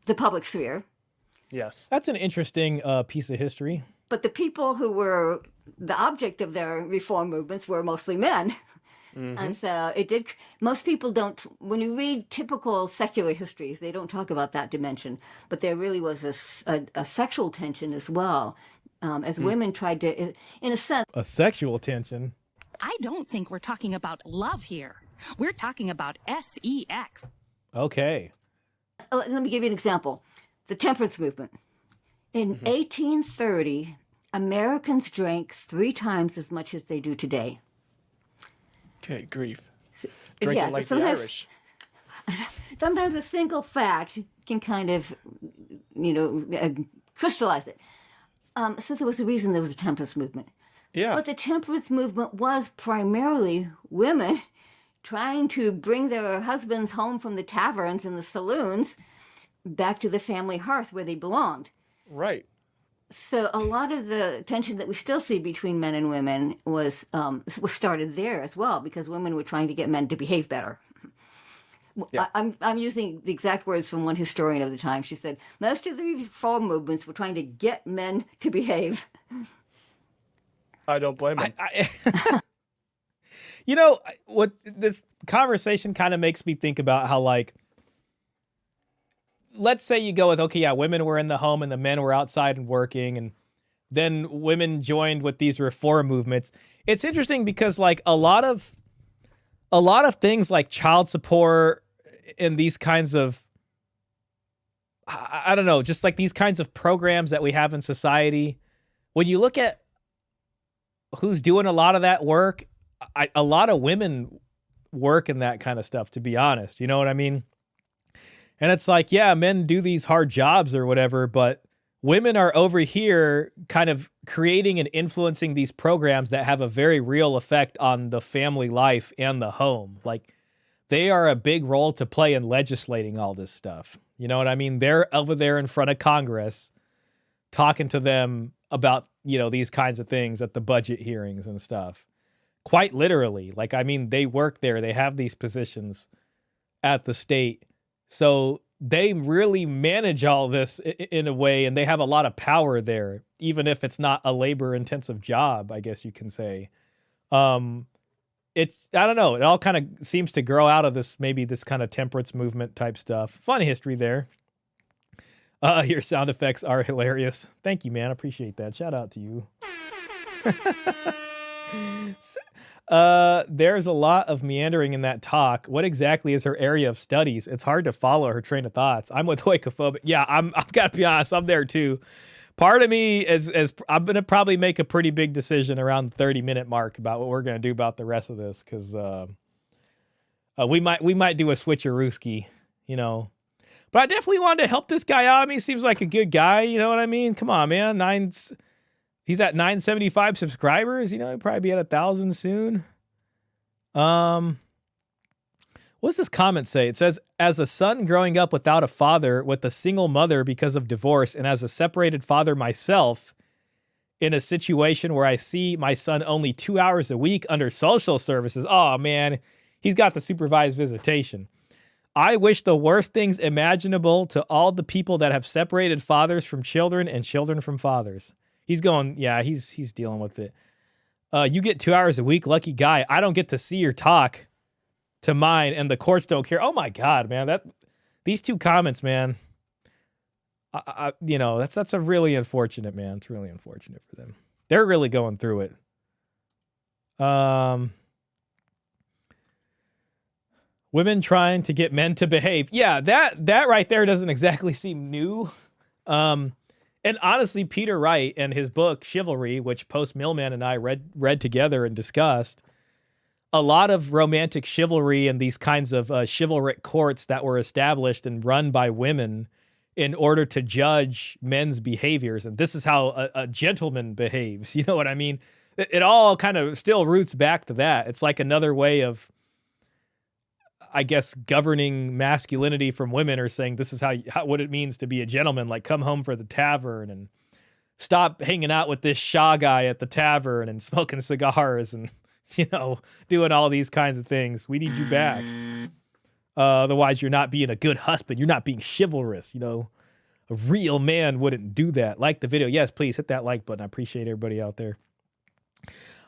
the public sphere. Yes. That's an interesting piece of history. But the people who were the object of their reform movements were mostly men. Mm-hmm. And so most people don't, when you read typical secular histories, they don't talk about that dimension. But there really was a sexual tension as well, as women tried to, in a sense. A sexual tension? I don't think we're talking about love here. We're talking about sex. Okay. Let me give you an example. The temperance movement. In 1830, Americans drank 3 times as much as they do today. Okay, grief. Drinking like the Irish. Sometimes a single fact can kind of, crystallize it. So there was a reason there was a temperance movement. Yeah. But the temperance movement was primarily women trying to bring their husbands home from the taverns and the saloons back to the family hearth where they belonged. Right. So a lot of the tension that we still see between men and women was started there as well, because women were trying to get men to behave better. Yeah. I'm using the exact words from one historian of the time. She said, most of the reform movements were trying to get men to behave. I don't blame him. What this conversation kind of makes me think about how, like, let's say you go with, okay, yeah, women were in the home and the men were outside and working, and then women joined with these reform movements. It's interesting because, like, a lot of things like child support and these kinds of, I don't know, just like these kinds of programs that we have in society, when you look at who's doing a lot of that work, a lot of women work in that kind of stuff, to be honest. You know what I mean? And it's like, yeah, men do these hard jobs or whatever, but women are over here kind of creating and influencing these programs that have a very real effect on the family life and the home. Like, they are a big role to play in legislating all this stuff. You know what I mean? They're over there in front of Congress talking to them about, these kinds of things at the budget hearings and stuff. Quite literally. Like, I mean, they work there. They have these positions at the state. So they really manage all this in a way, and they have a lot of power there, even if it's not a labor-intensive job, I guess you can say. I don't know. It all kind of seems to grow out of this kind of temperance movement type stuff. Fun history there. Your sound effects are hilarious. Thank you, man. I appreciate that. Shout out to you. There's a lot of meandering in that talk. What exactly is her area of studies? It's hard to follow her train of thoughts. I'm with oikophobic. Yeah, I've got to be honest. I'm there too. Part of me is I'm going to probably make a pretty big decision around the 30-minute mark about what we're going to do about the rest of this. Cause, we might do a switcherooski, but I definitely wanted to help this guy out. I mean, he seems like a good guy. You know what I mean? Come on, man. He's at 975 subscribers. He'll probably be at 1,000 soon. What's this comment say? It says, as a son growing up without a father, with a single mother because of divorce, and as a separated father myself, in a situation where I see my son only 2 hours a week under social services. Oh, man, he's got the supervised visitation. I wish the worst things imaginable to all the people that have separated fathers from children and children from fathers. He's going, yeah, he's dealing with it. You get 2 hours a week, lucky guy. I don't get to see or talk to mine, and the courts don't care. Oh my God, man, these two comments, man. That's a really unfortunate, man. It's really unfortunate for them. They're really going through it. Women trying to get men to behave. Yeah, that right there doesn't exactly seem new. And honestly, Peter Wright and his book Chivalry, which Post Millman and I read together and discussed, a lot of romantic chivalry and these kinds of chivalric courts that were established and run by women in order to judge men's behaviors. And this is how a gentleman behaves. You know what I mean? It all kind of still roots back to that. It's like another way of, I guess, governing masculinity from women, or saying this is how what it means to be a gentleman. Like, come home for the tavern and stop hanging out with this Shaw guy at the tavern and smoking cigars and, doing all these kinds of things. We need you back. Otherwise, you're not being a good husband. You're not being chivalrous. A real man wouldn't do that. Like the video. Yes, please hit that like button. I appreciate everybody out there.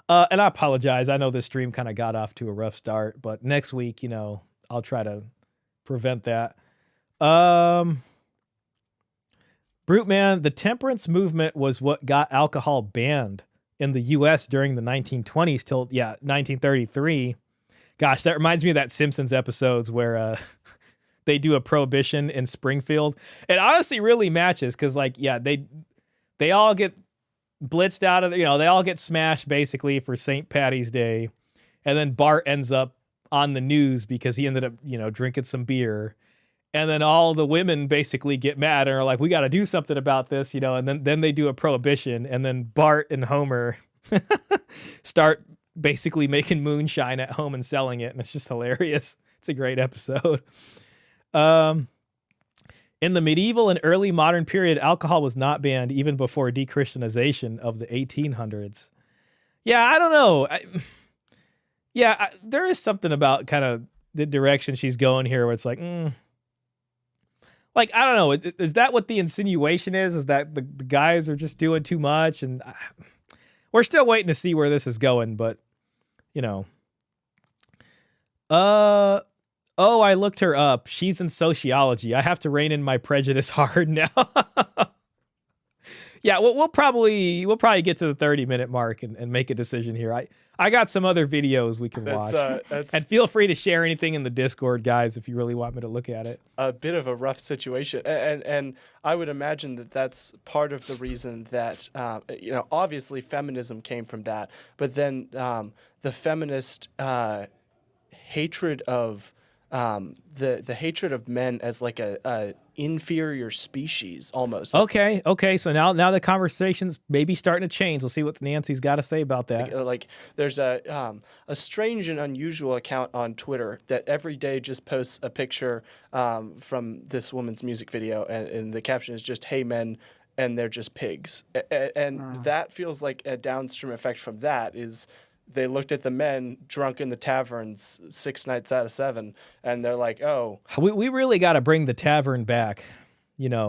And I apologize. I know this stream kind of got off to a rough start, but next week, I'll try to prevent that. Brute Man, the temperance movement was what got alcohol banned in the U.S. during the 1920s till 1933. Gosh, that reminds me of that Simpsons episodes where they do a prohibition in Springfield. It honestly really matches because, like, yeah, they all get blitzed out of, they all get smashed basically for St. Patty's Day. And then Bart ends up on the news because he ended up, drinking some beer. And then all the women basically get mad and are like, we got to do something about this, and then they do a prohibition. And then Bart and Homer start basically making moonshine at home and selling it. And it's just hilarious. It's a great episode. In the medieval and early modern period, alcohol was not banned even before dechristianization of the 1800s. Yeah, I don't know. There is something about kind of the direction she's going here where it's like, like, I don't know. Is that what the insinuation is? Is that the guys are just doing too much? And we're still waiting to see where this is going, but, Oh, I looked her up. She's in sociology. I have to rein in my prejudice hard now. Yeah, we'll probably get to the 30-minute mark and make a decision here. I got some other videos we can watch. And feel free to share anything in the Discord, guys, if you really want me to look at it. A bit of a rough situation. And I would imagine that that's part of the reason that, obviously feminism came from that. But then the feminist hatred of the hatred of men as like a inferior species almost. Okay. So now the conversation's maybe starting to change. We'll see what Nancy's got to say about that. Like there's a strange and unusual account on Twitter that every day just posts a picture from this woman's music video, and the caption is just "Hey men, and they're just pigs," and that feels like a downstream effect from that is. They looked at the men drunk in the taverns 6 nights out of 7, and they're like, "Oh, we really got to bring the tavern back," And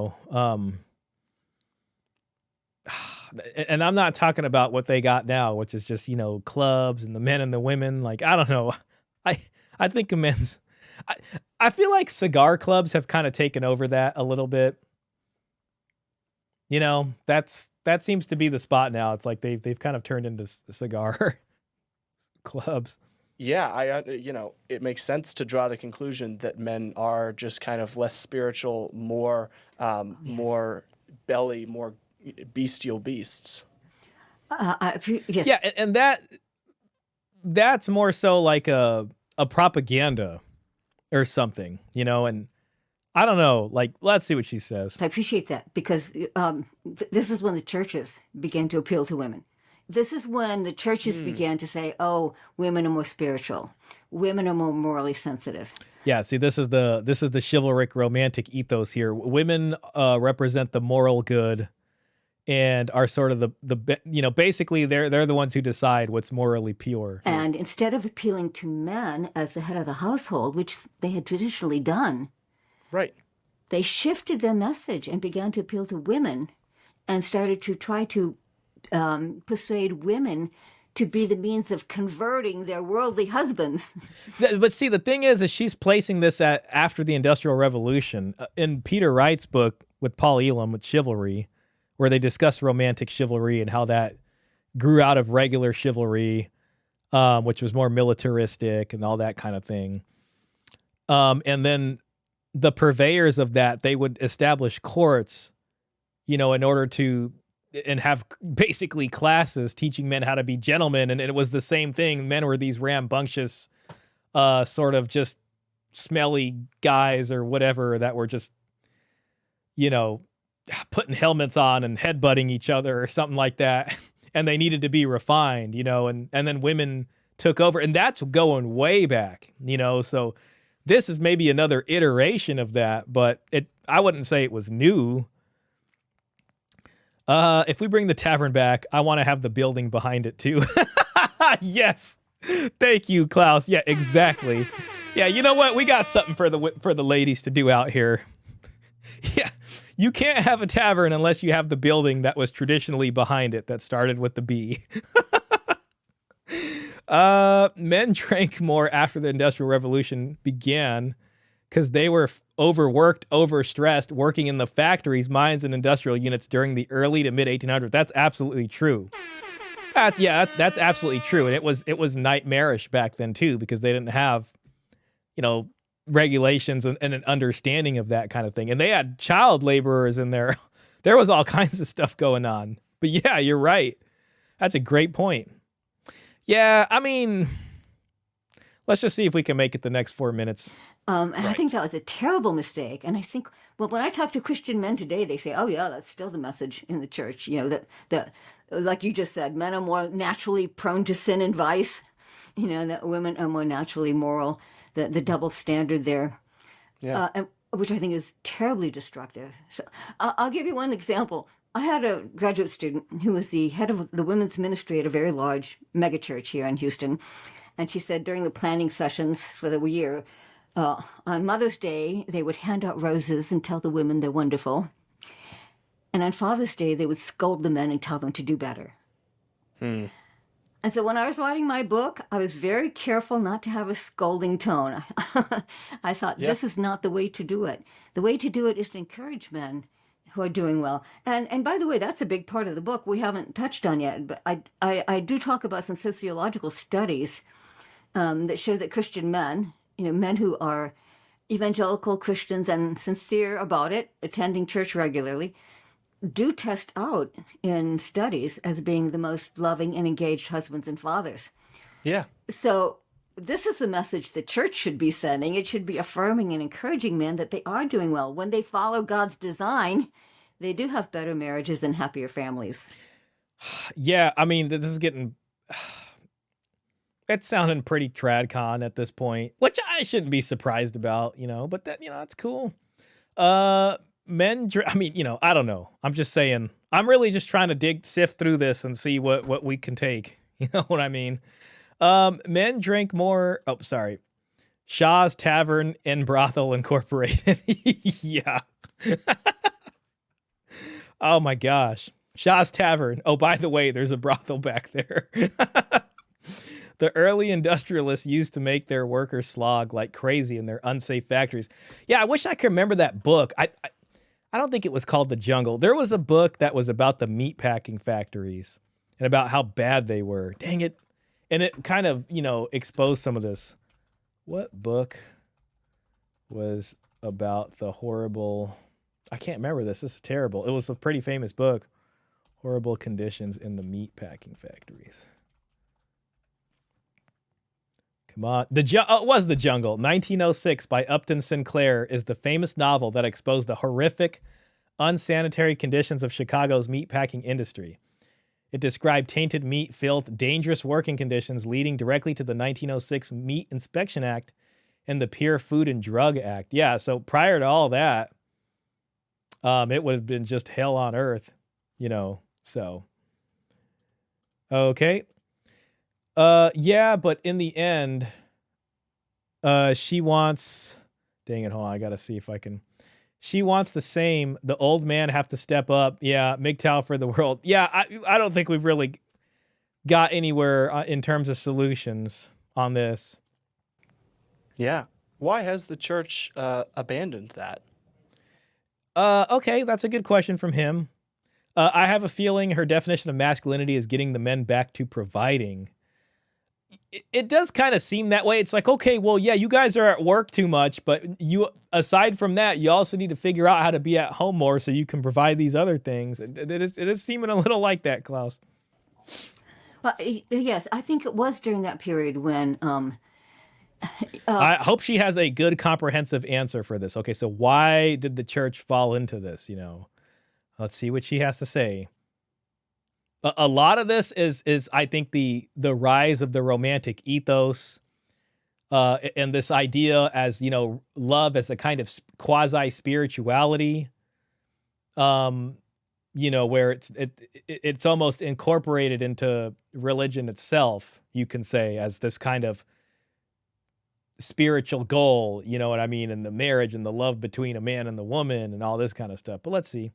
I'm not talking about what they got now, which is just clubs and the men and the women. Like, I don't know, I think I feel like cigar clubs have kind of taken over that a little bit. That seems to be the spot now. It's like they've kind of turned into cigar clubs. Yeah, it makes sense to draw the conclusion that men are just kind of less spiritual, more belly, more bestial beasts. Yes. Yeah, and that's more so like a propaganda or something, and I don't know, like, let's see what she says. I appreciate that because this is when the churches began to appeal to women. This is when the churches began to say, oh, women are more spiritual. Women are more morally sensitive. Yeah, see, this is the chivalric romantic ethos here. Women represent the moral good and are sort of the basically they're the ones who decide what's morally pure. And instead of appealing to men as the head of the household, which they had traditionally done, right, they shifted their message and began to appeal to women and started to try to persuade women to be the means of converting their worldly husbands. But see, the thing is she's placing this after the Industrial Revolution. In Peter Wright's book with Paul Elam with Chivalry, where they discuss romantic chivalry and how that grew out of regular chivalry, which was more militaristic and all that kind of thing. And then the purveyors of that, they would establish courts, in order to and have basically classes teaching men how to be gentlemen. And it was the same thing. Men were these rambunctious, sort of just smelly guys or whatever that were just, putting helmets on and headbutting each other or something like that. And they needed to be refined, and then women took over. And that's going way back, so this is maybe another iteration of that, but I wouldn't say it was new. If we bring the tavern back, I want to have the building behind it too. Yes. Thank you, Klaus. Yeah, exactly. Yeah, you know what? We got something for the ladies to do out here. Yeah. You can't have a tavern unless you have the building that was traditionally behind it that started with the B. Men drank more after the Industrial Revolution began because they were overworked, overstressed, working in the factories, mines, and industrial units during the early to mid 1800s. That's absolutely true. That's absolutely true. And it was nightmarish back then too, because they didn't have, regulations and an understanding of that kind of thing. And they had child laborers in there. There was all kinds of stuff going on. But yeah, you're right. That's a great point. Yeah, I mean, let's just see if we can make it the next 4 minutes. And I think that was a terrible mistake. And I think, well, when I talk to Christian men today, they say, oh, yeah, that's still the message in the church. You know, that like you just said, men are more naturally prone to sin and vice. You know, that women are more naturally moral. The double standard there, which I think is terribly destructive. So I'll give you one example. I had a graduate student who was the head of the women's ministry at a very large megachurch here in Houston. And she said during the planning sessions for the year, on Mother's Day, they would hand out roses and tell the women they're wonderful. And on Father's Day, they would scold the men and tell them to do better. And so when I was writing my book, I was very careful not to have a scolding tone. I thought, this is not the way to do it. The way to do it is to encourage men who are doing well. And by the way, that's a big part of the book we haven't touched on yet. But I do talk about some sociological studies that show that Christian men, you know, men who are evangelical Christians and sincere about it, attending church regularly, do test out in studies as being the most loving and engaged husbands and fathers. Yeah. So this is the message the church should be sending. It should be affirming and encouraging men that they are doing well. When they follow God's design, they do have better marriages and happier families. Yeah, I mean, this is getting... It's sounding pretty tradcon at this point, which I shouldn't be surprised about, you know, but that, you know, that's cool. I mean, you know, I don't know. I'm just saying, I'm really just trying to sift through this and see what we can take. You know what I mean? Men drink more. Oh, sorry. Shaw's Tavern and Brothel Incorporated. Yeah. Oh my gosh. Shaw's Tavern. Oh, by the way, there's a brothel back there. The early industrialists used to make their workers slog like crazy in their unsafe factories. Yeah, I wish I could remember that book. I don't think it was called The Jungle. There was a book that was about the meatpacking factories and about how bad they were. Dang it. And it kind of, you know, exposed some of this. What book was about the horrible... I can't remember this. This is terrible. It was a pretty famous book. Horrible conditions in the meatpacking factories. Come on. It was The Jungle. 1906 by Upton Sinclair is the famous novel that exposed the horrific, unsanitary conditions of Chicago's meatpacking industry. It described tainted meat, filth, dangerous working conditions leading directly to the 1906 Meat Inspection Act and the Pure Food and Drug Act. Yeah, so prior to all that, it would have been just hell on earth, you know, so. Okay. Yeah, but in the end, she wants, dang it, hold on, I gotta see if I can. She wants the same. The old man have to step up. Yeah, MGTOW for the world. Yeah, I don't think we've really got anywhere in terms of solutions on this. Yeah. Why has the church abandoned that? Okay, that's a good question from him. I have a feeling her definition of masculinity is getting the men back to providing. It does kind of seem that way. It's like, okay, well, yeah, you guys are at work too much, but you, aside from that, you also need to figure out how to be at home more so you can provide these other things. It is seeming a little like that, Klaus. Well, yes, I think it was during that period when... I hope she has a good, comprehensive answer for this. Okay, so why did the church fall into this, you know? Let's see what she has to say. A lot of this is I think the rise of the romantic ethos and this idea as, you know, love as a kind of quasi-spirituality, you know, where it's almost incorporated into religion itself, you can say, as this kind of spiritual goal, you know what I mean, and the marriage and the love between a man and the woman and all this kind of stuff. But let's see.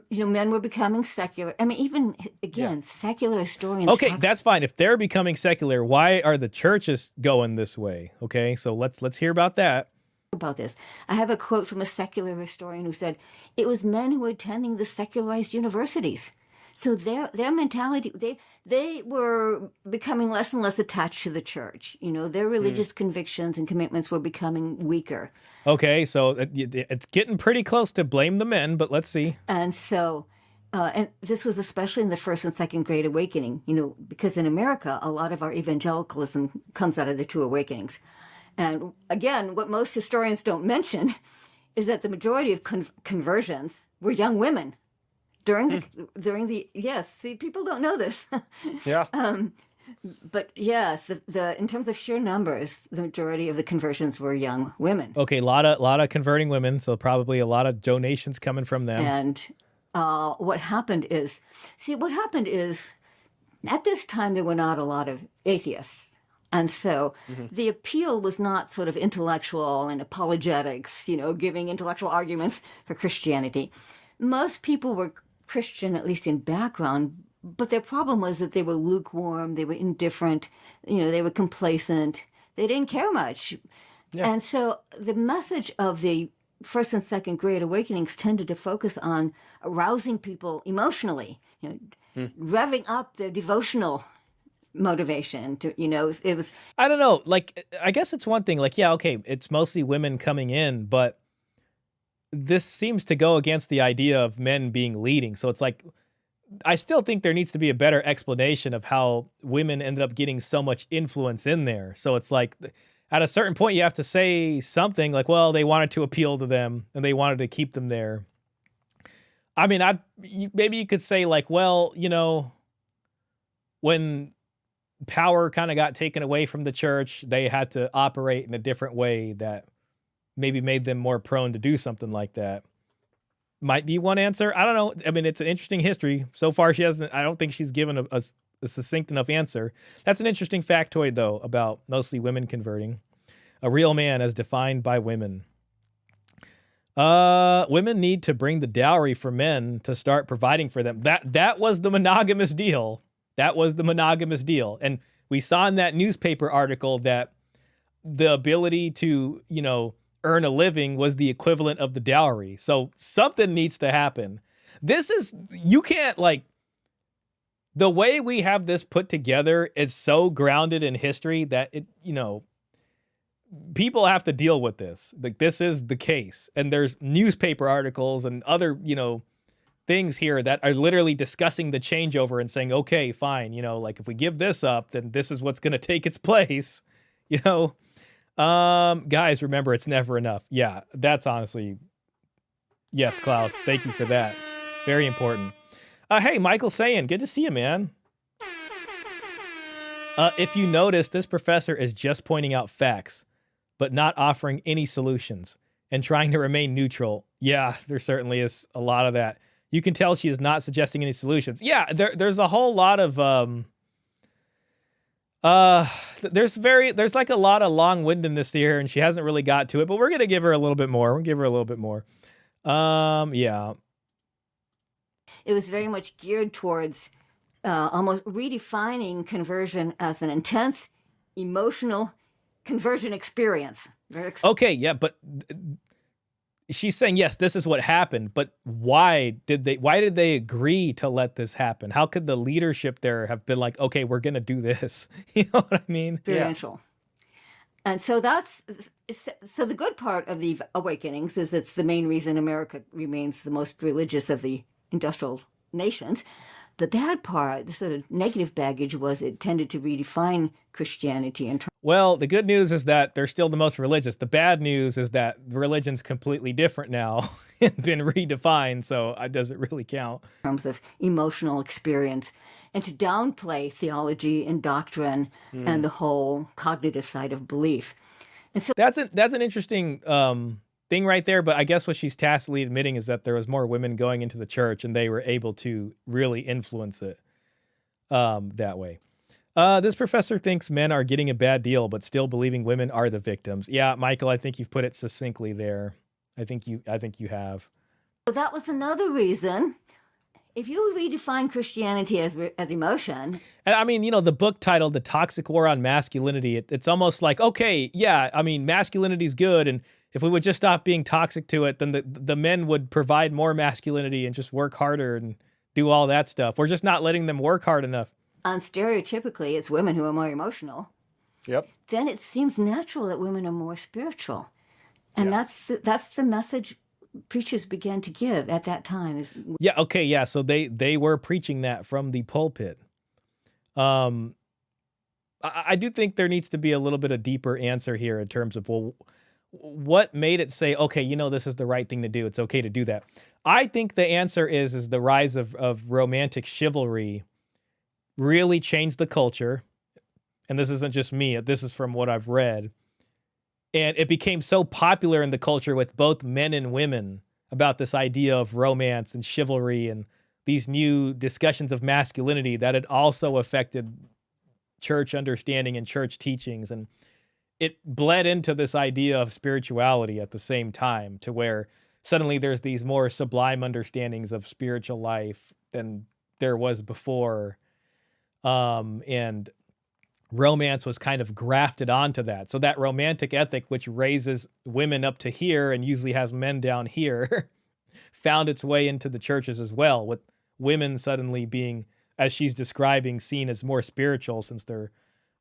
You know, men were becoming secular. I mean, even, again, secular historians... Okay, that's fine. If they're becoming secular, why are the churches going this way? Okay, so let's hear about that. About this. I have a quote from a secular historian who said, it was men who were attending the secularized universities. So their mentality, they were becoming less and less attached to the church. You know, their religious convictions and commitments were becoming weaker. Okay, so it's getting pretty close to blame the men, but let's see. And so, and this was especially in the first and second Great Awakening, you know, because in America, a lot of our evangelicalism comes out of the two awakenings. And again, what most historians don't mention is that the majority of conversions were young women. During the yes, see, people don't know this. Yeah. But yes, in terms of sheer numbers, the majority of the conversions were young women. Okay, a lot of converting women, so probably a lot of donations coming from them. And what happened is, at this time there were not a lot of atheists. And so the appeal was not sort of intellectual and apologetics, you know, giving intellectual arguments for Christianity. Most people were Christian, at least in background, but their problem was that they were lukewarm, they were indifferent, you know, they were complacent, they didn't care much. Yeah. And so the message of the first and second Great Awakenings tended to focus on arousing people emotionally, you know, revving up their devotional motivation to, you know, it was. I don't know, like, I guess it's one thing, like, yeah, okay, it's mostly women coming in, but this seems to go against the idea of men being leading. So it's like, I still think there needs to be a better explanation of how women ended up getting so much influence in there. So it's like, at a certain point, you have to say something like, well, they wanted to appeal to them and they wanted to keep them there. I mean, maybe you could say like, well, you know, when power kind of got taken away from the church, they had to operate in a different way that maybe made them more prone to do something like that. Might be one answer. I don't know. I mean, it's an interesting history. So far, I don't think she's given a succinct enough answer. That's an interesting factoid, though, about mostly women converting. A real man as defined by women. Women need to bring the dowry for men to start providing for them. That was the monogamous deal. That was the monogamous deal. And we saw in that newspaper article that the ability to, you know, earn a living was the equivalent of the dowry. So something needs to happen. You can't, like, the way we have this put together is so grounded in history that it, you know, people have to deal with this. Like, this is the case. And there's newspaper articles and other, you know, things here that are literally discussing the changeover and saying, okay, fine, you know, like if we give this up, then this is what's going to take its place, you know. Guys, remember, it's never enough. Yeah, that's honestly, yes, Klaus, thank you for that. Very important. Hey, Michael Sayin, good to see you, man. If you notice, this professor is just pointing out facts, but not offering any solutions and trying to remain neutral. Yeah, there certainly is a lot of that. You can tell she is not suggesting any solutions. Yeah, there's a whole lot of there's like a lot of long-windedness here, and she hasn't really got to it, but we're gonna give her a little bit more. Yeah. It was very much geared towards almost redefining conversion as an intense, emotional conversion experience. Okay, yeah, but she's saying, yes, this is what happened, but why did they agree to let this happen? How could the leadership there have been like, okay, we're going to do this? You know what I mean? Experiential. Yeah. And so so the good part of the awakenings is it's the main reason America remains the most religious of the industrial nations. The bad part, the sort of negative baggage, was it tended to redefine Christianity. Well, the good news is that they're still the most religious. The bad news is that religion's completely different now and been redefined, so it doesn't really count. In terms of emotional experience, and to downplay theology and doctrine and the whole cognitive side of belief. And so that's an interesting thing right there, but I guess what she's tacitly admitting is that there was more women going into the church and they were able to really influence it that way. This professor thinks men are getting a bad deal, but still believing women are the victims. Yeah, Michael, I think you've put it succinctly there. I think you have. So that was another reason. If you redefine Christianity as emotion. And I mean, you know, the book titled The Toxic War on Masculinity, it's almost like, okay, yeah, I mean, masculinity is good, and if we would just stop being toxic to it, then the men would provide more masculinity and just work harder and do all that stuff. We're just not letting them work hard enough. Stereotypically, it's women who are more emotional. Yep. Then it seems natural that women are more spiritual. And that's the message preachers began to give at that time. Yeah, okay, yeah. So they were preaching that from the pulpit. I do think there needs to be a little bit of deeper answer here in terms of, well, what made it say, okay, this is the right thing to do. It's okay to do that. I think the answer is the rise of romantic chivalry really changed the culture. And this isn't just me. This is from what I've read. And it became so popular in the culture with both men and women about this idea of romance and chivalry and these new discussions of masculinity that it also affected church understanding and church teachings. And it bled into this idea of spirituality at the same time, to where suddenly there's these more sublime understandings of spiritual life than there was before. And romance was kind of grafted onto that. So that romantic ethic, which raises women up to here and usually has men down here, found its way into the churches as well, with women suddenly being, as she's describing, seen as more spiritual since they're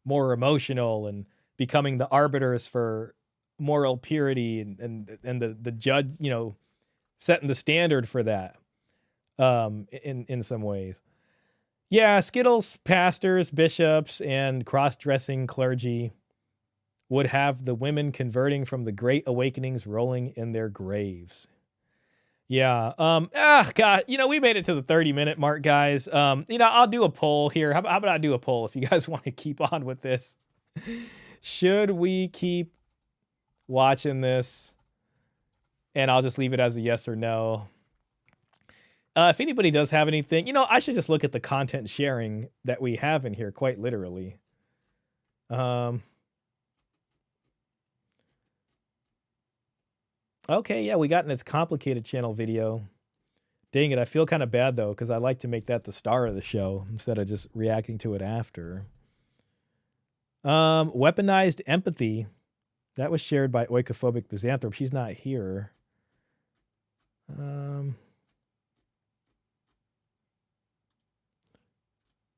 more emotional and becoming the arbiters for moral purity and the judge, setting the standard for that in some ways. Yeah, Skittles, pastors, bishops, and cross-dressing clergy would have the women converting from the great awakenings rolling in their graves. Yeah. God, we made it to the 30-minute mark, guys. I'll do a poll here. How about I do a poll if you guys want to keep on with this? Should we keep watching this? And I'll just leave it as a yes or no. If anybody does have anything, I should just look at the content sharing that we have in here, quite literally. Okay, yeah, we got in its complicated channel video. Dang it, I feel kind of bad, though, because I like to make that the star of the show instead of just reacting to it after. Weaponized empathy. That was shared by Oikophobic Byzanthrop. She's not here.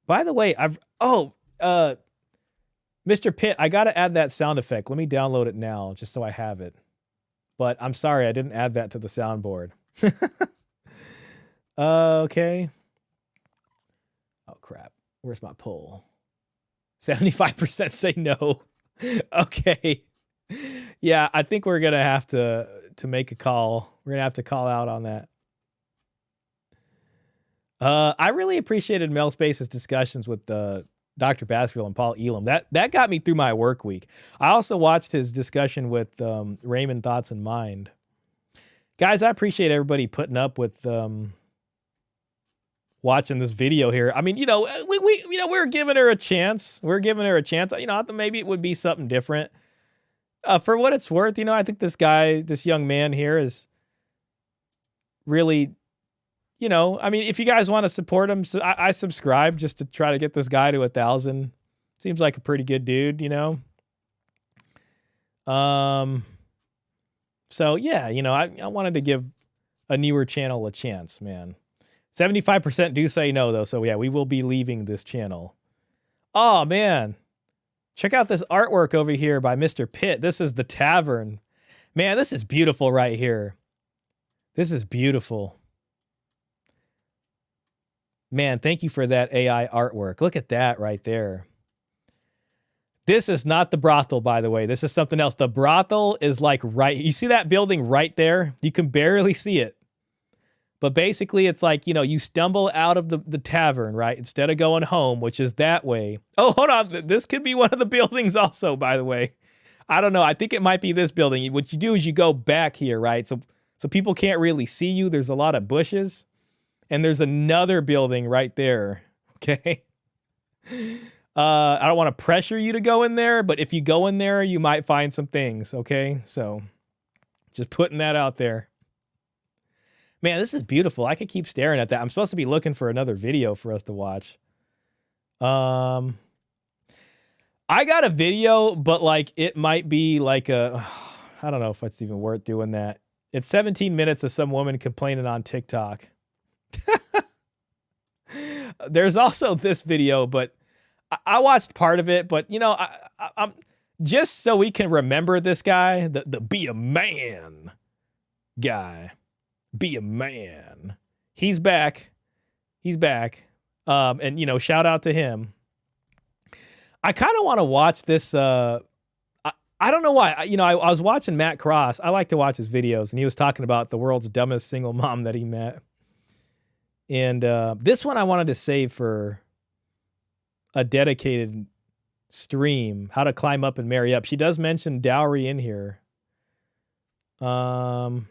By the way, Mr. Pitt, I got to add that sound effect. Let me download it now just so I have it. But I'm sorry, I didn't add that to the soundboard. Okay. Oh, crap. Where's my poll? 75% say no. Okay. Yeah, I think we're going to have to make a call. We're going to have to call out on that. I really appreciated Mel Space's discussions with Dr. Baskerville and Paul Elam. That got me through my work week. I also watched his discussion with Raymond Thoughts and Mind. Guys, I appreciate everybody putting up with watching this video here. I mean, we're giving her a chance. We're giving her a chance. I thought maybe it would be something different. For what it's worth, I think this young man here is really, if you guys want to support him, so I subscribe just to try to get this guy to 1,000. Seems like a pretty good dude, So yeah, I wanted to give a newer channel a chance, man. 75% do say no, though. So yeah, we will be leaving this channel. Oh man, check out this artwork over here by Mr. Pitt. This is the tavern. Man, this is beautiful right here. This is beautiful. Man, thank you for that AI artwork. Look at that right there. This is not the brothel, by the way. This is something else. The brothel is like right. You see that building right there? You can barely see it. But basically, it's like, you stumble out of the tavern, right? Instead of going home, which is that way. Oh, hold on. This could be one of the buildings also, by the way. I don't know. I think it might be this building. What you do is you go back here, right? So people can't really see you. There's a lot of bushes. And there's another building right there, okay? I don't want to pressure you to go in there, but if you go in there, you might find some things, okay? So just putting that out there. Man, this is beautiful. I could keep staring at that. I'm supposed to be looking for another video for us to watch. I got a video, but it might be I don't know if it's even worth doing that. It's 17 minutes of some woman complaining on TikTok. there's also this video, but I watched part of it. But I'm just so we can remember this guy, the be a man guy, be a man. He's back. He's back. And shout out to him. I kind of want to watch this. I don't know why. I was watching Matt Cross. I like to watch his videos, and he was talking about the world's dumbest single mom that he met. And this one I wanted to save for a dedicated stream, how to climb up and marry up. She does mention dowry in here. Why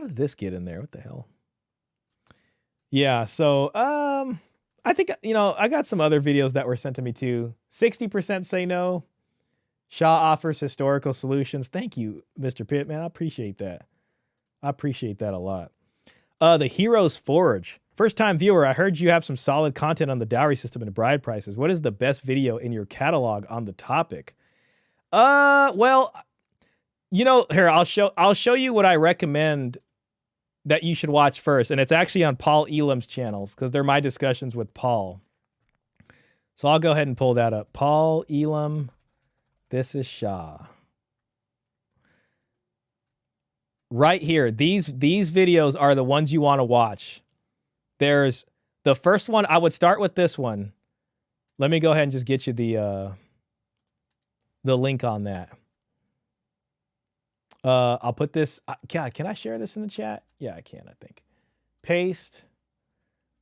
did this get in there? What the hell? Yeah, so I think, I got some other videos that were sent to me too. 60% say no. Shaw offers historical solutions. Thank you, Mr. Pitt, man. I appreciate that. I appreciate that a lot. The Heroes Forge. First time viewer, I heard you have some solid content on the dowry system and bride prices. What is the best video in your catalog on the topic? Well, here, I'll show you what I recommend that you should watch first. And it's actually on Paul Elam's channels because they're my discussions with Paul. So I'll go ahead and pull that up. Paul Elam, this is Shaw. Right here, these videos are the ones you want to watch. There's the first one. I would start with this one. Let me go ahead and just get you the link on that. I'll put this. Can I share this in the chat? Yeah, I can. I think. Paste.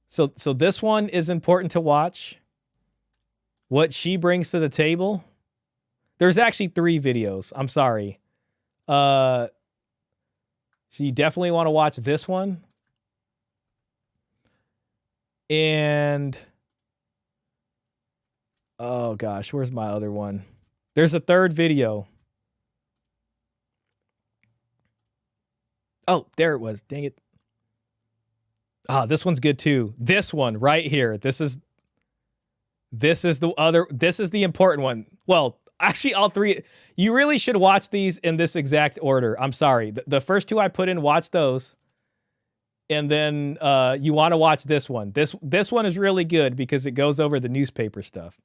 So this one is important to watch. What she brings to the table. There's actually 3 videos. I'm sorry. So you definitely want to watch this one. And oh gosh, where's my other one? There's a 3rd video. Oh, there it was. Dang it. Ah, this one's good too. This one right here. This is the important one. Well, actually all 3. You really should watch these in this exact order. I'm sorry. The first 2 I put in, watch those. And then you want to watch this one. This one is really good because it goes over the newspaper stuff.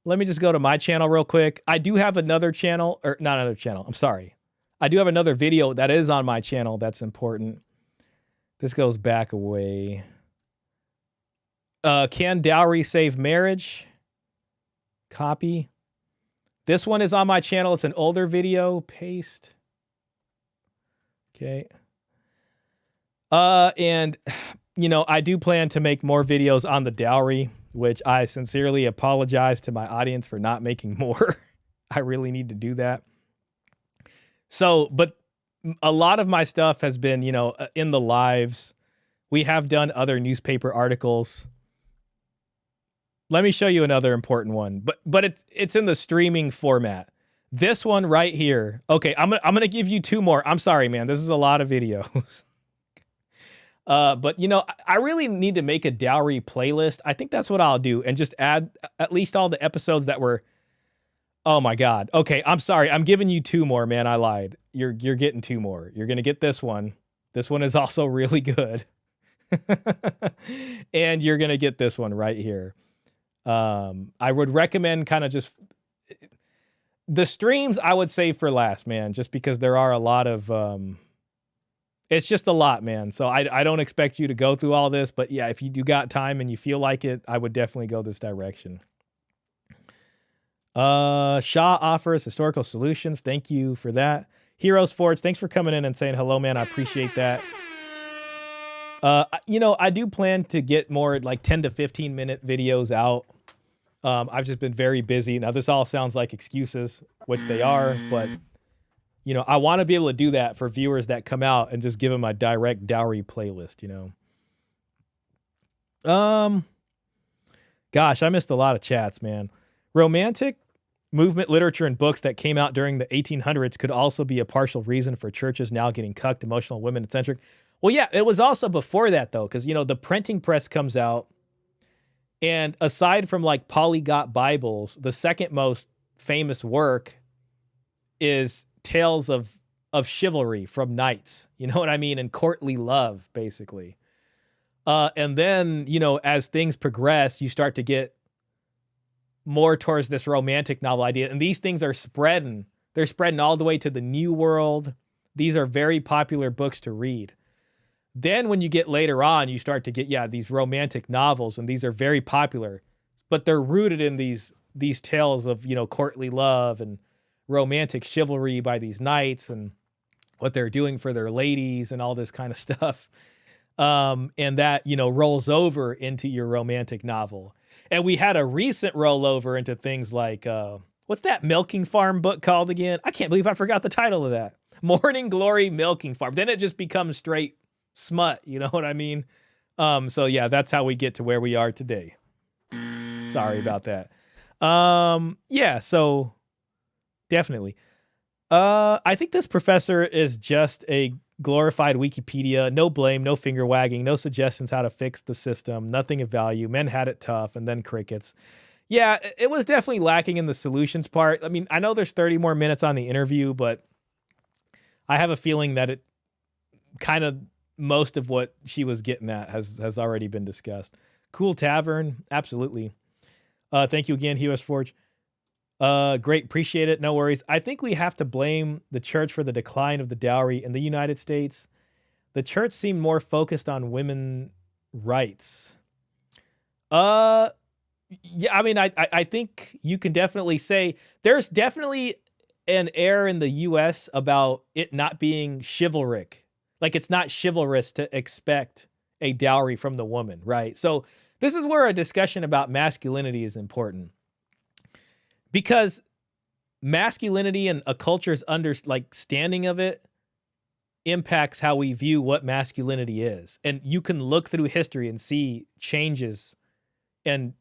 Let me just go to my channel real quick. I do have another channel, or not another channel. I'm sorry. I do have another video that is on my channel that's important. This goes back a way. Can dowry save marriage? Copy. This one is on my channel. It's an older video. Paste. Okay. And, I do plan to make more videos on the dowry, which I sincerely apologize to my audience for not making more. I really need to do that. So, but a lot of my stuff has been, in the lives. We have done other newspaper articles. Let me show you another important one, but it's in the streaming format. This one right here. Okay, I'm gonna give you 2 more. I'm sorry, man. This is a lot of videos. But I really need to make a dowry playlist. I think that's what I'll do, and just add at least all the episodes that were. Oh my God. Okay, I'm sorry. I'm giving you 2 more, man. I lied. You're getting 2 more. You're gonna get this one. This one is also really good. And you're gonna get this one right here. I would recommend kind of just the streams. I would save for last, man, just because there are a lot of. It's just a lot, man. So I don't expect you to go through all this, but yeah, if you do got time and you feel like it, I would definitely go this direction. Shaw offers historical solutions. Thank you for that. Heroes Forge, thanks for coming in and saying hello, man. I appreciate that. I do plan to get more like 10 to 15 minute videos out. I've just been very busy. Now this all sounds like excuses, which they are, but I want to be able to do that for viewers that come out and just give them a direct dowry playlist, Gosh, I missed a lot of chats, man. Romantic movement literature and books that came out during the 1800s could also be a partial reason for churches now getting cucked, emotional, women-centric. Well, yeah, it was also before that, though, because, the printing press comes out, and aside from, like, polyglot Bibles, the second most famous work is tales of chivalry from knights. You know what I mean? And courtly love, basically. And then, you know, as things progress, you start to get more towards this romantic novel idea. And these things are spreading. They're spreading all the way to the New World. These are very popular books to read. Then when you get later on, you start to get, these romantic novels, and these are very popular, but they're rooted in these tales of, you know, courtly love and romantic chivalry by these knights and what they're doing for their ladies and all this kind of stuff. And that, you know, rolls over into your romantic novel. And we had a recent rollover into things like, what's that milking farm book called again? I can't believe I forgot the title of that. Morning Glory Milking Farm. Then it just becomes straight smut. You know what I mean? So yeah, that's how we get to where we are today. Sorry about that. Yeah, so definitely. I think this professor is just a glorified Wikipedia. No blame, no finger wagging, no suggestions how to fix the system, nothing of value. Men had it tough, and then crickets. Yeah, it was definitely lacking in the solutions part. I mean, I know there's 30 more minutes on the interview, but I have a feeling that it kind of most of what she was getting at has already been discussed. Cool Tavern, absolutely. Thank you again, US Forge. Great, appreciate it. No worries. I think we have to blame the church for the decline of the dowry in the United States. The church seemed more focused on women rights. Yeah, I mean, I think you can definitely say there's definitely an air in the US about it not being chivalric. Like, it's not chivalrous to expect a dowry from the woman, right? So this is where a discussion about masculinity is important. Because masculinity and a culture's standing of it impacts how we view what masculinity is. And you can look through history and see changes and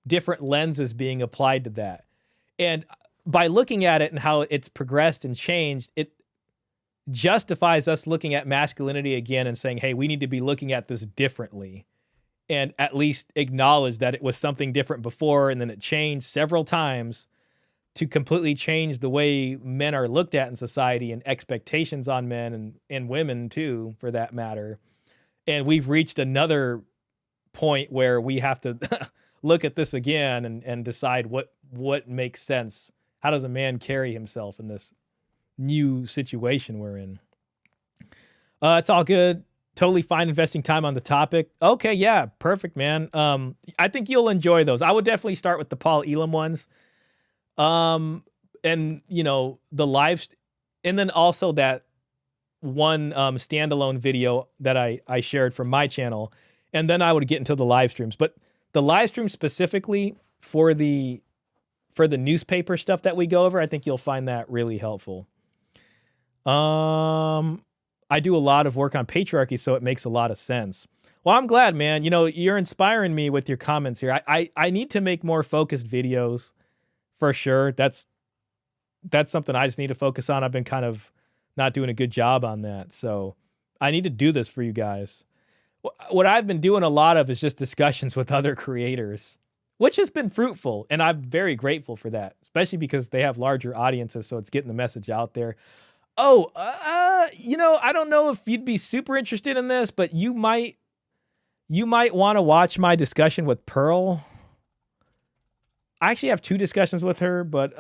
different lenses being applied to that. And by looking at it and how it's progressed and changed, it justifies us looking at masculinity again and saying, hey, we need to be looking at this differently, and at least acknowledge that it was something different before, and then it changed several times to completely change the way men are looked at in society and expectations on men and women too, for that matter. And we've reached another point where we have to look at this again and decide what makes sense. How does a man carry himself in this new situation we're in? It's all good. Totally fine investing time on the topic. Okay, yeah, perfect, man. I think you'll enjoy those. I would definitely start with the Paul Elam ones. And you know, the and then also that one standalone video that I shared from my channel, and then I would get into the live streams. But the live stream specifically for the newspaper stuff that we go over, I think you'll find that really helpful. I do a lot of work on patriarchy, so it makes a lot of sense. Well, I'm glad, man. You know, you're inspiring me with your comments here. I need to make more focused videos for sure. That's something I just need to focus on. I've been kind of not doing a good job on that. So I need to do this for you guys. What I've been doing a lot of is just discussions with other creators, which has been fruitful. And I'm very grateful for that, especially because they have larger audiences. So it's getting the message out there. Oh, you know, I don't know if you'd be super interested in this, but you might want to watch my discussion with Pearl. I actually have 2 discussions with her, but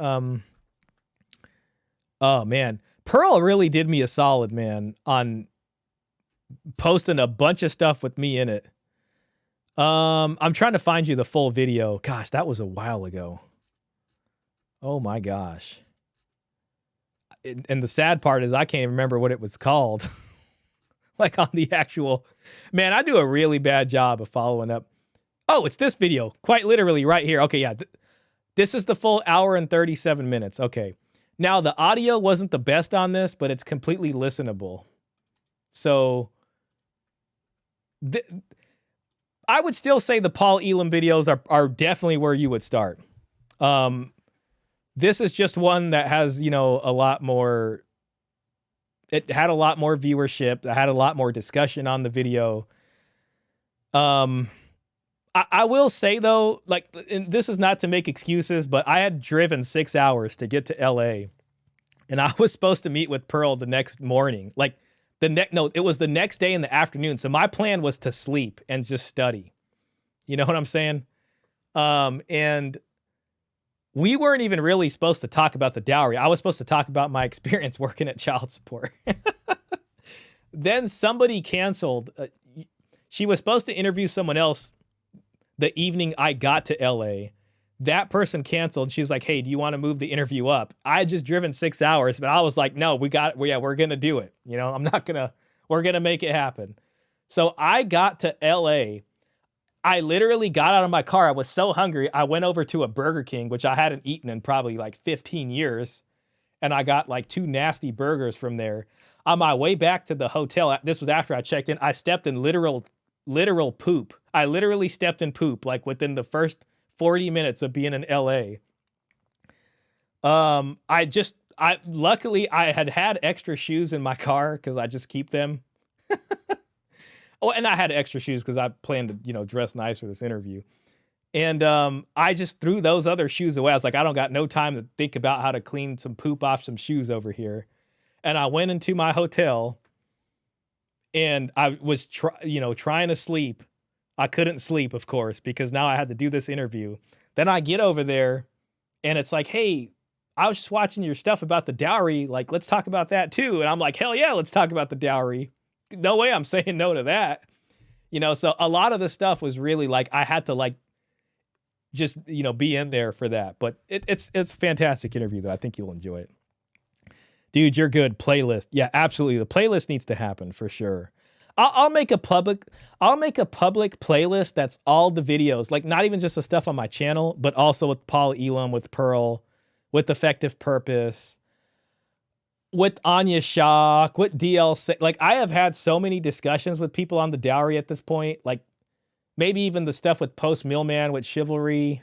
oh man, Pearl really did me a solid, man, on posting a bunch of stuff with me in it. I'm trying to find you the full video. Gosh, that was a while ago. Oh my gosh. And the sad part is I can't even remember what it was called. Like on the actual, man, I do a really bad job of following up. Oh, it's this video, quite literally right here. Okay, yeah, this is the full hour and 37 minutes. Okay, now the audio wasn't the best on this, but it's completely listenable. So I would still say the Paul Elam videos are definitely where you would start. This is just one that has, you know, a lot more. It had a lot more viewership. It had a lot more discussion on the video. I will say though, like, and this is not to make excuses, but I had driven 6 hours to get to LA, And I was supposed to meet with Pearl the next morning. Like it was the next day in the afternoon. So my plan was to sleep and just study. You know what I'm saying? And we weren't even really supposed to talk about the dowry. I was supposed to talk about my experience working at child support. Then somebody canceled. She was supposed to interview someone else the evening I got to LA. That person canceled. She was like, hey, do you want to move the interview up? I had just driven 6 hours, but I was like, no, we're going to do it. You know, we're going to make it happen. So I got to LA. I literally got out of my car. I was so hungry. I went over to a Burger King, which I hadn't eaten in probably like 15 years. And I got like 2 nasty burgers from there. On my way back to the hotel, this was after I checked in, I stepped in literal poop. I literally stepped in poop like within the first 40 minutes of being in LA. Luckily I had extra shoes in my car because I just keep them. Oh, and I had extra shoes because I planned to, dress nice for this interview. And I just threw those other shoes away. I was like, I don't got no time to think about how to clean some poop off some shoes over here. And I went into my hotel and I was trying to sleep. I couldn't sleep, of course, because now I had to do this interview. Then I get over there and it's like, hey, I was just watching your stuff about the dowry. Like, let's talk about that too. And I'm like, hell yeah, let's talk about the dowry. No way I'm saying no to that. So a lot of the stuff was really like, I had to like, just, be in there for that. But it's a fantastic interview though. I think you'll enjoy it. Dude, you're good. Playlist. Yeah, absolutely. The playlist needs to happen for sure. I'll make a public playlist that's all the videos, like not even just the stuff on my channel, but also with Paul Elam, with Pearl, with Effective Purpose, with Anya Shock, with DLC. Like I have had so many discussions with people on the dowry at this point, like maybe even the stuff with Post Millman, with Chivalry.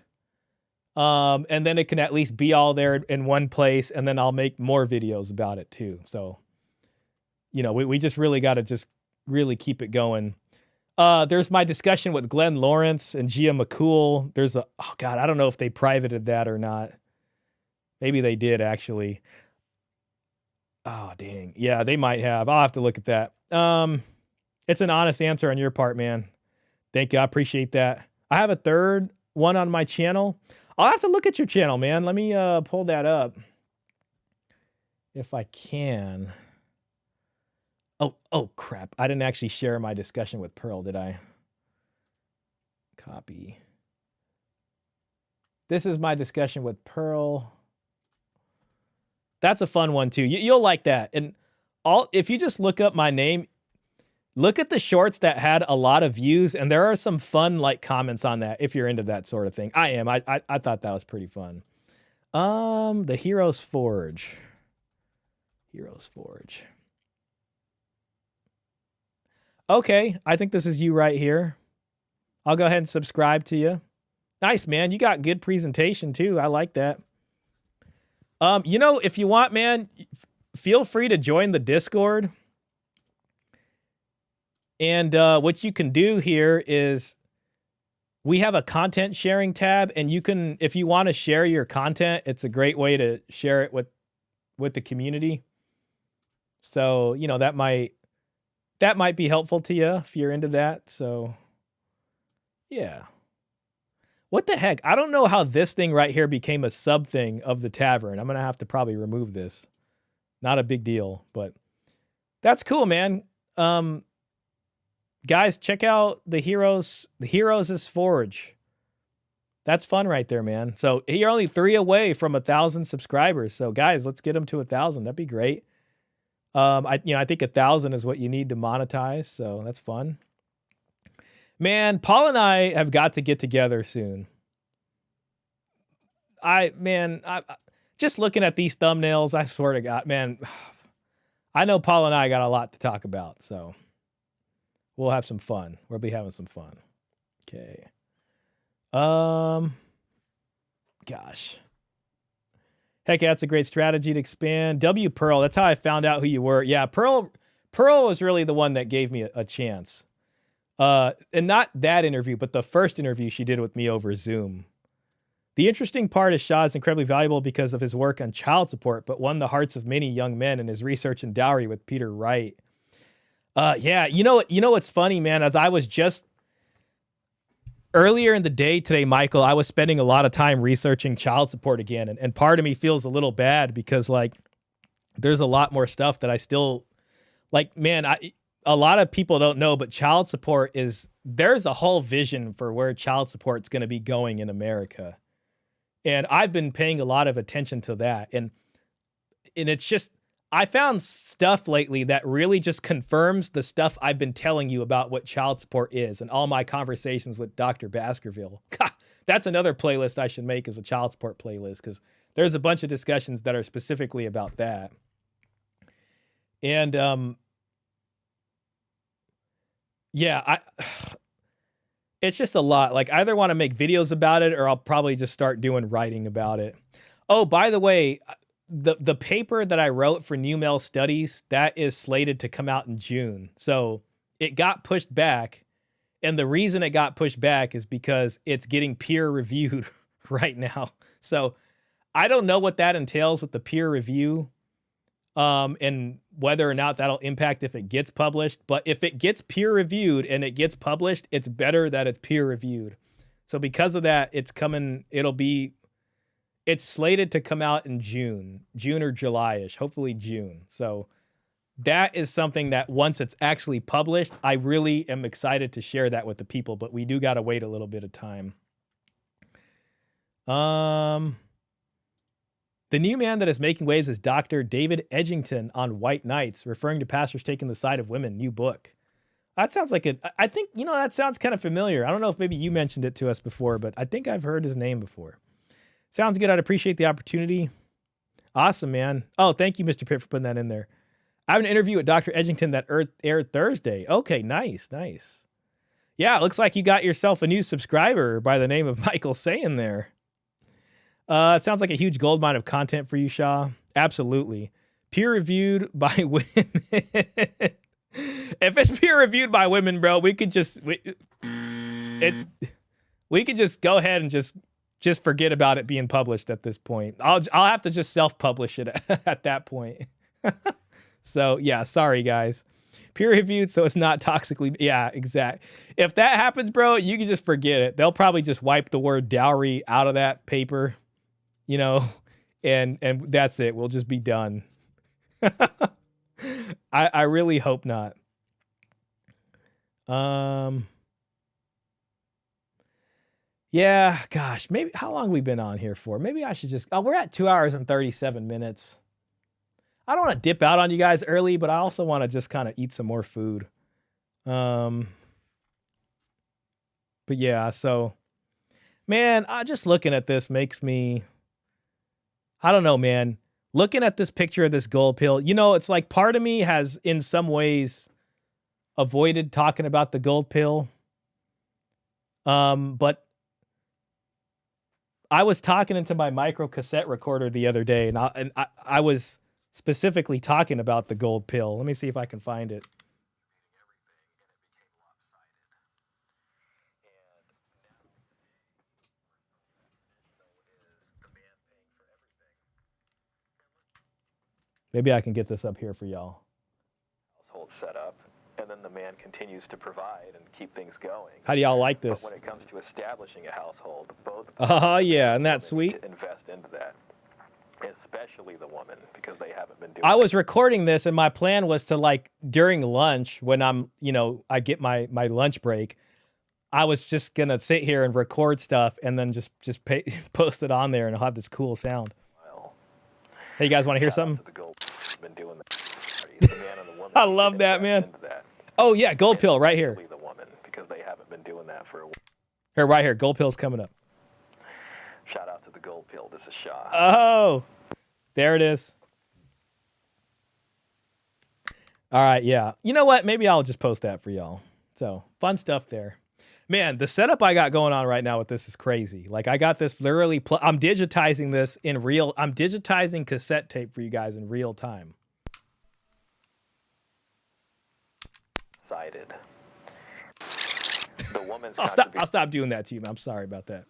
And then it can at least be all there in one place, and then I'll make more videos about it too. So, we just really got to just really keep it going. There's my discussion with Glenn Lawrence and Gia McCool. I don't know if they privated that or not. Maybe they did actually. Oh, dang. Yeah, they might have. I'll have to look at that. It's an honest answer on your part, man. Thank you. I appreciate that. I have a third one on my channel. I'll have to look at your channel, man. Let me pull that up if I can. Oh, crap. I didn't actually share my discussion with Pearl, did I? Copy. This is my discussion with Pearl. That's a fun one, too. You'll like that. And if you just look up my name, look at the shorts that had a lot of views, and there are some fun comments on that if you're into that sort of thing. I am. I thought that was pretty fun. The Heroes Forge. Heroes Forge. Okay, I think this is you right here. I'll go ahead and subscribe to you. Nice, man. You got good presentation too. I like that. If you want, man, feel free to join the Discord. And what you can do here is we have a content sharing tab, and you can, if you want to share your content, it's a great way to share it with the community. So, that might be helpful to you if you're into that. So, yeah. What the heck? I don't know how this thing right here became a sub thing of the tavern. I'm going to have to probably remove this. Not a big deal, but that's cool, man. Guys, check out the Heroes is Forge. That's fun right there, man. So you're only 3 away from 1,000 subscribers. So guys, let's get them to 1,000. That'd be great. I think 1,000 is what you need to monetize. So that's fun. Man, Paul and I have got to get together soon. I just looking at these thumbnails, I swear to God, man, I know Paul and I got a lot to talk about. So we'll have some fun. We'll be having some fun. Okay. Gosh. Heck, that's a great strategy to expand. W Pearl, that's how I found out who you were. Yeah, Pearl was really the one that gave me a chance. And not that interview, but the first interview she did with me over Zoom. The interesting part is Shah is incredibly valuable because of his work on child support, but won the hearts of many young men in his research in dowry with Peter Wright. Yeah, you know what's funny, man? As I was just earlier in the day today, Michael, I was spending a lot of time researching child support again, and part of me feels a little bad because like there's a lot more stuff that I still like. Man, a lot of people don't know, but child support there's a whole vision for where child support's going to be going in America. And I've been paying a lot of attention to that. And it's just, I found stuff lately that really just confirms the stuff I've been telling you about what child support is and all my conversations with Dr. Baskerville. God, that's another playlist I should make, as a child support playlist, because there's a bunch of discussions that are specifically about that. And yeah, it's just a lot. Like, I either want to make videos about it or I'll probably just start doing writing about it. Oh, by the way, the paper that I wrote for New Male Studies, that is slated to come out in June. So it got pushed back. And the reason it got pushed back is because it's getting peer reviewed right now. So I don't know what that entails with the peer review, and whether or not that'll impact if it gets published. But if it gets peer reviewed and it gets published, it's better that it's peer reviewed. So because of that, it's slated to come out in June or July-ish, hopefully June. So that is something that once it's actually published, I really am excited to share that with the people, but we do got to wait a little bit of time. The new man that is making waves is Dr. David Edgington on White Knights, referring to pastors taking the side of women. New book. That sounds like I think, that sounds kind of familiar. I don't know if maybe you mentioned it to us before, but I think I've heard his name before. Sounds good. I'd appreciate the opportunity. Awesome, man. Oh, thank you, Mr. Pitt, for putting that in there. I have an interview with Dr. Edgington that aired Thursday. Okay, nice. Yeah, it looks like you got yourself a new subscriber by the name of Michael Sayin there. It sounds like a huge goldmine of content for you, Shaw. Absolutely. Peer-reviewed by women. If it's peer-reviewed by women, bro, we could just go ahead and just forget about it being published at this point. I'll have to just self-publish it at that point. So, yeah, sorry, guys. Peer-reviewed, so it's not toxically... Yeah, exact. If that happens, bro, you can just forget it. They'll probably just wipe the word dowry out of that paper, and that's it. We'll just be done. I really hope not. Yeah, gosh, maybe how long have we been on here for? Maybe I should just... Oh, we're at 2 hours and 37 minutes. I don't want to dip out on you guys early, but I also want to just kind of eat some more food. But yeah, so, man, just looking at this makes me... I don't know, man. Looking at this picture of this gold pill, it's like part of me has, in some ways, avoided talking about the gold pill. But I was talking into my micro cassette recorder the other day, and I was specifically talking about the gold pill. Let me see if I can find it. Maybe I can get this up here for y'all. Household set up, and then the man continues to provide and keep things going. How do y'all like this? But when it comes to establishing a household, both yeah, and that's sweet. Invest into that, especially the woman, because they haven't been doing. I was recording this, and my plan was to during lunch when I'm, I get my lunch break. I was just gonna sit here and record stuff, and then just post it on there, and I'll have this cool sound. Hey, you guys want to hear something? I love that, man. Oh yeah, gold pill right here. The woman, because they haven't been doing that for a while. Here, right here, gold pill's coming up. Shout out to the gold pill. This is Shaw. Oh, there it is. All right, yeah. You know what? Maybe I'll just post that for y'all. So fun stuff there. Man, the setup I got going on right now with this is crazy. Like, I got this literally, I'm digitizing this I'm digitizing cassette tape for you guys in real time. Cited. The woman's I'll stop doing that to you, man. I'm sorry about that.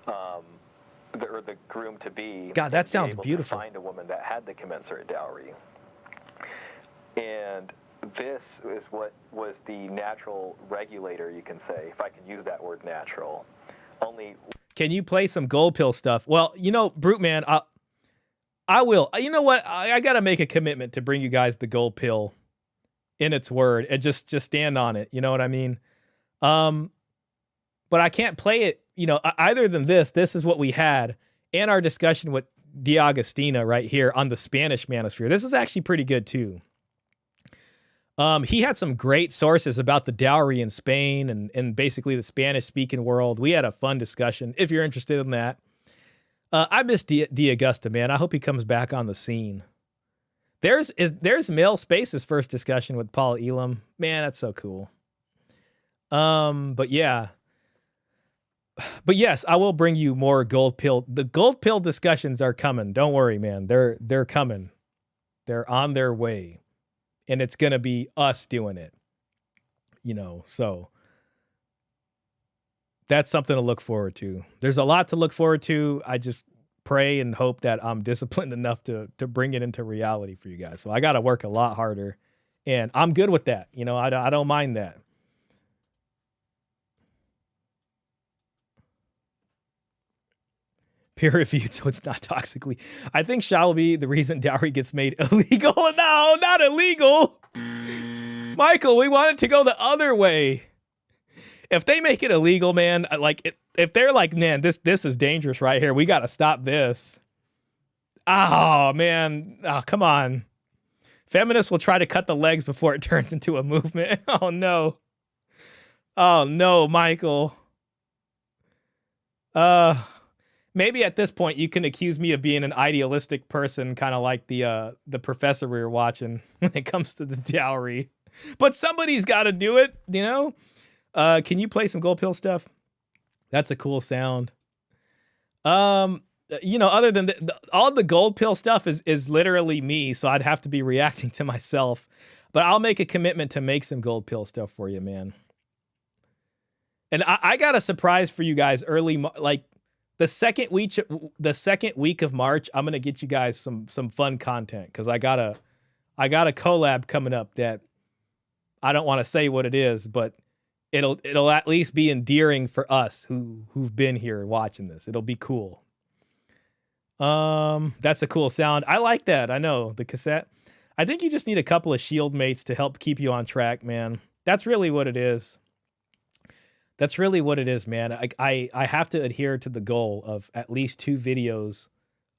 the groom to be. God, that sounds able beautiful. To find a woman that had the commensurate dowry, and this is what was the natural regulator, you can say, if I can use that word, natural. Only. Can you play some Gold Pill stuff? Well, you know, Brute Man, I will. You know what? I got to make a commitment to bring you guys the Gold Pill in its word and just stand on it. You know what I mean? But I can't play it, you know, either than this is what we had, and our discussion with D'Agostina right here on the Spanish manosphere. This was actually pretty good too. He had some great sources about the dowry in Spain and basically the Spanish-speaking world. We had a fun discussion, if you're interested in that. I miss D'Augusta, man. I hope he comes back on the scene. There's Male Space's first discussion with Paul Elam. Man, that's so cool. But yeah. But yes, I will bring you more Gold Pill. The Gold Pill discussions are coming. Don't worry, man. They're coming. They're on their way. And it's going to be us doing it, you know, so that's something to look forward to. There's a lot to look forward to. I just pray and hope that I'm disciplined enough to bring it into reality for you guys. So I got to work a lot harder, and I'm good with that. You know, I don't mind that. Peer reviewed, so it's not toxically. I think shall be the reason dowry gets made illegal. No, not illegal. Michael, we want it to go the other way. If they make it illegal, man, like if they're like, man, this is dangerous right here. We got to stop this. Oh, man. Oh, come on. Feminists will try to cut the legs before it turns into a movement. Oh, no. Oh, no, Michael. Maybe at this point you can accuse me of being an idealistic person, kind of like the professor we were watching when it comes to the dowry. But somebody's got to do it, you know? Can you play some Gold Pill stuff? That's a cool sound. You know, other than all the Gold Pill stuff is literally me, so I'd have to be reacting to myself. But I'll make a commitment to make some Gold Pill stuff for you, man. And I got a surprise for you guys early, like the second week of March. I'm gonna get you guys some fun content because I got a collab coming up that I don't want to say what it is, but it'll at least be endearing for us who've been here watching this. It'll be cool. That's a cool sound. I like that. I know the cassette. I think you just need a couple of shield mates to help keep you on track, man. That's really what it is. That's really what it is, man. I have to adhere to the goal of at least 2 videos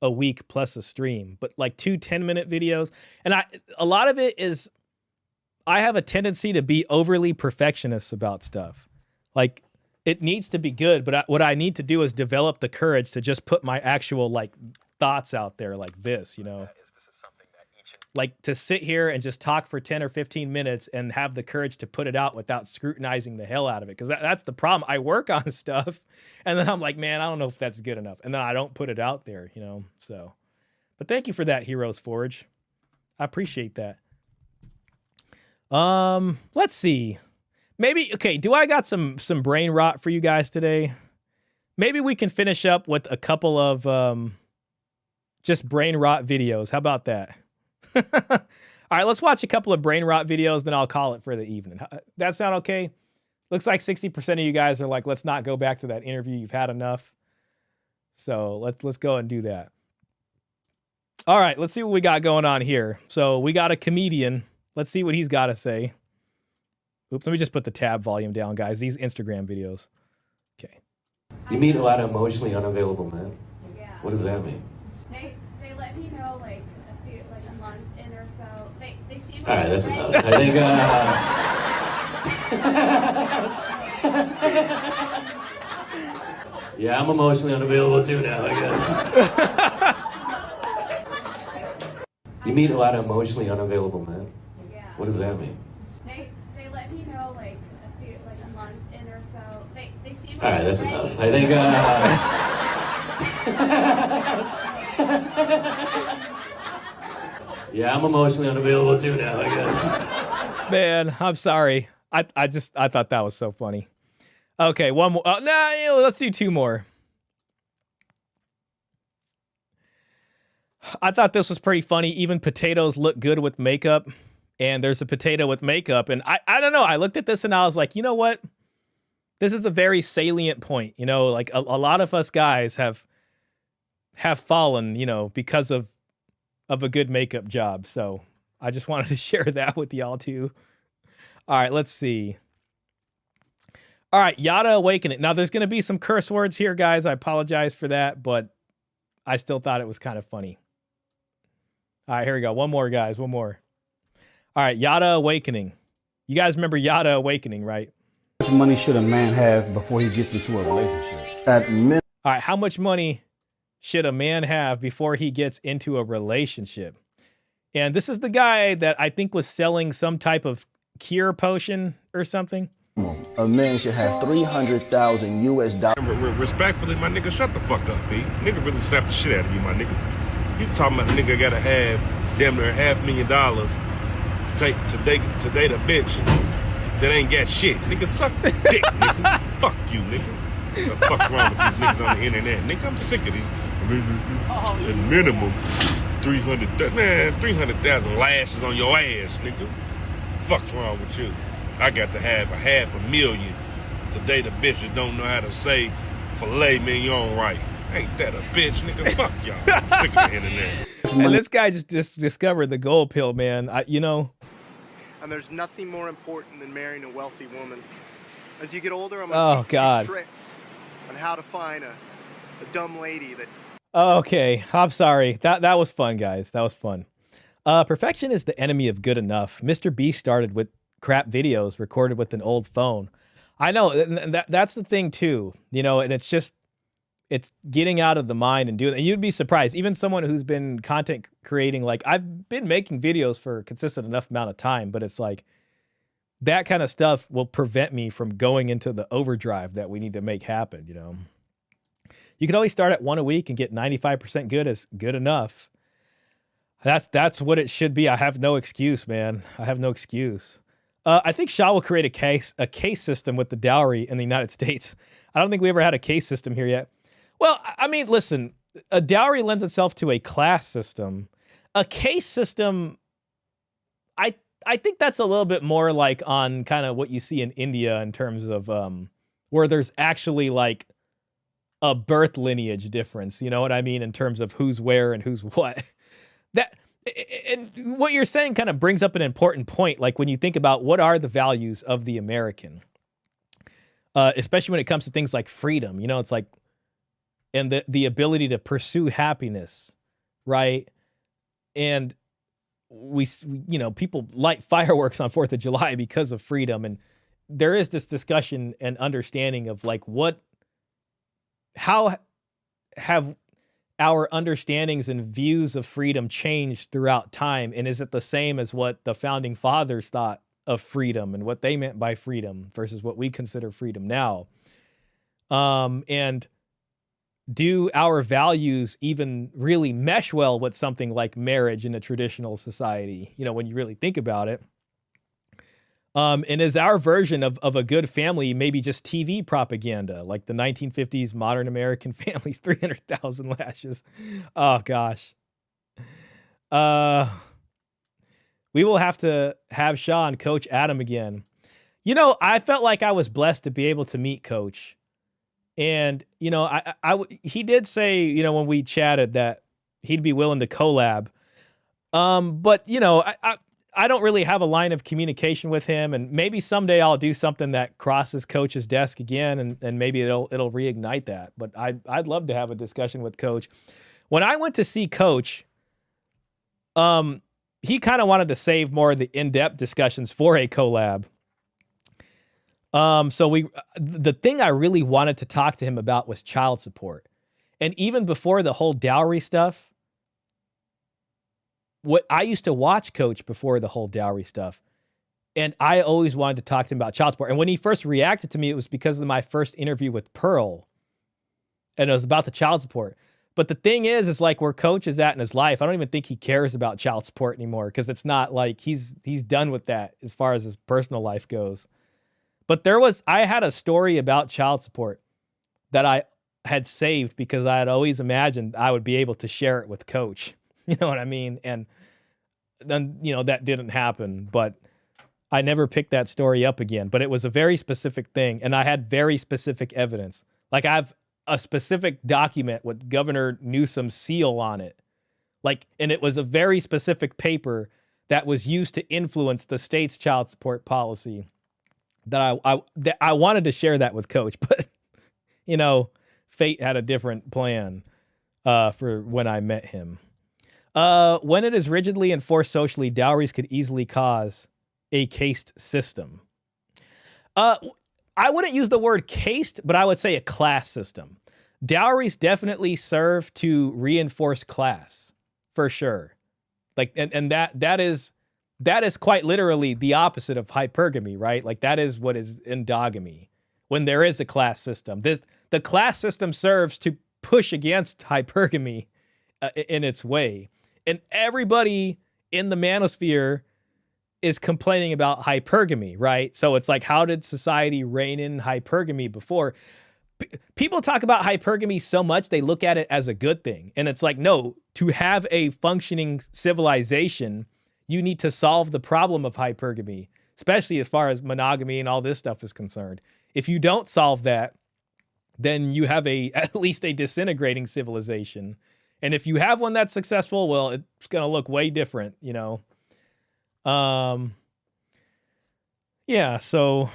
a week plus a stream, but like 2 10-minute videos. And a lot of it is I have a tendency to be overly perfectionist about stuff. Like it needs to be good, but what I need to do is develop the courage to just put my actual like thoughts out there like this, you know? Like to sit here and just talk for 10 or 15 minutes and have the courage to put it out without scrutinizing the hell out of it. Because that's the problem. I work on stuff and then I'm like, man, I don't know if that's good enough. And then I don't put it out there, you know? So, but thank you for that, Heroes Forge. I appreciate that. Let's see. Maybe, okay, do I got some brain rot for you guys today? Maybe we can finish up with a couple of just brain rot videos. How about that? All right, let's watch a couple of brain rot videos, then I'll call it for the evening. That sound okay? Looks like 60% of you guys are like, let's not go back to that interview. You've had enough. So let's go and do that. All right, let's see what we got going on here. So we got a comedian. Let's see what he's got to say. Oops, let me just put the tab volume down, guys. These Instagram videos. Okay. You meet a lot of emotionally unavailable men. Yeah. What does that mean? They let me know like a month in or so. They seem. All right, that's enough. I think. Yeah, I'm emotionally unavailable too now, I guess. You meet a lot of emotionally unavailable men. Yeah. What does that mean? They let me know like a month in or so. They seem. All right, that's enough. I think. Yeah, I'm emotionally unavailable too now, I guess. Man, I'm sorry. I thought that was so funny. Okay, one more. Let's do 2 more. I thought this was pretty funny. Even potatoes look good with makeup. And there's a potato with makeup. And I don't know. I looked at this and I was like, you know what? This is a very salient point. You know, like a lot of us guys have fallen, you know, because of a good makeup job. So I just wanted to share that with y'all too. All right, let's see. All right, Yada Awakening. Now there's going to be some curse words here, guys. I apologize for that, but I still thought it was kind of funny. All right, here we go. One more, guys. One more. All right, Yada Awakening. You guys remember Yada Awakening, right? How much money should a man have before he gets into a relationship? All right, how much money should a man have before he gets into a relationship? And this is the guy that I think was selling some type of cure potion or something. A man should have 300,000 US dollars. Respectfully, my nigga, shut the fuck up, B. Nigga really slapped the shit out of you, my nigga. You talking about nigga gotta have damn near $500,000 to date a bitch that ain't got shit. Nigga, suck the dick, nigga. Fuck you, nigga. What the fuck wrong with these niggas on the internet? Nigga, I'm sick of these. At minimum, 300,000 lashes on your ass, nigga. Fuck's wrong with you? I got to have $500,000 to date a bitch that don't know how to say filet mignon right. Ain't that a bitch, nigga? Fuck y'all. I'm sick of the internet. And this guy just discovered the gold pill, man. You know. And there's nothing more important than marrying a wealthy woman. As you get older, I'm going to teach you tricks on how to find a dumb lady that... Okay, I'm sorry. That was fun, guys. That was fun. Perfection is the enemy of good enough. Mr. B started with crap videos recorded with an old phone. I know, and that's the thing too, you know, and it's getting out of the mind and doing it. You'd be surprised, even someone who's been content creating, like I've been making videos for a consistent enough amount of time, but it's like that kind of stuff will prevent me from going into the overdrive that we need to make happen, you know. You can always start at 1 a week and get 95% good as good enough. That's what it should be. I have no excuse, man. I have no excuse. I think Shaw will create a case system with the dowry in the United States. I don't think we ever had a case system here yet. Well, I mean, listen, a dowry lends itself to a class system. A case system, I think that's a little bit more like on kind of what you see in India in terms of where there's actually like a birth lineage difference. You know what I mean? In terms of who's where and who's what. And what you're saying kind of brings up an important point. Like when you think about what are the values of the American, especially when it comes to things like freedom, you know, it's like, and the ability to pursue happiness, right? And we, you know, people light fireworks on 4th of July because of freedom. And there is this discussion and understanding of like how have our understandings and views of freedom changed throughout time? And is it the same as what the founding fathers thought of freedom and what they meant by freedom versus what we consider freedom now? And do our values even really mesh well with something like marriage in a traditional society? You know, when you really think about it. And is our version of a good family maybe just TV propaganda, like the 1950s modern American families, 300,000 lashes? Oh, gosh. We will have to have Sean coach Adam again. You know, I felt like I was blessed to be able to meet Coach. And, you know, he did say, you know, when we chatted that he'd be willing to collab. But, you know, I don't really have a line of communication with him, and maybe someday I'll do something that crosses Coach's desk again, and maybe it'll reignite that. But I'd love to have a discussion with Coach. When I went to see Coach, he kind of wanted to save more of the in-depth discussions for a collab. So the thing I really wanted to talk to him about was child support. And even before the whole dowry stuff, what I used to watch Coach before the whole dowry stuff, and I always wanted to talk to him about child support. And when he first reacted to me, it was because of my first interview with Pearl, and it was about the child support. But the thing is like where Coach is at in his life, I don't even think he cares about child support anymore, because it's not like he's done with that as far as his personal life goes. But I had a story about child support that I had saved because I had always imagined I would be able to share it with Coach. You know what I mean? And then, that didn't happen, but I never picked that story up again. But it was a very specific thing, and I had very specific evidence. Like, I have a specific document with Governor Newsom's seal on it. Like, and it was a very specific paper that was used to influence the state's child support policy. That I wanted to share that with Coach, but fate had a different plan for when I met him. When it is rigidly enforced socially, dowries could easily cause a caste system. I wouldn't use the word caste, but I would say a class system. Dowries definitely serve to reinforce class, for sure. Like, and that is quite literally the opposite of hypergamy, right? Like, that is what is endogamy. When there is a class system, the class system serves to push against hypergamy in its way. And everybody in the manosphere is complaining about hypergamy, right? So it's like, how did society rein in hypergamy before? People talk about hypergamy so much, they look at it as a good thing. And it's like, no, to have a functioning civilization, you need to solve the problem of hypergamy, especially as far as monogamy and all this stuff is concerned. If you don't solve that, then you have at least a disintegrating civilization. And if you have one that's successful, well, it's going to look way different, Yeah, so,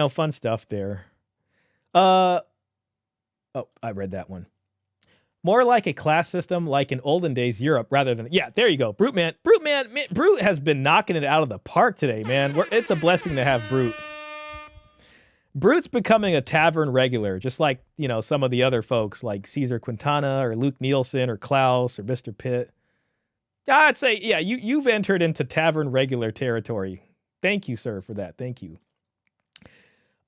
fun stuff there. Oh, I read that one. More like a class system like in olden days Europe rather than, yeah, there you go. Brute has been knocking it out of the park today, man. It's a blessing to have Brute. Brute's becoming a tavern regular, just like, some of the other folks like Caesar Quintana or Luke Nielsen or Klaus or Mr. Pitt. I'd say, yeah, you've entered into tavern regular territory. Thank you, sir, for that. Thank you.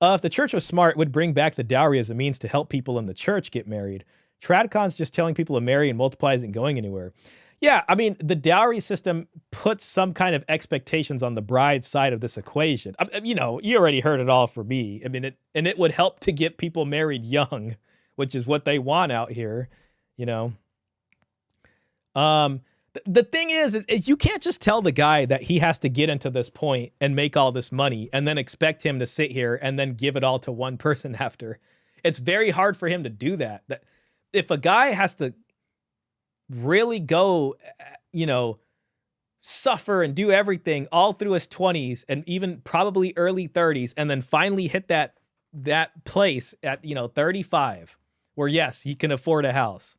If the church was smart, it would bring back the dowry as a means to help people in the church get married. Tradcon's just telling people to marry and multiply isn't going anywhere. Yeah, I mean, the dowry system puts some kind of expectations on the bride's side of this equation. You already heard it all from me. I mean, it would help to get people married young, which is what they want out here, The thing is you can't just tell the guy that he has to get into this point and make all this money and then expect him to sit here and then give it all to one person after. It's very hard for him to do that. If a guy has to really go, suffer and do everything all through his 20s and even probably early 30s and then finally hit that place at, 35 where, yes, he can afford a house.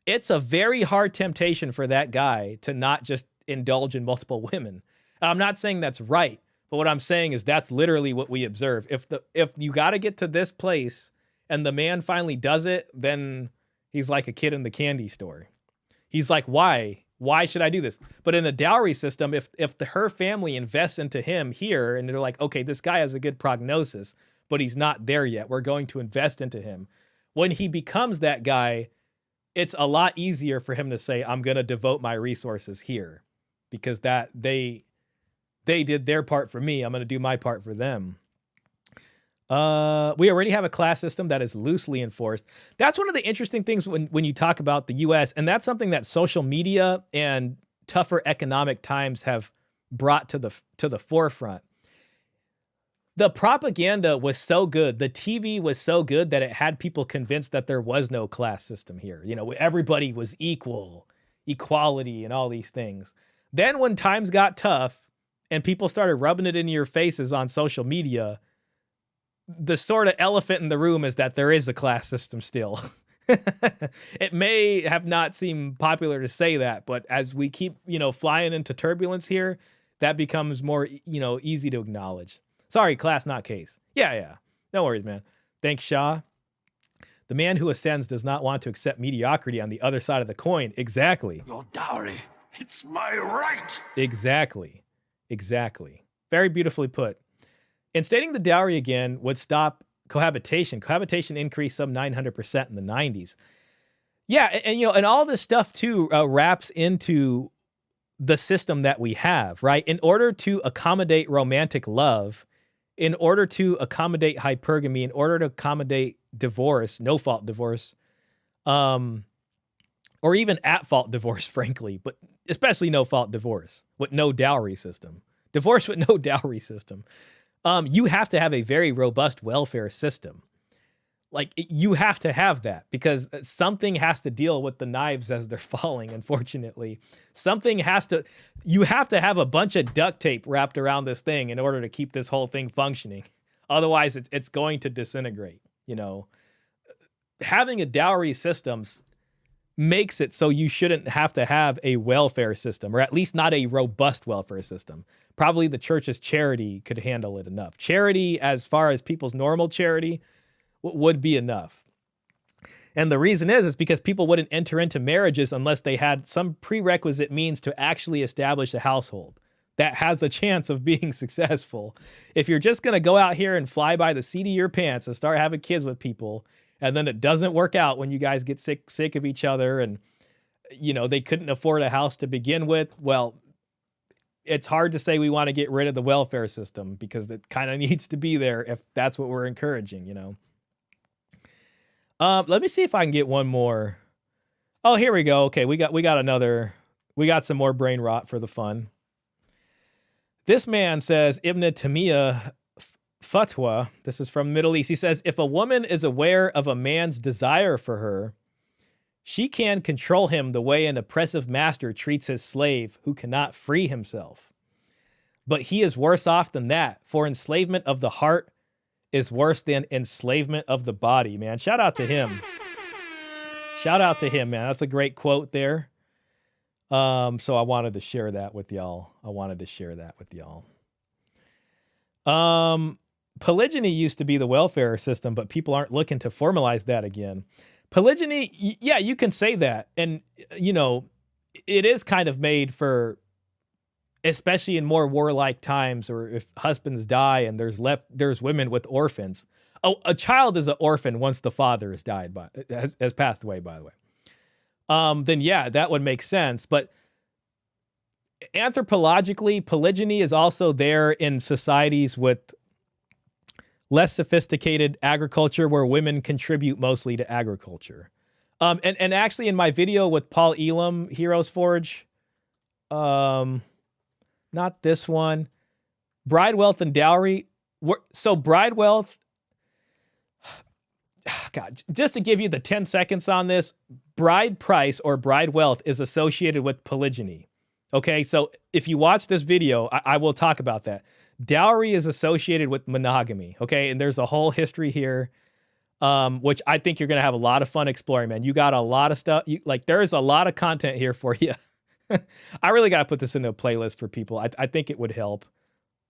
It's a very hard temptation for that guy to not just indulge in multiple women. I'm not saying that's right, but what I'm saying is that's literally what we observe. If you got to get to this place and the man finally does it, then he's like a kid in the candy store. He's like, why? Why should I do this? But in a dowry system, if her family invests into him here and they're like, okay, this guy has a good prognosis, but he's not there yet. We're going to invest into him. When he becomes that guy, it's a lot easier for him to say, I'm going to devote my resources here because that they did their part for me. I'm going to do my part for them. We already have a class system that is loosely enforced. That's one of the interesting things when you talk about the US, and that's something that social media and tougher economic times have brought to the forefront. The propaganda was so good, the TV was so good that it had people convinced that there was no class system here. Everybody was equal, equality, and all these things. Then when times got tough and people started rubbing it in your faces on social media, the sort of elephant in the room is that there is a class system still. It may have not seemed popular to say that, but as we keep, flying into turbulence here, that becomes more, easy to acknowledge. Sorry, class, not case. Yeah. No worries, man. Thanks, Shaw. The man who ascends does not want to accept mediocrity on the other side of the coin. Exactly. Your dowry, it's my right. Exactly. Very beautifully put. And stating the dowry again would stop cohabitation. Cohabitation increased some 900% in the 90s. Yeah, and all this stuff too wraps into the system that we have, right? In order to accommodate romantic love, in order to accommodate hypergamy, in order to accommodate divorce, no-fault divorce, or even at-fault divorce, frankly, but especially no-fault divorce with no dowry system. Divorce with no dowry system. You have to have a very robust welfare system. Like, you have to have that because something has to deal with the knives as they're falling, unfortunately. You have to have a bunch of duct tape wrapped around this thing in order to keep this whole thing functioning. Otherwise, it's going to disintegrate, you know. Having a dowry system makes it so you shouldn't have to have a welfare system, or at least not a robust welfare system. Probably the church's charity could handle it enough. Charity, as far as people's normal charity, would be enough. And the reason is because people wouldn't enter into marriages unless they had some prerequisite means to actually establish a household that has a chance of being successful. If you're just going to go out here and fly by the seat of your pants and start having kids with people, and then it doesn't work out when you guys get sick of each other and, you know, they couldn't afford a house to begin with, well, it's hard to say we want to get rid of the welfare system because it kind of needs to be there if that's what we're encouraging, you know. Let me see if I can get one more. Oh, here we go. Okay, we got some more brain rot for the fun. This man says, Ibn Taymiyyah fatwa, this is from Middle East. He says, if a woman is aware of a man's desire for her, she can control him the way an oppressive master treats his slave who cannot free himself. But he is worse off than that, for enslavement of the heart is worse than enslavement of the body, man. Shout out to him. Shout out to him, man. That's a great quote there. So I wanted to share that with y'all. Polygyny used to be the welfare system, but people aren't looking to formalize that again. Polygyny, yeah, you can say that. And, you know, it is kind of made for, especially in more warlike times, or if husbands die and there's women with orphans. Oh, a child is an orphan once the father has passed away, by the way. Then yeah, that would make sense. But anthropologically, polygyny is also there in societies with less sophisticated agriculture where women contribute mostly to agriculture. And actually in my video with Paul Elam, Heroes Forge, not this one, bride wealth and dowry. So bride wealth, God, just to give you the 10 seconds on this, bride price or bride wealth is associated with polygyny. Okay, so if you watch this video, I will talk about that. Dowry is associated with monogamy, okay? And there's a whole history here, which I think you're going to have a lot of fun exploring, man. You got a lot of stuff. There's a lot of content here for you. I really got to put this into a playlist for people. I think it would help,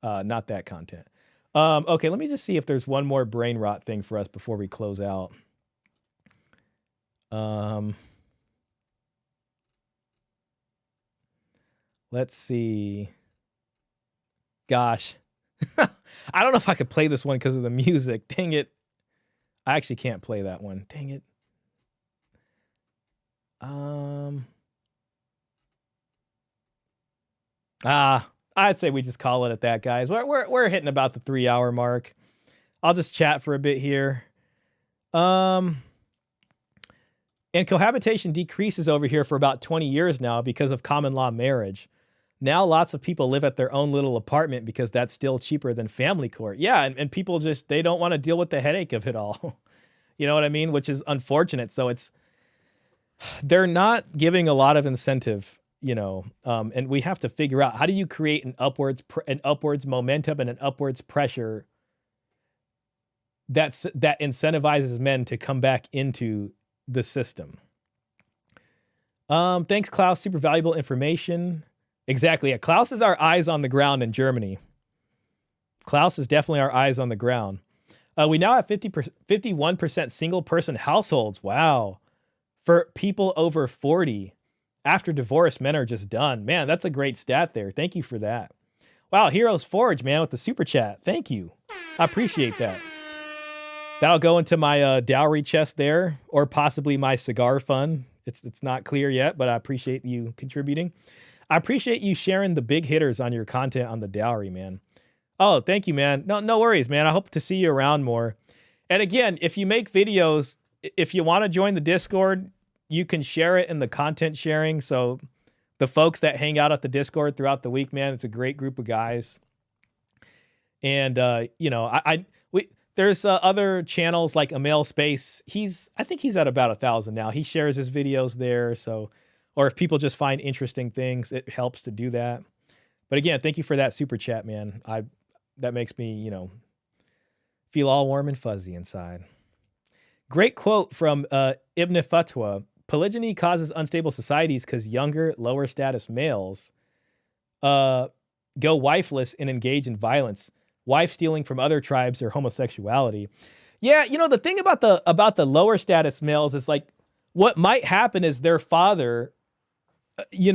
not that content. Okay, let me just see if there's one more brain rot thing for us before we close out. Let's see. Gosh, I don't know if I could play this one because of the music. Dang it. I actually can't play that one. Dang it. I'd say we just call it at that, guys. We're hitting about the 3-hour mark. I'll just chat for a bit here. And cohabitation decreases over here for about 20 years now because of common law marriage. Now lots of people live at their own little apartment because that's still cheaper than family court. Yeah, and people just, they don't want to deal with the headache of it all. You know what I mean? Which is unfortunate. So they're not giving a lot of incentive, you know, and we have to figure out, how do you create an upwards momentum and an upwards pressure that incentivizes men to come back into the system? Thanks, Klaus. Super valuable information. Exactly. Yeah, Klaus is our eyes on the ground in Germany. Klaus is definitely our eyes on the ground. We now have 51% single person households. Wow. For people over 40. After divorce, men are just done. Man, that's a great stat there. Thank you for that. Wow, Heroes Forge, man, with the super chat. Thank you. I appreciate that. That'll go into my dowry chest there, or possibly my cigar fund. It's not clear yet, but I appreciate you contributing. I appreciate you sharing the big hitters on your content on the dowry, man. Oh, thank you, man. No worries, man. I hope to see you around more. And again, if you make videos, if you want to join the Discord, can share it in the content sharing. So the folks that hang out at the Discord throughout the week, man, it's a great group of guys. And there's other channels like Amel Space. I think he's at about 1,000 now. He shares his videos there. So, or if people just find interesting things, it helps to do that. But again, thank you for that super chat, man. That makes me, feel all warm and fuzzy inside. Great quote from Ibn Fatwa. Polygyny causes unstable societies because younger, lower status males go wifeless and engage in violence, wife stealing from other tribes, or homosexuality. Yeah, the thing about the lower status males is like what might happen is their father, who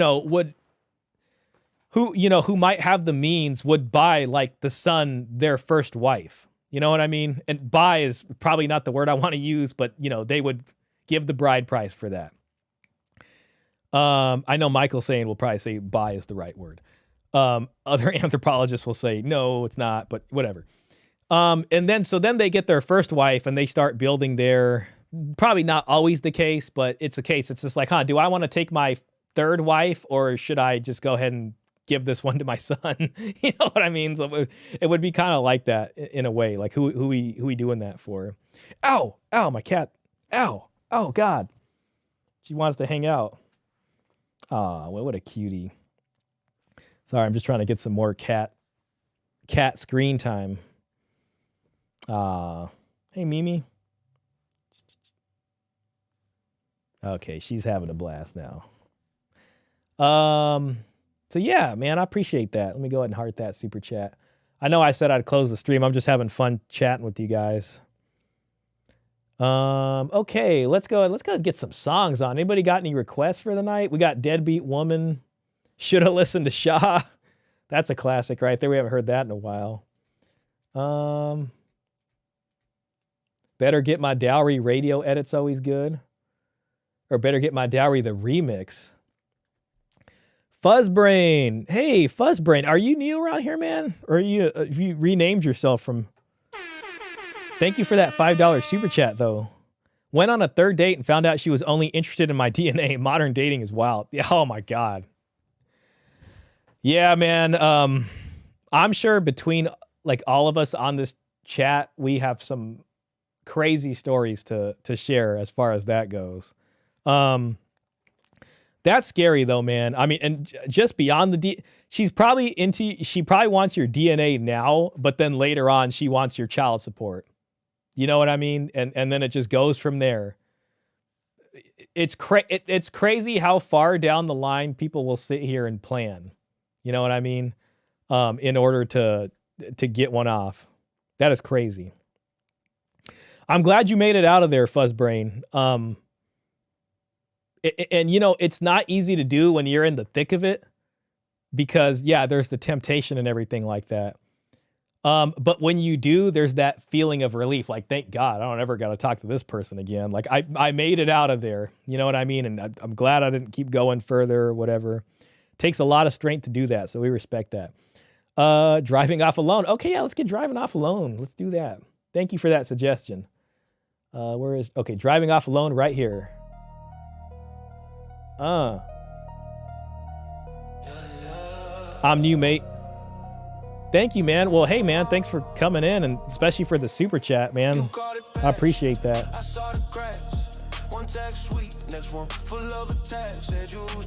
might have the means would buy like the son their first wife. You know what I mean? And buy is probably not the word I want to use, but they would give the bride price for that. I know Michael's saying will probably say buy is the right word. Other anthropologists will say, no, it's not, but whatever. And then they get their first wife and they start building their, probably not always the case, but it's a case. It's just like, do I want to take my third wife or should I just go ahead and give this one to my son? You know what I mean? So it would be kind of like that in a way, like who we doing that for? Ow, my cat. Ow, oh God. She wants to hang out. Aw, well, what a cutie. Sorry, I'm just trying to get some more cat screen time. Hey, Mimi. Okay, she's having a blast now. So yeah, man, I appreciate that. Let me go ahead and heart that super chat. I know I said I'd close the stream. I'm just having fun chatting with you guys. Okay, let's go and get some songs on. Anybody got any requests for the night? We got Deadbeat Woman. Should have listened to Shaw. That's a classic right there. We haven't heard that in a while. Better Get My Dowry radio edit's always good. Or Better Get My Dowry the remix. Fuzzbrain. Hey, Fuzzbrain. Are you new around here, man? Or have you renamed yourself from... Thank you for that $5 super chat, though. Went on a third date and found out she was only interested in my DNA. Modern dating is wild. Oh, my God. Yeah, man. I'm sure between like all of us on this chat, we have some crazy stories to share as far as that goes. That's scary though, man. I mean, and just beyond she probably wants your DNA now, but then later on she wants your child support. You know what I mean? And then it just goes from there. It's crazy how far down the line people will sit here and plan. You know what I mean? In order to get one off. That is crazy. I'm glad you made it out of there, Fuzzbrain. And it's not easy to do when you're in the thick of it because, yeah, there's the temptation and everything like that. But when you do, there's that feeling of relief. Like, thank God, I don't ever got to talk to this person again. Like, I made it out of there. You know what I mean? And I'm glad I didn't keep going further or whatever. Takes a lot of strength to do that, so we respect that. Driving off alone. Okay, yeah, let's get driving off alone. Let's do that. Thank you for that suggestion. Okay, driving off alone right here. I'm new, mate. Thank you, man. Well, hey, man, thanks for coming in, and especially for the super chat, man. I appreciate that.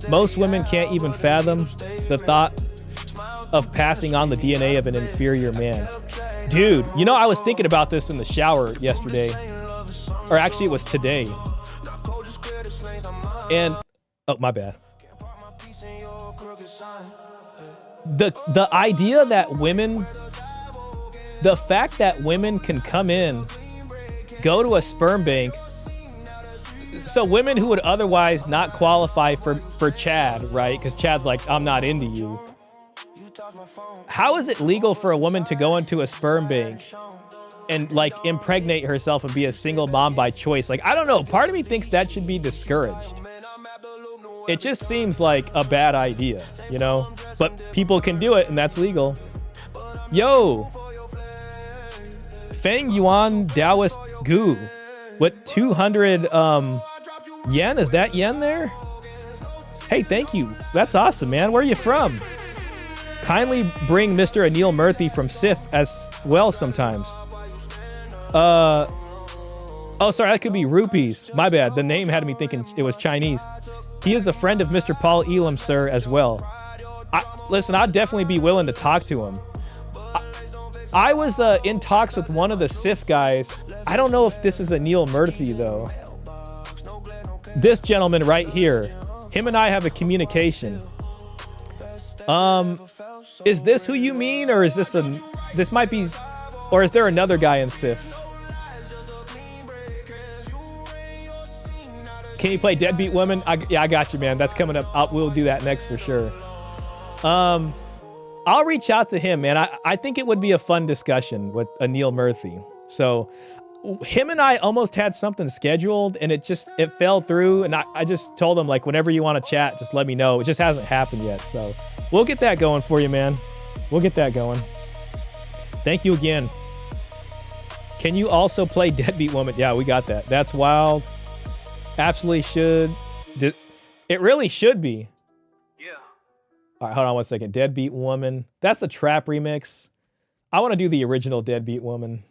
Most women can't even fathom the thought of passing on the DNA of an inferior man. Dude, I was thinking about this in the shower yesterday. Or actually, it was today. And, oh, my bad. The idea that the fact that women can come in, go to a sperm bank, so women who would otherwise not qualify for Chad, right? Because Chad's like, I'm not into you. How is it legal for a woman to go into a sperm bank and like impregnate herself and be a single mom by choice? Like, I don't know. Part of me thinks that should be discouraged. It just seems like a bad idea, but people can do it and that's legal. Yo, Feng Yuan Taoist Gu with 200 Yen, is that Yen there? Hey, thank you. That's awesome, man. Where are you from? Kindly bring Mr. Anil Murthy from SIF as well sometimes. Oh, sorry, that could be rupees. My bad. The name had me thinking it was Chinese. He is a friend of Mr. Paul Elam, sir, as well. Listen, I'd definitely be willing to talk to him. I was in talks with one of the SIF guys. I don't know if this is Anil Murthy, though. This gentleman right here. Him and I have a communication. Is this who you mean, or is this this might be, or is there another guy in SIF? Can you play Deadbeat Woman? Yeah, I got you, man. That's coming up. We'll do that next for sure. I'll reach out to him, man. I think it would be a fun discussion with Anil Murthy. So him and I almost had something scheduled, and it fell through. And I just told him, like, whenever you want to chat, just let me know. It just hasn't happened yet. So we'll get that going for you, man. We'll get that going. Thank you again. Can you also play Deadbeat Woman? Yeah, we got that. That's wild. Absolutely should. It really should be. Yeah. All right, hold on one second. Deadbeat Woman. That's the trap remix. I want to do the original Deadbeat Woman.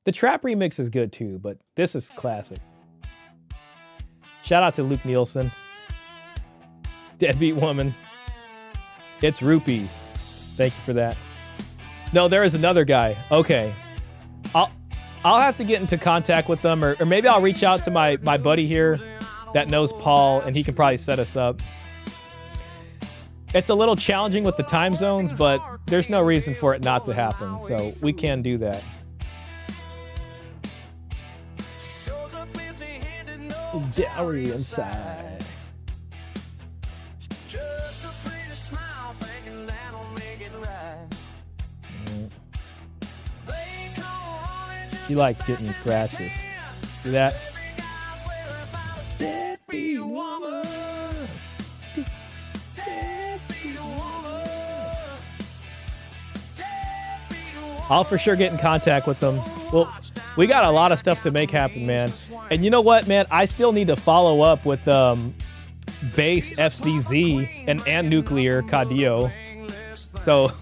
The trap remix is good too, but this is classic. Shout out to Luke Nielsen. Deadbeat Woman. It's rupees. Thank you for that. No, there is another guy. Okay. I'll have to get into contact with them, or maybe I'll reach out to my buddy here that knows Paul, and he can probably set us up. It's a little challenging with the time zones, but there's no reason for it not to happen, so we can do that. Dowry inside. He likes getting scratches. See that? Deadbeat woman. I'll for sure get in contact with them. Well, we got a lot of stuff to make happen, man. And you know what, man? I still need to follow up with Base FCZ and Nuclear Cadillo. So,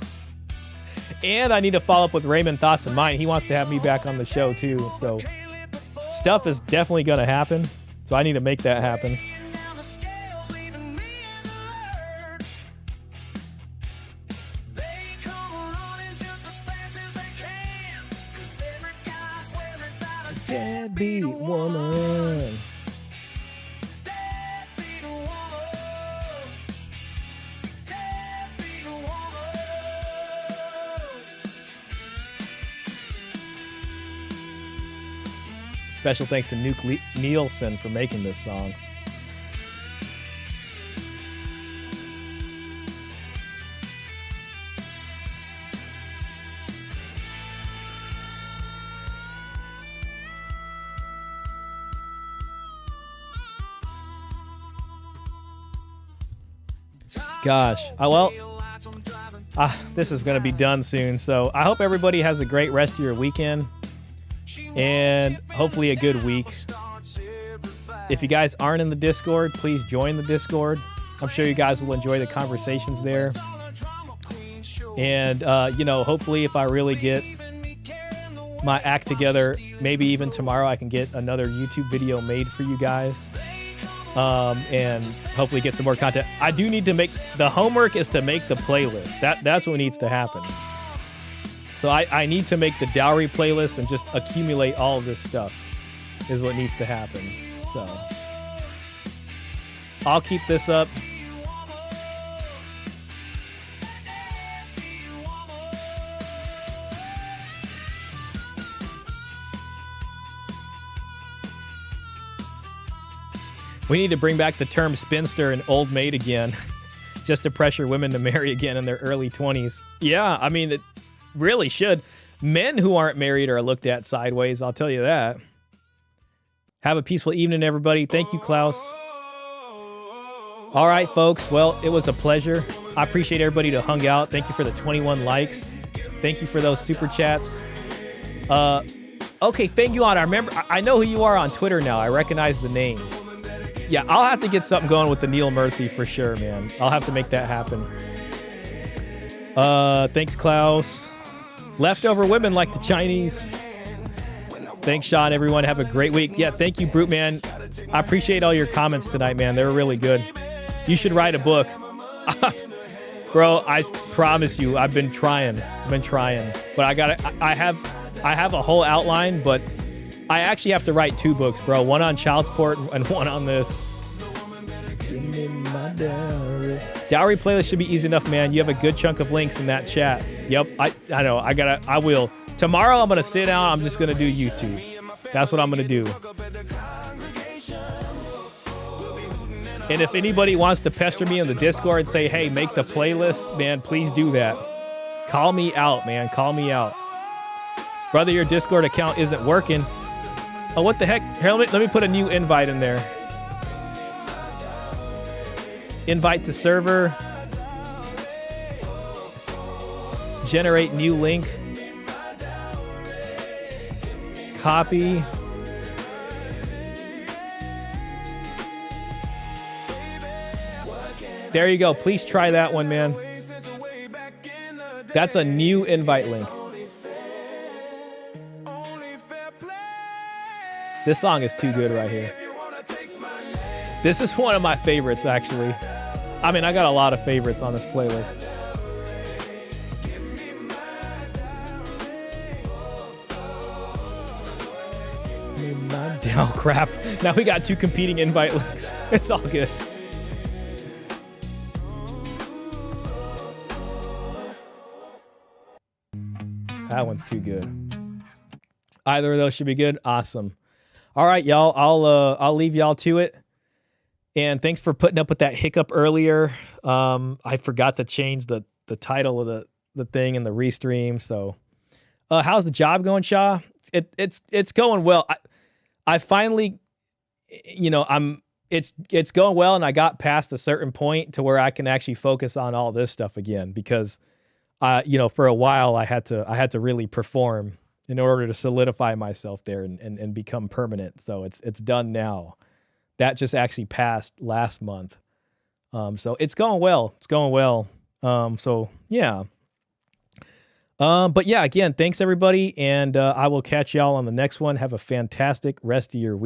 and I need to follow up with Raymond Thoughts and Mine. He wants to have me back on the show too. So stuff is definitely going to happen. So I need to make that happen. Deadbeat woman. Special thanks to Nuke Nielsen for making this song. Gosh, this is going to be done soon. So I hope everybody has a great rest of your weekend and hopefully a good week. If you guys aren't in the Discord, please join the Discord. I'm sure you guys will enjoy the conversations there. And, hopefully if I really get my act together, maybe even tomorrow I can get another YouTube video made for you guys. And hopefully get some more content. I do need to the homework is to make the playlist. That's what needs to happen. So I need to make the dowry playlist and just accumulate all of this stuff is what needs to happen. So I'll keep this up. We need to bring back the term spinster and old maid again, just to pressure women to marry again in their early 20s. Yeah, I mean, it really should. Men who aren't married are looked at sideways, I'll tell you that. Have a peaceful evening, everybody. Thank you, Klaus. All right, folks. Well, it was a pleasure. I appreciate everybody who hung out. Thank you for the 21 likes. Thank you for those super chats. Okay, thank you on. I know who you are on Twitter now. I recognize the name. Yeah, I'll have to get something going with the Neil Murphy for sure, man. I'll have to make that happen. Thanks, Klaus. Leftover women like the Chinese. Thanks, Sean, everyone. Have a great week. Yeah, thank you, Brute Man. I appreciate all your comments tonight, man. They were really good. You should write a book. Bro, I promise you, I've been trying. But I have a whole outline, but I actually have to write 2 books, bro. One on child support and one on this. Give me my dowry. Dowry playlist should be easy enough, man. You have a good chunk of links in that chat. Yep, I know. I will. Tomorrow I'm going to sit down. I'm just going to do YouTube. That's what I'm going to do. And if anybody wants to pester me in the Discord and say, hey, make the playlist, man, please do that. Call me out, man. Call me out. Brother, your Discord account isn't working. Oh, what the heck? Here, let me put a new invite in there. Invite to server. Generate new link. Copy. There you go. Please try that one, man. That's a new invite link. This song is too good right here. This is one of my favorites, actually. I mean, I got a lot of favorites on this playlist. Oh, crap. Now we got 2 competing invite links. It's all good. That one's too good. Either of those should be good. Awesome. All right, y'all. I'll leave y'all to it. And thanks for putting up with that hiccup earlier. I forgot to change the title of the thing and the restream. So, how's the job going, Shaw? It's going well. I finally, it's going well, and I got past a certain point to where I can actually focus on all this stuff again because, for a while I had to really perform in order to solidify myself there and become permanent. So it's done now. That just actually passed last month. So it's going well. It's going well. So yeah. But yeah, again, thanks everybody. And I will catch y'all on the next one. Have a fantastic rest of your week.